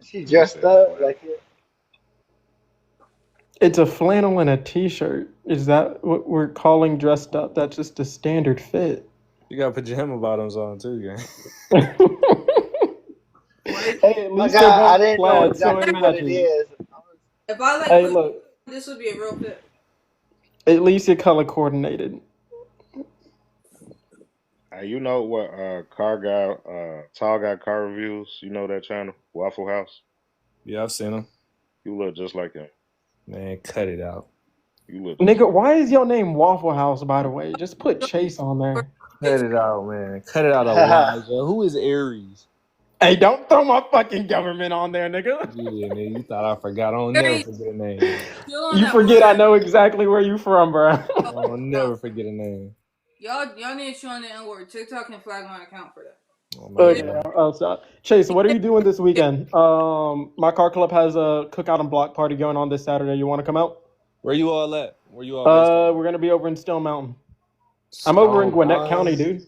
Is she You dressed said up flannel. like it? It's a flannel and a t-shirt. Is that what we're calling dressed up? That's just a standard fit. You got pajama bottoms on too, gang. Why? Hey, at I least they're got. I both didn't know plaid, so it exactly what it matches. is. If I like Hey, put look. this would be a real fit. At least you're color coordinated. You know what? Car guy, tall guy car reviews. You know that channel, Waffle House. Yeah, I've seen him. You look just like him. Man, cut it out. You look just Nigga, like. why is your name Waffle House, by the way? Just put Chase on there. Cut it out, man. Cut it out, Elijah. Who is Aries? Hey, don't throw my fucking government on there, nigga. Yeah, nigga, you thought I forgot. I don't never Very forget a name. chill on You that forget I word. know exactly where you from, bro. I don't never forget a name. Y'all need to chill on the N word. TikTok can flag my account for that. Oh my Okay, god. so Chase, what are you doing this weekend? My car club has a cookout and block party going on this Saturday. You want to come out? Where you all at? Where you all based at? We're gonna be over in Stone Mountain. I'm over in Stone Gwinnett County, Mountain. dude.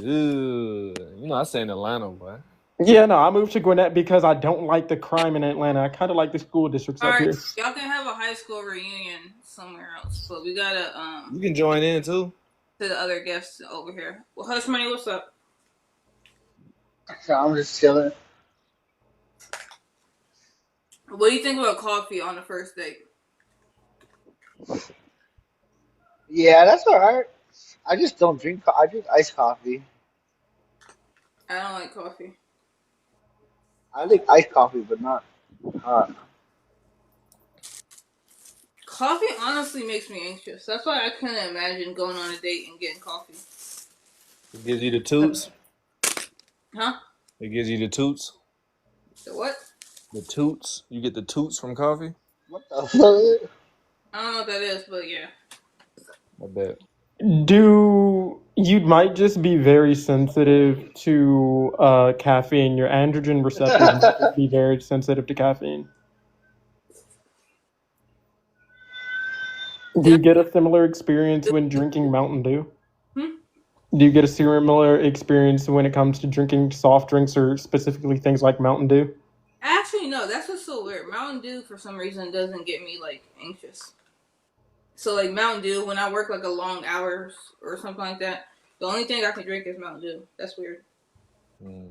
Ew. You know I stay in Atlanta, boy. Yeah, no, I moved to Gwinnett because I don't like the crime in Atlanta. I kind of like the school districts up Alright, here. y'all can have a high school reunion somewhere else, but we gotta You can join in too. to the other guests over here. Well, Hush Money, what's up? So I'm just chilling. What do you think about coffee on the first date? Yeah, that's alright. I just don't drink. I drink iced coffee. I don't like coffee. I like iced coffee, but not hot. Coffee honestly makes me anxious. That's why I couldn't imagine going on a date and getting coffee. It gives you the toots. Huh? It gives you the toots. The what? The toots. You get the toots from coffee. What the fuck? I don't know what that is, but yeah. I bet. You might just be very sensitive to caffeine. Your androgen receptors might just be very sensitive to caffeine. Do you get a similar experience when drinking Mountain Dew? Hmm? Do you get a similar experience when it comes to drinking soft drinks or specifically things like Mountain Dew? Actually, no. That's what's so weird. Mountain Dew, for some reason, doesn't get me like anxious. So like Mountain Dew, when I work like a long hours or something like that, the only thing I can drink is Mountain Dew. That's weird.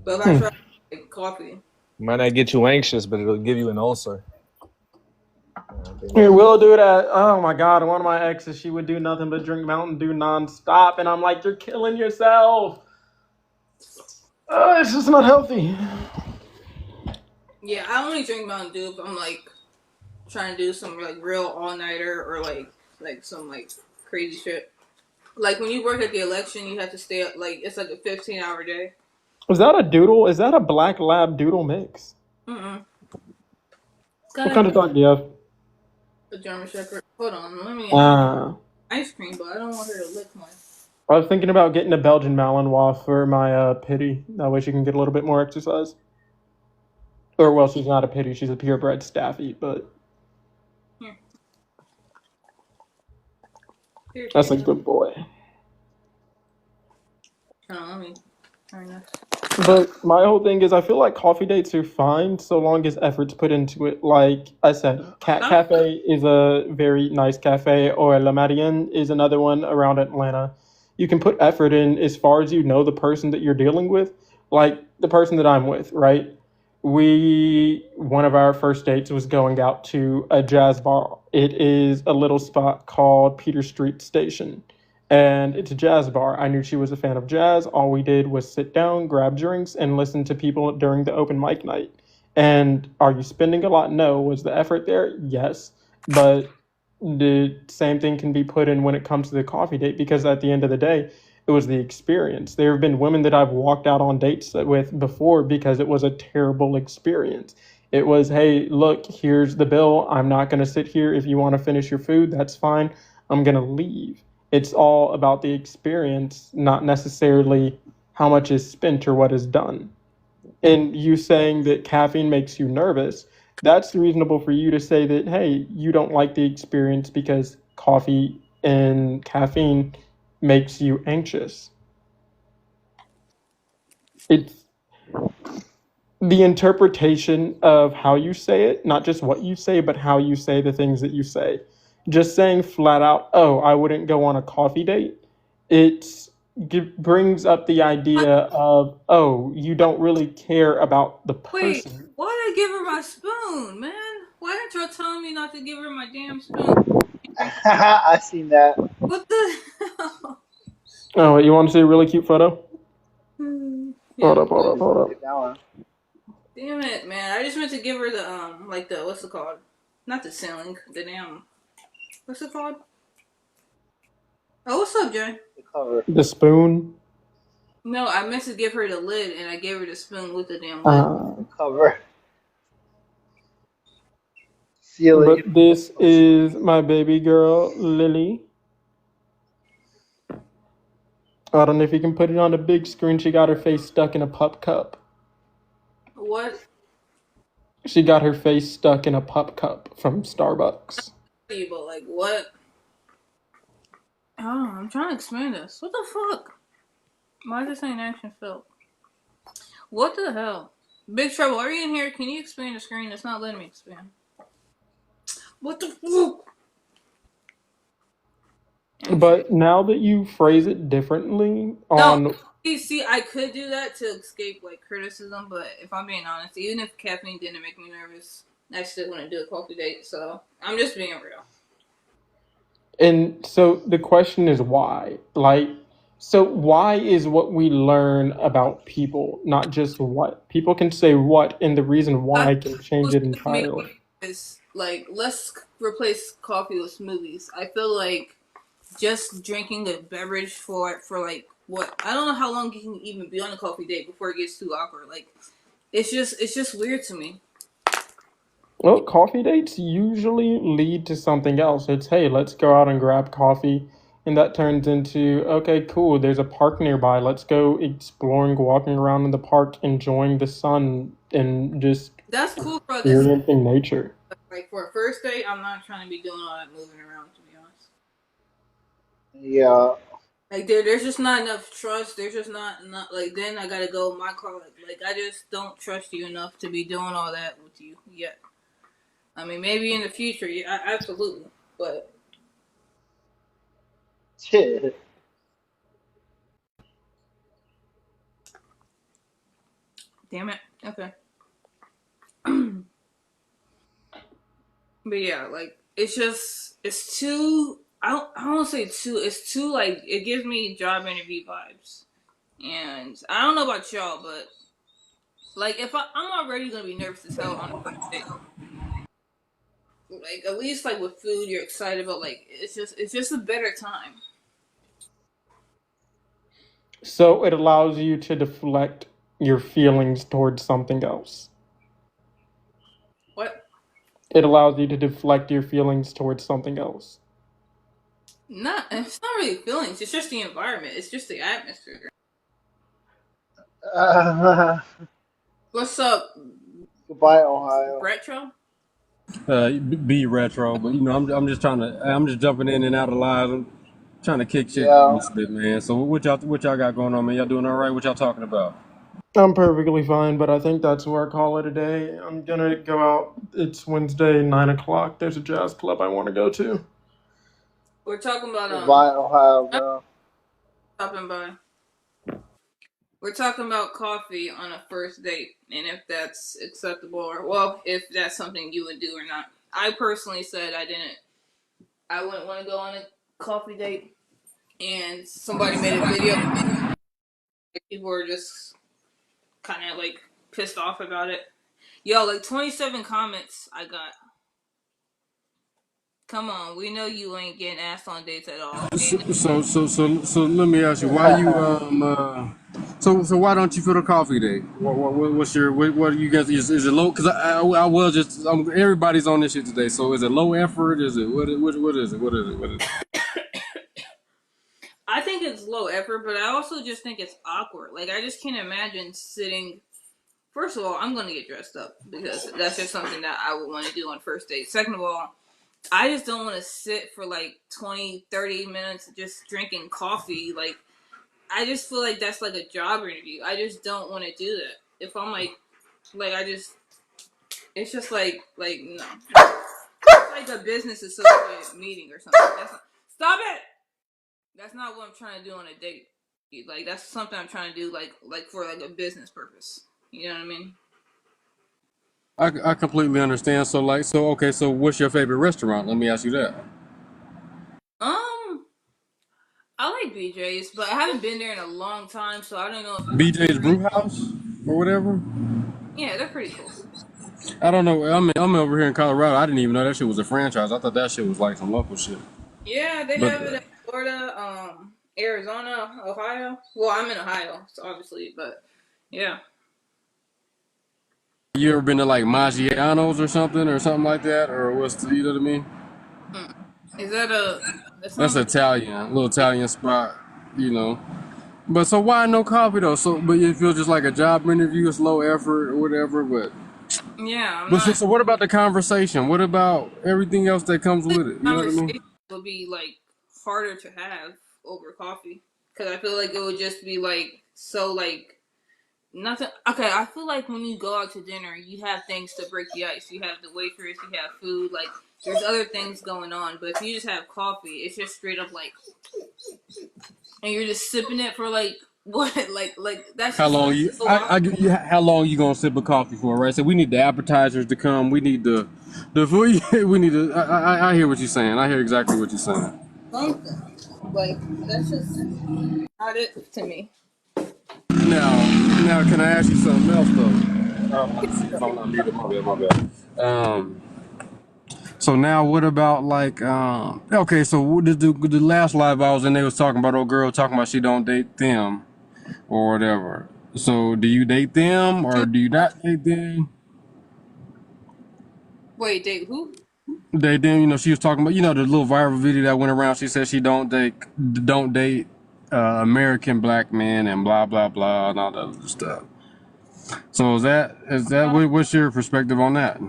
But if I try like coffee, Might not get you anxious, but it'll give you an ulcer. Here, we'll do that. Oh my God, one of my exes, she would do nothing but drink Mountain Dew nonstop, and I'm like, you're killing yourself. It's just not healthy. yeah, I only drink Mountain Dew if I'm like trying to do some like real all nighter or like some like crazy shit. Like when you work at the election, you have to stay up like it's like a 15-hour day. Is that a doodle? Is that a black lab doodle mix? Mm-mm. What kind of dog do you have? A German Shepherd. Hold on, let me ice cream, but I don't want her to lick mine. I was thinking about getting a Belgian Malinois for my pity. That way she can get a little bit more exercise. Or, well, she's not a pity. She's a purebred staffy, but Here, that's a good boy. hold on, let me turn this. But my whole thing is I feel like coffee dates are fine so long as effort's put into it. Like I said, Cat Cafe is a very nice cafe, or La Marienne is another one around Atlanta. You can put effort in as far as you know the person that you're dealing with. like the person that I'm with, right? One of our first dates was going out to a jazz bar. It is a little spot called Peter Street Station, and it's a jazz bar. I knew she was a fan of jazz. All we did was sit down, grab drinks, and listen to people during the open mic night. And are you spending a lot? No. Was the effort there? Yes. But the same thing can be put in when it comes to the coffee date, because at the end of the day, it was the experience. There have been women that I've walked out on dates with before because it was a terrible experience. It was, hey, look, here's the bill. I'm not going to sit here. If you want to finish your food, that's fine. I'm going to leave. It's all about the experience, not necessarily how much is spent or what is done. And you saying that caffeine makes you nervous, that's reasonable for you to say that, hey, you don't like the experience because coffee and caffeine makes you anxious. It's the interpretation of how you say it, not just what you say, but how you say the things that you say. Just saying flat out, oh, I wouldn't go on a coffee date, it brings up the idea of, oh, you don't really care about the Wait, person. why did I give her my spoon, man? Why didn't y'all tell me not to give her my damn spoon? I seen that. What the hell? Oh, you want to see a really cute photo? Yeah. Please take that one. Damn it, man. I just meant to give her the, like the, what's it called? Not the ceiling, the damn, what's it called? Oh, what's up, Jay? The cover. The spoon. No, I meant to give her the lid, and I gave her the spoon with the damn lid. The cover. Ceiling. But this is my baby girl, Lily. I don't know if you can put it on the big screen. She got her face stuck in a pup cup. What? She got her face stuck in a pup cup from Starbucks. But like, what? I don't know. I'm trying to explain this. What the fuck? Why is this saying action felt? What the hell? Big Trouble, are you in here? Can you expand the screen? It's not letting me expand. What the fuck? But now that you phrase it differently on... No, see, I could do that to escape like criticism, but if I'm being honest, even if caffeine didn't make me nervous, I still wouldn't do a coffee date. So I'm just being real. And so the question is why? Like, so why is what we learn about people, not just what? People can say what, and the reason why can change it entirely. It's like, let's replace coffee with smoothies. I feel like just drinking a beverage for like what, I don't know how long you can even be on a coffee date before it gets too awkward. Like it's just weird to me. Well, coffee dates usually lead to something else. It's, hey, let's go out and grab coffee. And that turns into, okay, cool, there's a park nearby. Let's go exploring, walking around in the park, enjoying the sun, and just that's cool for experiencing nature. Like for a first date, I'm not trying to be doing all that moving around, to be honest. Yeah. Like there's just not enough trust. There's just not like, then I gotta go in my car. Like I just don't trust you enough to be doing all that with you yet. I mean, maybe in the future, yeah, absolutely, but. Damn it. Okay. But yeah, like it's too. I don't want to say too. It's too like, it gives me job interview vibes, and I don't know about y'all, but like if I'm already gonna be nervous as hell on a first date. Like at least like with food, you're excited about. Like it's just a better time. So it allows you to deflect your feelings towards something else. What? It allows you to deflect your feelings towards something else. It's not really feelings. It's just the environment. It's just the atmosphere. What's up? Goodbye, Ohio. Retro? Be retro, but you know, I'm just jumping in and out of lives. I'm trying to kick shit a little bit, man. So what y'all got going on, man? Y'all doing all right? What y'all talking about? I'm perfectly fine, but I think that's where I call it a day. I'm gonna go out. It's Wednesday, 9:00. There's a jazz club I want to go to. We're talking about Goodbye, Ohio, bro. Stopping by. We're talking about coffee on a first date, and if that's acceptable, or well, if that's something you would do or not. I personally said I didn't. I wouldn't want to go on a coffee date, and somebody made a video. People were just kind of like pissed off about it. Yo, like 27 comments I got. Come on, we know you ain't getting asked on dates at all. So let me ask you, why you so why don't you feel the coffee day? What's your what do you guys is it low? Because I was just everybody's on this shit today. So is it low effort? Is it what is it? What is it? I think it's low effort, but I also just think it's awkward. Like I just can't imagine sitting. First of all, I'm gonna get dressed up because that's just something that I would want to do on first date. Second of all, I just don't want to sit for like 20, 30 minutes just drinking coffee. Like, I just feel like that's like a job interview. I just don't want to do that. If I'm it's just no. It's like a business associate meeting or something. Stop it! That's not what I'm trying to do on a date. Like, that's something I'm trying to do, like for like a business purpose. You know what I mean? I completely understand. So okay. So what's your favorite restaurant? Let me ask you that. I like BJ's, but I haven't been there in a long time, so I don't know if it's BJ's Brew House or whatever. yeah, they're pretty cool. I don't know. I'm over here in Colorado. I didn't even know that shit was a franchise. I thought that shit was like some local shit. Yeah, they But have it in Florida, Arizona, Ohio. Well, I'm in Ohio, so obviously, but yeah. you ever been to like Maggiano's or something like that, or what's you know what I mean? Is that that That's sounds like Italian, a little Italian spot, you know. But so why no coffee though? So but you feel just like a job interview, it's low effort or whatever. yeah, I'm But not. so what about the conversation? What about everything else that comes with it? You know what I mean? Conversation would be like harder to have over coffee because I feel like it would just be like so like nothing. Okay, I feel like when you go out to dinner, you have things to break the ice. You have the waitress, you have food, like there's other things going on. But if you just have coffee, it's just straight up like, and you're just sipping it for like what, like that's How just long you? so awkward. How long you gonna sip a coffee for? Right. So we need the appetizers to come. We need the food. We need to. I hear what you're saying. I hear exactly what you're saying. Something like that's just not it to me. Now, can I ask you something else though? Let's see if I'm not muted. My bad. So now, what about like, okay, so the last live I was in, they was talking about old girl talking about she don't date them or whatever. So do you date them or do you not date them? Wait, date who? Date them, you know, she was talking about, you know, the little viral video that went around. She said she don't date American black men and blah blah blah and all that other stuff. So what's your perspective on that?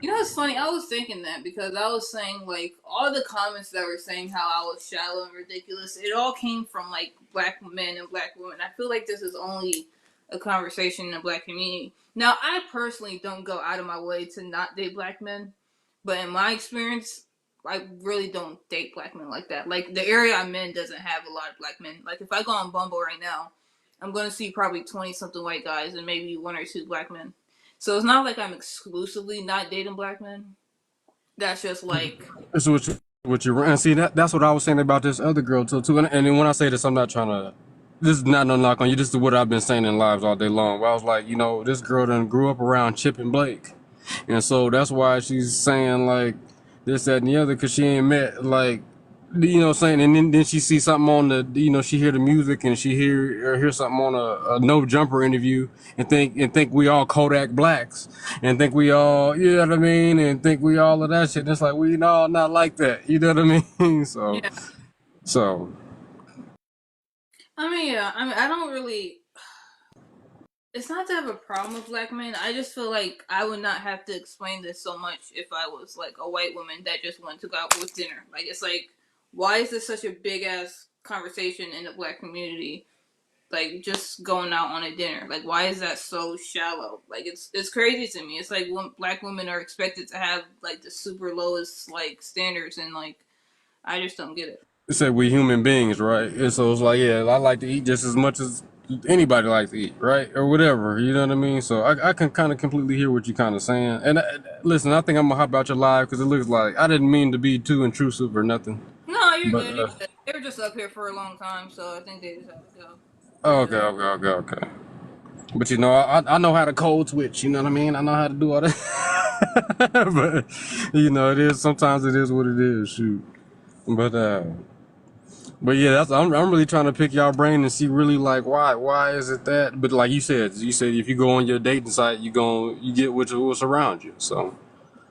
You know, it's funny. I was thinking that because I was saying like all the comments that were saying how I was shallow and ridiculous. It all came from like black men and black women. I feel like this is only a conversation in the black community. Now, I personally don't go out of my way to not date black men, but in my experience, I really don't date black men like that. Like the area I'm in doesn't have a lot of black men. Like if I go on Bumble right now, I'm gonna see probably 20 something white guys and maybe one or two black men. So it's not like I'm exclusively not dating black men. That's just like That's what you and see that's what I was saying about this other girl too. And then when I say this, I'm not trying to. This is not no knock on you. This is what I've been saying in lives all day long. Where I was like, you know, this girl done grew up around Chip and Blake, and so that's why she's saying like this, that, and the other, because she ain't met like, you know, what I'm saying, and then she see something on the, you know, she hear the music and she hear something on a no jumper interview and think we all Kodak blacks and think we all, you know what I mean, and think we all of that shit. And it's like we all not like that, you know what I mean? So yeah. so I mean, yeah. I mean, I don't really. It's not to have a problem with black men. I just feel like I would not have to explain this so much if I was like a white woman that just wanted to go out with dinner. Like it's like, why is this such a big ass conversation in the black community? Like just going out on a dinner. Like why is that so shallow? Like it's crazy to me. It's like when black women are expected to have like the super lowest like standards and like I just don't get it. it said we human beings, right? And so it's like, yeah, I like to eat just as much as anybody likes to eat, right, or whatever. You know what I mean? So I can kind of completely hear what you kind of saying. And listen, I think I'm gonna hop out your live because it looks like I didn't mean to be too intrusive or nothing. No, you're But good. You're good. They were just up here for a long time, so I think they just had to go. You're okay, good. okay. But you know, I know how to code switch. You know what I mean? I know how to do all that. But you know, it is sometimes it is what it is. Shoot. But yeah, I'm really trying to pick y'all brain and see really like why is it that? But like you said if you go on your dating site, you get what's around you. So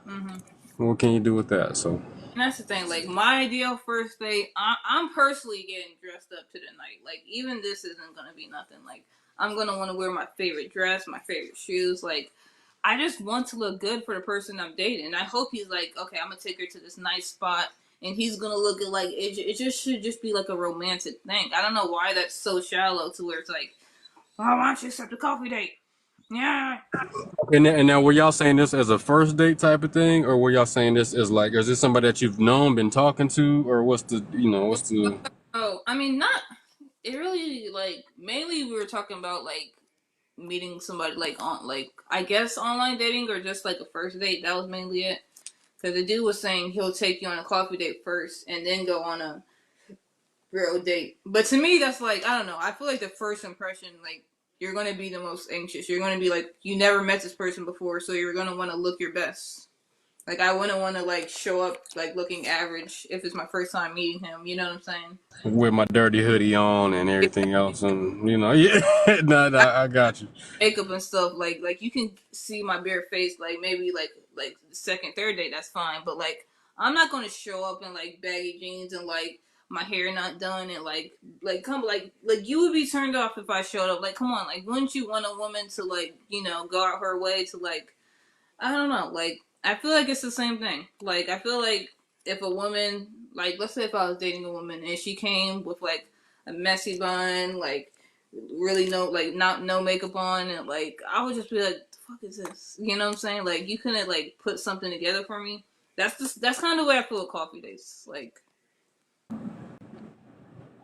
Mm-hmm. what can you do with that? So And that's the thing. Like my ideal first date, I'm personally getting dressed up to the night. Like even this isn't gonna be nothing. Like I'm gonna want to wear my favorite dress, my favorite shoes. Like I just want to look good for the person I'm dating. And I hope he's like, okay, I'm gonna take her to this nice spot, and he's gonna look at like it. It just should just be like a romantic thing. I don't know why that's so shallow to where it's like, oh, why don't you accept a coffee date? Yeah. and now were y'all saying this as a first date type of thing, or were y'all saying this as like is this somebody that you've known, been talking to, or what's the Oh, I mean, not. It really like mainly we were talking about like meeting somebody like on like I guess online dating or just like a first date. That was mainly it. Because the dude was saying he'll take you on a coffee date first and then go on a real date. But to me, that's like I don't know. I feel like the first impression, like you're gonna be the most anxious. You're gonna be like you never met this person before, so you're gonna want to look your best. Like I wouldn't want to like show up like looking average if it's my first time meeting him. You know what I'm saying? with my dirty hoodie on and everything else, and yeah, I got you. Makeup and stuff like you can see my bare face like maybe like second third date that's fine but like I'm not gonna show up in like baggy jeans and like my hair not done and like come like you would be turned off if I showed up like come on like wouldn't you want a woman to like go out her way to like I don't know. Like, I feel like it's the same thing. Like, I feel like if a woman, like, let's say if I was dating a woman and she came with like a messy bun, like, really not no makeup on, and like, I would just be like, the fuck is this? You know what I'm saying? Like, you couldn't like put something together for me. That's kind of the way I feel with coffee dates. Like,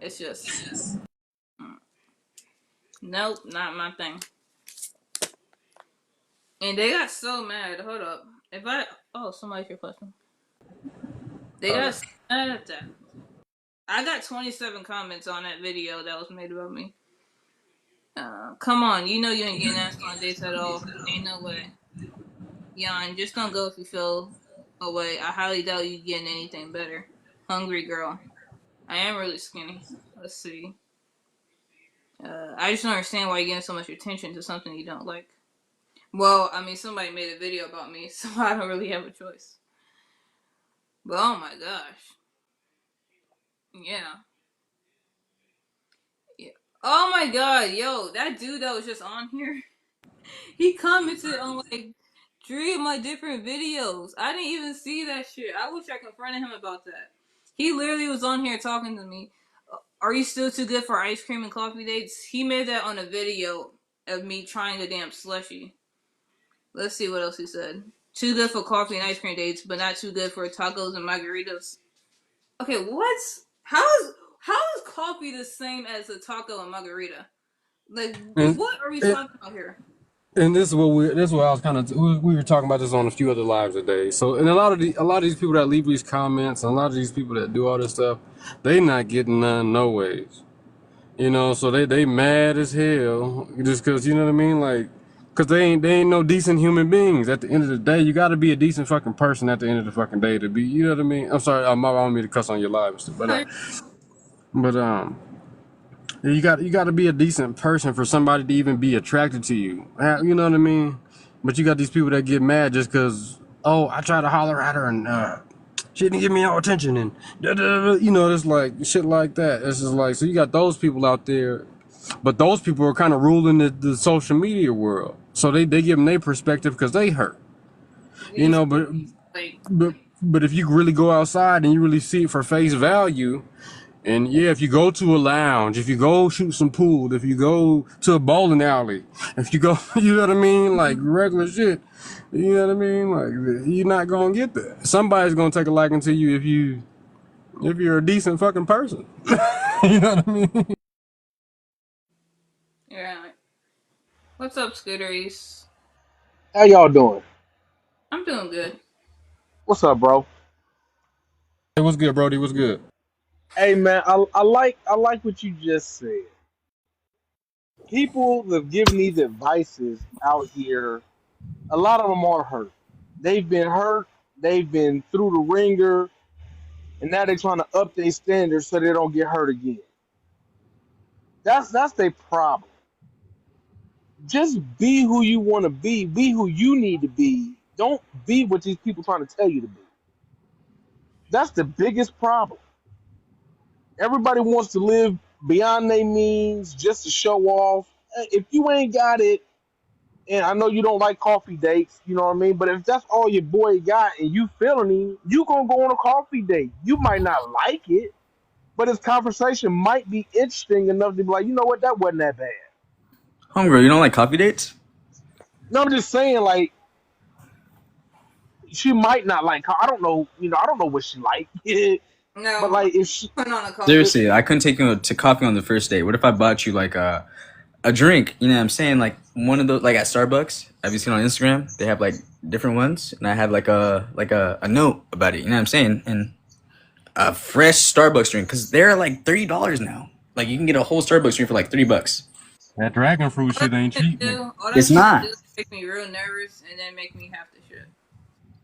it's just, nope, not my thing. And they got so mad. Hold up. Somebody's your question. They got so mad at that. I got 27 comments on that video that was made about me. Come on, you know you ain't getting asked on dates at all. Ain't no way. Yon, just don't go if you feel away. I highly doubt you getting anything better. Hungry girl. I am really skinny. Let's see. I just don't understand why you're getting so much attention to something you don't like. Well, I mean, somebody made a video about me, so I don't really have a choice. But oh my gosh. Yeah. Yeah. Oh my god, yo, that dude that was just on here, he commented on like 3 of my different videos. I didn't even see that shit. I wish I confronted him about that. He literally was on here talking to me. Are you still too good for ice cream and coffee dates? He made that on a video of me trying a damn slushy. Let's see what else he said. Too good for coffee and ice cream dates, but not too good for tacos and margaritas. Okay, what? How is coffee the same as a taco and margarita? Like, and, what are we and talking about here? and this is what I was kind of we were talking about this on a few other lives today. So and a lot of these people that leave these comments and a lot of these people that do all this stuff, they not getting none no ways. So they mad as hell just because you know what I mean, like, because they ain't no decent human beings. At the end of the day, you got to be a decent fucking person at the end of the fucking day to be. You know what I mean? I'm sorry, I don't mean to cuss on your live and stuff, but you got to be a decent person for somebody to even be attracted to you. You know what I mean? But you got these people that get mad just because I tried to holler at her and she didn't give me no attention and it's like shit like that. It's just like so you got those people out there, but those people are kind of ruling the social media world. So they give them their perspective because they hurt. But Like, but if you really go outside and you really see it for face value. And yeah, if you go to a lounge, if you go shoot some pool, if you go to a bowling alley, if you go, you know what I mean? Like regular shit, you know what I mean? Like you're not gonna get that. Somebody's gonna take a liking to you if you're a decent fucking person. You know what I mean? What's up, Scooteries? How y'all doing? I'm doing good. What's up, bro? Hey, what's good, Brody? What's good? Hey, man, I like what you just said. People that have given these advices out here, a lot of them are hurt. They've been hurt. They've been through the ringer, and now they're trying to up their standards so they don't get hurt again. That's their problem. Just be who you want to be. Be who you need to be. Don't be what these people trying to tell you to be. That's the biggest problem. Everybody wants to live beyond their means just to show off. If you ain't got it, and I know you don't like coffee dates, you know what I mean? But if that's all your boy got and you feeling him, you gonna go on a coffee date. You might not like it, but his conversation might be interesting enough to be like, you know what, that wasn't that bad. Homegirl, you don't like coffee dates? No, I'm just saying, like, she might not like. I don't know, I don't know what she like. But No, like, if she, put on a coffee. Seriously, I couldn't take you to coffee on the first date. What if I bought you like a drink? You know what I'm saying? Like one of those, like at Starbucks. Have you seen on Instagram? They have like different ones, and I had like a note about it. You know what I'm saying? And a fresh Starbucks drink because they're like $30 now. Like you can get a whole Starbucks drink for like $3. That dragon fruit All that shit ain't shit cheap, do, nigga. all that It's shit not. do is make me real nervous and then make me have to shit.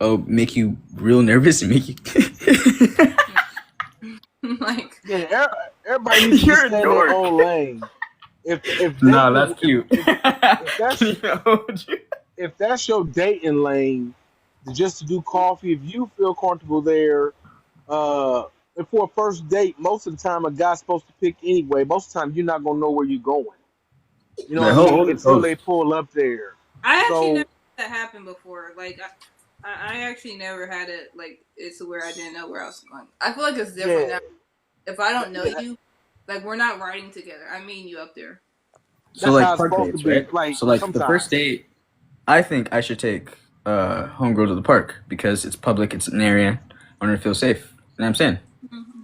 Oh, make you real nervous and make you. Like, yeah, everybody needs to just You're a stay in their dork. own lane. If Nah, dating is that's cute. if Can that's you hold you? if that's your dating lane, just to do coffee, if you feel comfortable there, and for a first date, most of the time a guy's supposed to pick anyway. Most of the time you're not gonna know where you're going. You know But what I mean? hold it Until they close. pull up there. I actually So never had that happen before. Like, I actually never had it like it's where I didn't know where I was going. I feel like it's different yeah, now. If I don't know yeah, you, like we're not riding together. I mean you up there. So that's how like it's park supposed to dates, be. right? Like So like the sometimes. first date, I think I should take homegirl to the park because it's public, it's an area. I want her to feel safe. You know what I'm saying?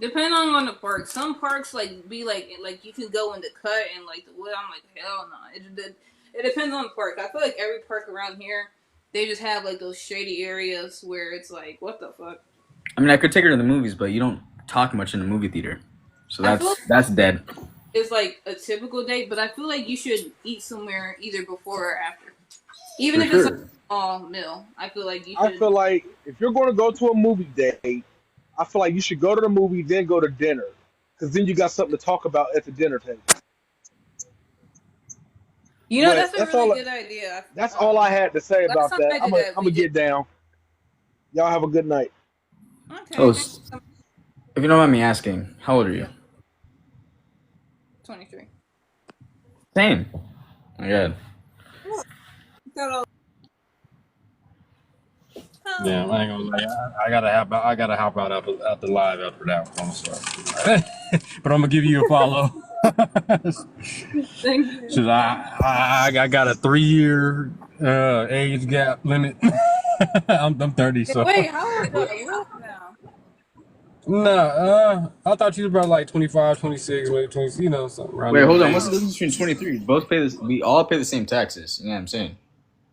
Depending on the park, some parks like be like you can go in the cut and like the wood. I'm like hell no. It depends on the park. I feel like every park around here, they just have like those shady areas where it's like what the fuck. I mean, I could take her to the movies, but you don't talk much in the movie theater, so I feel like that's dead. it's like a typical date, but I feel like you should eat somewhere either before or after, even For if it's like sure. a small meal. I feel like you I should. feel like if you're going to go to a movie date, I feel like you should go to the movie, then go to dinner, because then you got something to talk about at the dinner table. You know, But that's a really good idea. that's all I had to say Last about time that. I I'm did gonna that, I'm we gonna just get down. Y'all have a good night. okay. Oh, Thank you. if you don't mind me asking, how old are you? 23. Same. My God. Got all. Damn, I ain't gonna lie. I gotta hop out after live after that one. I'm sorry, but I'm gonna give you a follow. Thank you. Cause I got a 3 year age gap limit. I'm 30, Yeah, so wait, how old are you now? nah. I thought you was about like 25, 26, maybe 20. You know, something around Wait, those hold on. What's days. the difference between 23? Both pay this. We all pay the same taxes. You know what I'm saying?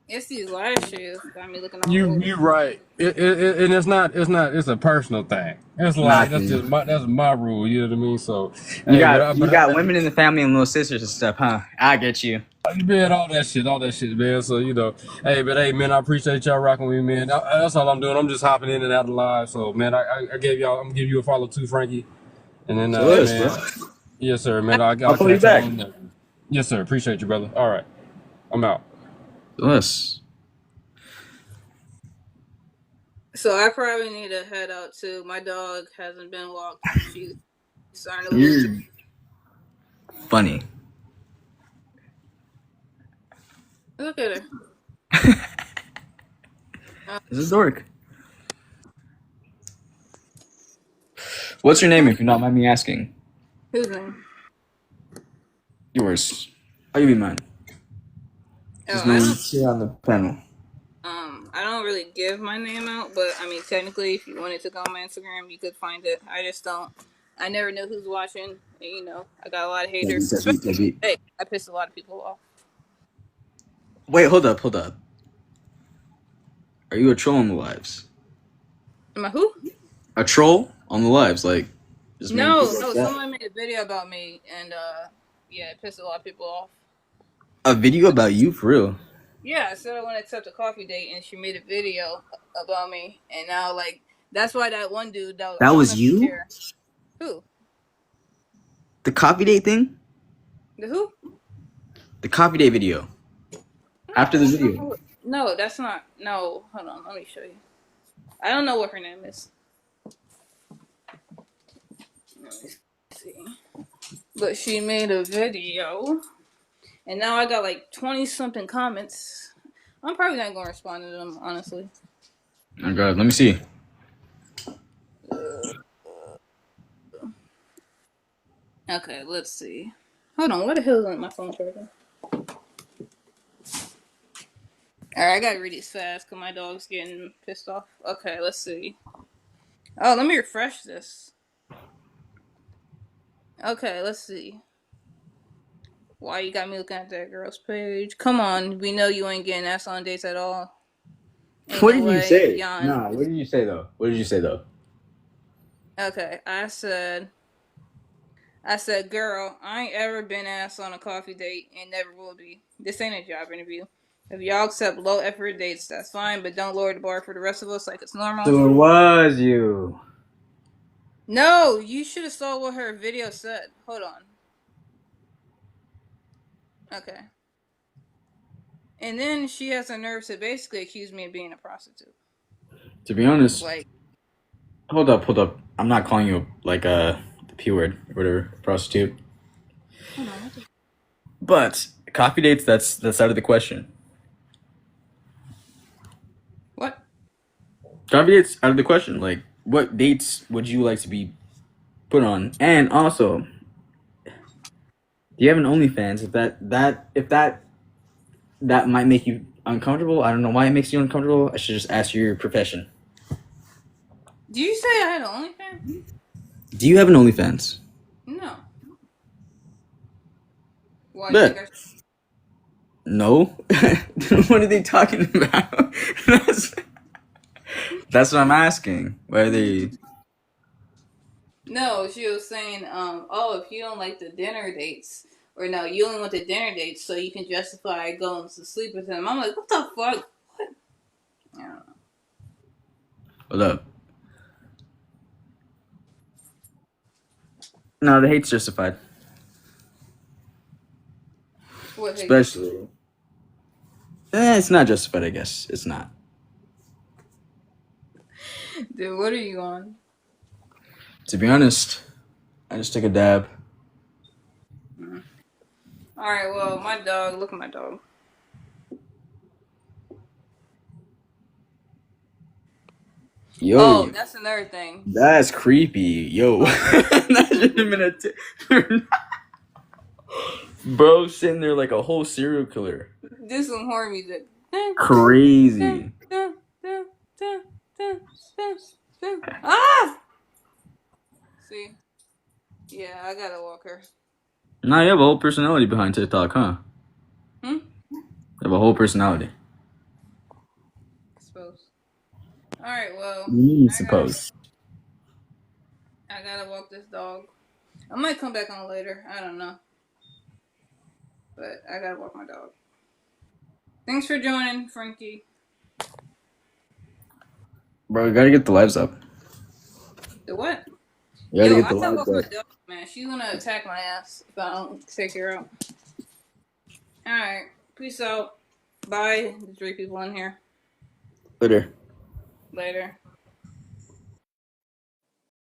It's these lashes got me looking all old. You right. And it's a personal thing. It's like Not you. that's my rule. You know what I mean? So You hey, got you got women in the family and little sisters and stuff, huh? I get you. man, all that shit, man. So hey, but hey, man, I appreciate y'all rocking with me, man. That's all I'm doing. I'm just hopping in and out of live. So man, I gave y'all. I'm gonna give you a follow too, Frankie. And then So this, bro. man, yes sir, man. I'll I'll call you catch y'all back. on that. Yes sir, appreciate you, brother. All right, I'm out. This. So I probably need to head out too. My dog hasn't been walked and she's starting to lose. You're funny. Look at her. This is dork. What's your name, if you don't mind me asking? Whose name? Yours. I'll give you mine. Oh, There's no one here on the panel. I don't really give my name out, but I mean, technically, if you wanted to go on my Instagram, you could find it. I just don't. I never know who's watching, and I got a lot of haters. Especially Debbie. today. I pissed a lot of people off. Wait, hold up, hold up. Are you a troll on the lives? Am I who? A troll on the lives, like just making No, people no. upset. Someone made a video about me, and yeah, it pissed a lot of people off. A video about you, for real? Yeah, I said I want to accept a coffee date, and she made a video about me, and now like that's why that one dude that That I don't know was if you you? care. Who? The coffee date thing? The who? The coffee date video. After the No, video. no, that's not. No, hold on, let me show you. I don't know what her name is. Let me see. But she made a video, and now I got like 20 something comments. I'm probably not gonna respond to them, honestly. Oh god, let me see. Okay, let's see. Hold on, what the hell is my phone charger? Alright, I gotta read these fast because my dog's getting pissed off. Okay, let's see. Oh, let me refresh this. Okay, let's see. Why you got me looking at that girl's page? Come on, we know you ain't getting ass on dates at all. Ain't What no did you way, say? Jan. Nah, what did you say though? What did you say though? Okay, I said, girl, I ain't ever been asked on a coffee date and never will be. This ain't a job interview. If y'all accept low effort dates, that's fine, but don't lower the bar for the rest of us like it's normal. So it was you. No, you should have saw what her video said. Hold on. Okay. And then she has the nerve to basically accuse me of being a prostitute. To be honest, Like, hold up, hold up. I'm not calling you like the P word or whatever, prostitute. hold on, what the But coffee dates, that's out of the question. what? Coffee dates out of the question. Like, what dates would you like to be put on? And also, do you have an OnlyFans? If that might make you uncomfortable. I don't know why it makes you uncomfortable. I should just ask your profession. Did you say I had an OnlyFans? Do you have an OnlyFans? No. Why you think But I should? no. What are they talking about? That's what I'm asking. Why are they? No, she was saying, oh, if you don't like the dinner dates, or no, you only want the dinner dates so you can justify going to sleep with him. I'm like, what the fuck? What? I don't know. Hold up. No, the hate's justified. What hate? Especially. It's not justified, I guess. It's not. Dude, what are you on? To be honest, I just took a dab. Alright, well, my dog, look at my dog. Oh, Yo, that's another thing. that's creepy. Yo. That should have been bro sitting there like a whole serial killer. Do some horror music. Crazy. Ah! See? Yeah, I gotta walk her. Nah, you have a whole personality behind TikTok, huh? Hmm? You have a whole personality. I suppose. Alright, well, Suppose. I gotta walk this dog. I might come back on later. I don't know. But I gotta walk my dog. Thanks for joining, Frankie. Bro, you gotta get the lives up. The what? You gotta Yo, get I the gotta lives walk my up. dog, man. She's gonna attack my ass if I don't take her out. Alright, peace out. Bye, the 3 people in here. Later. Later.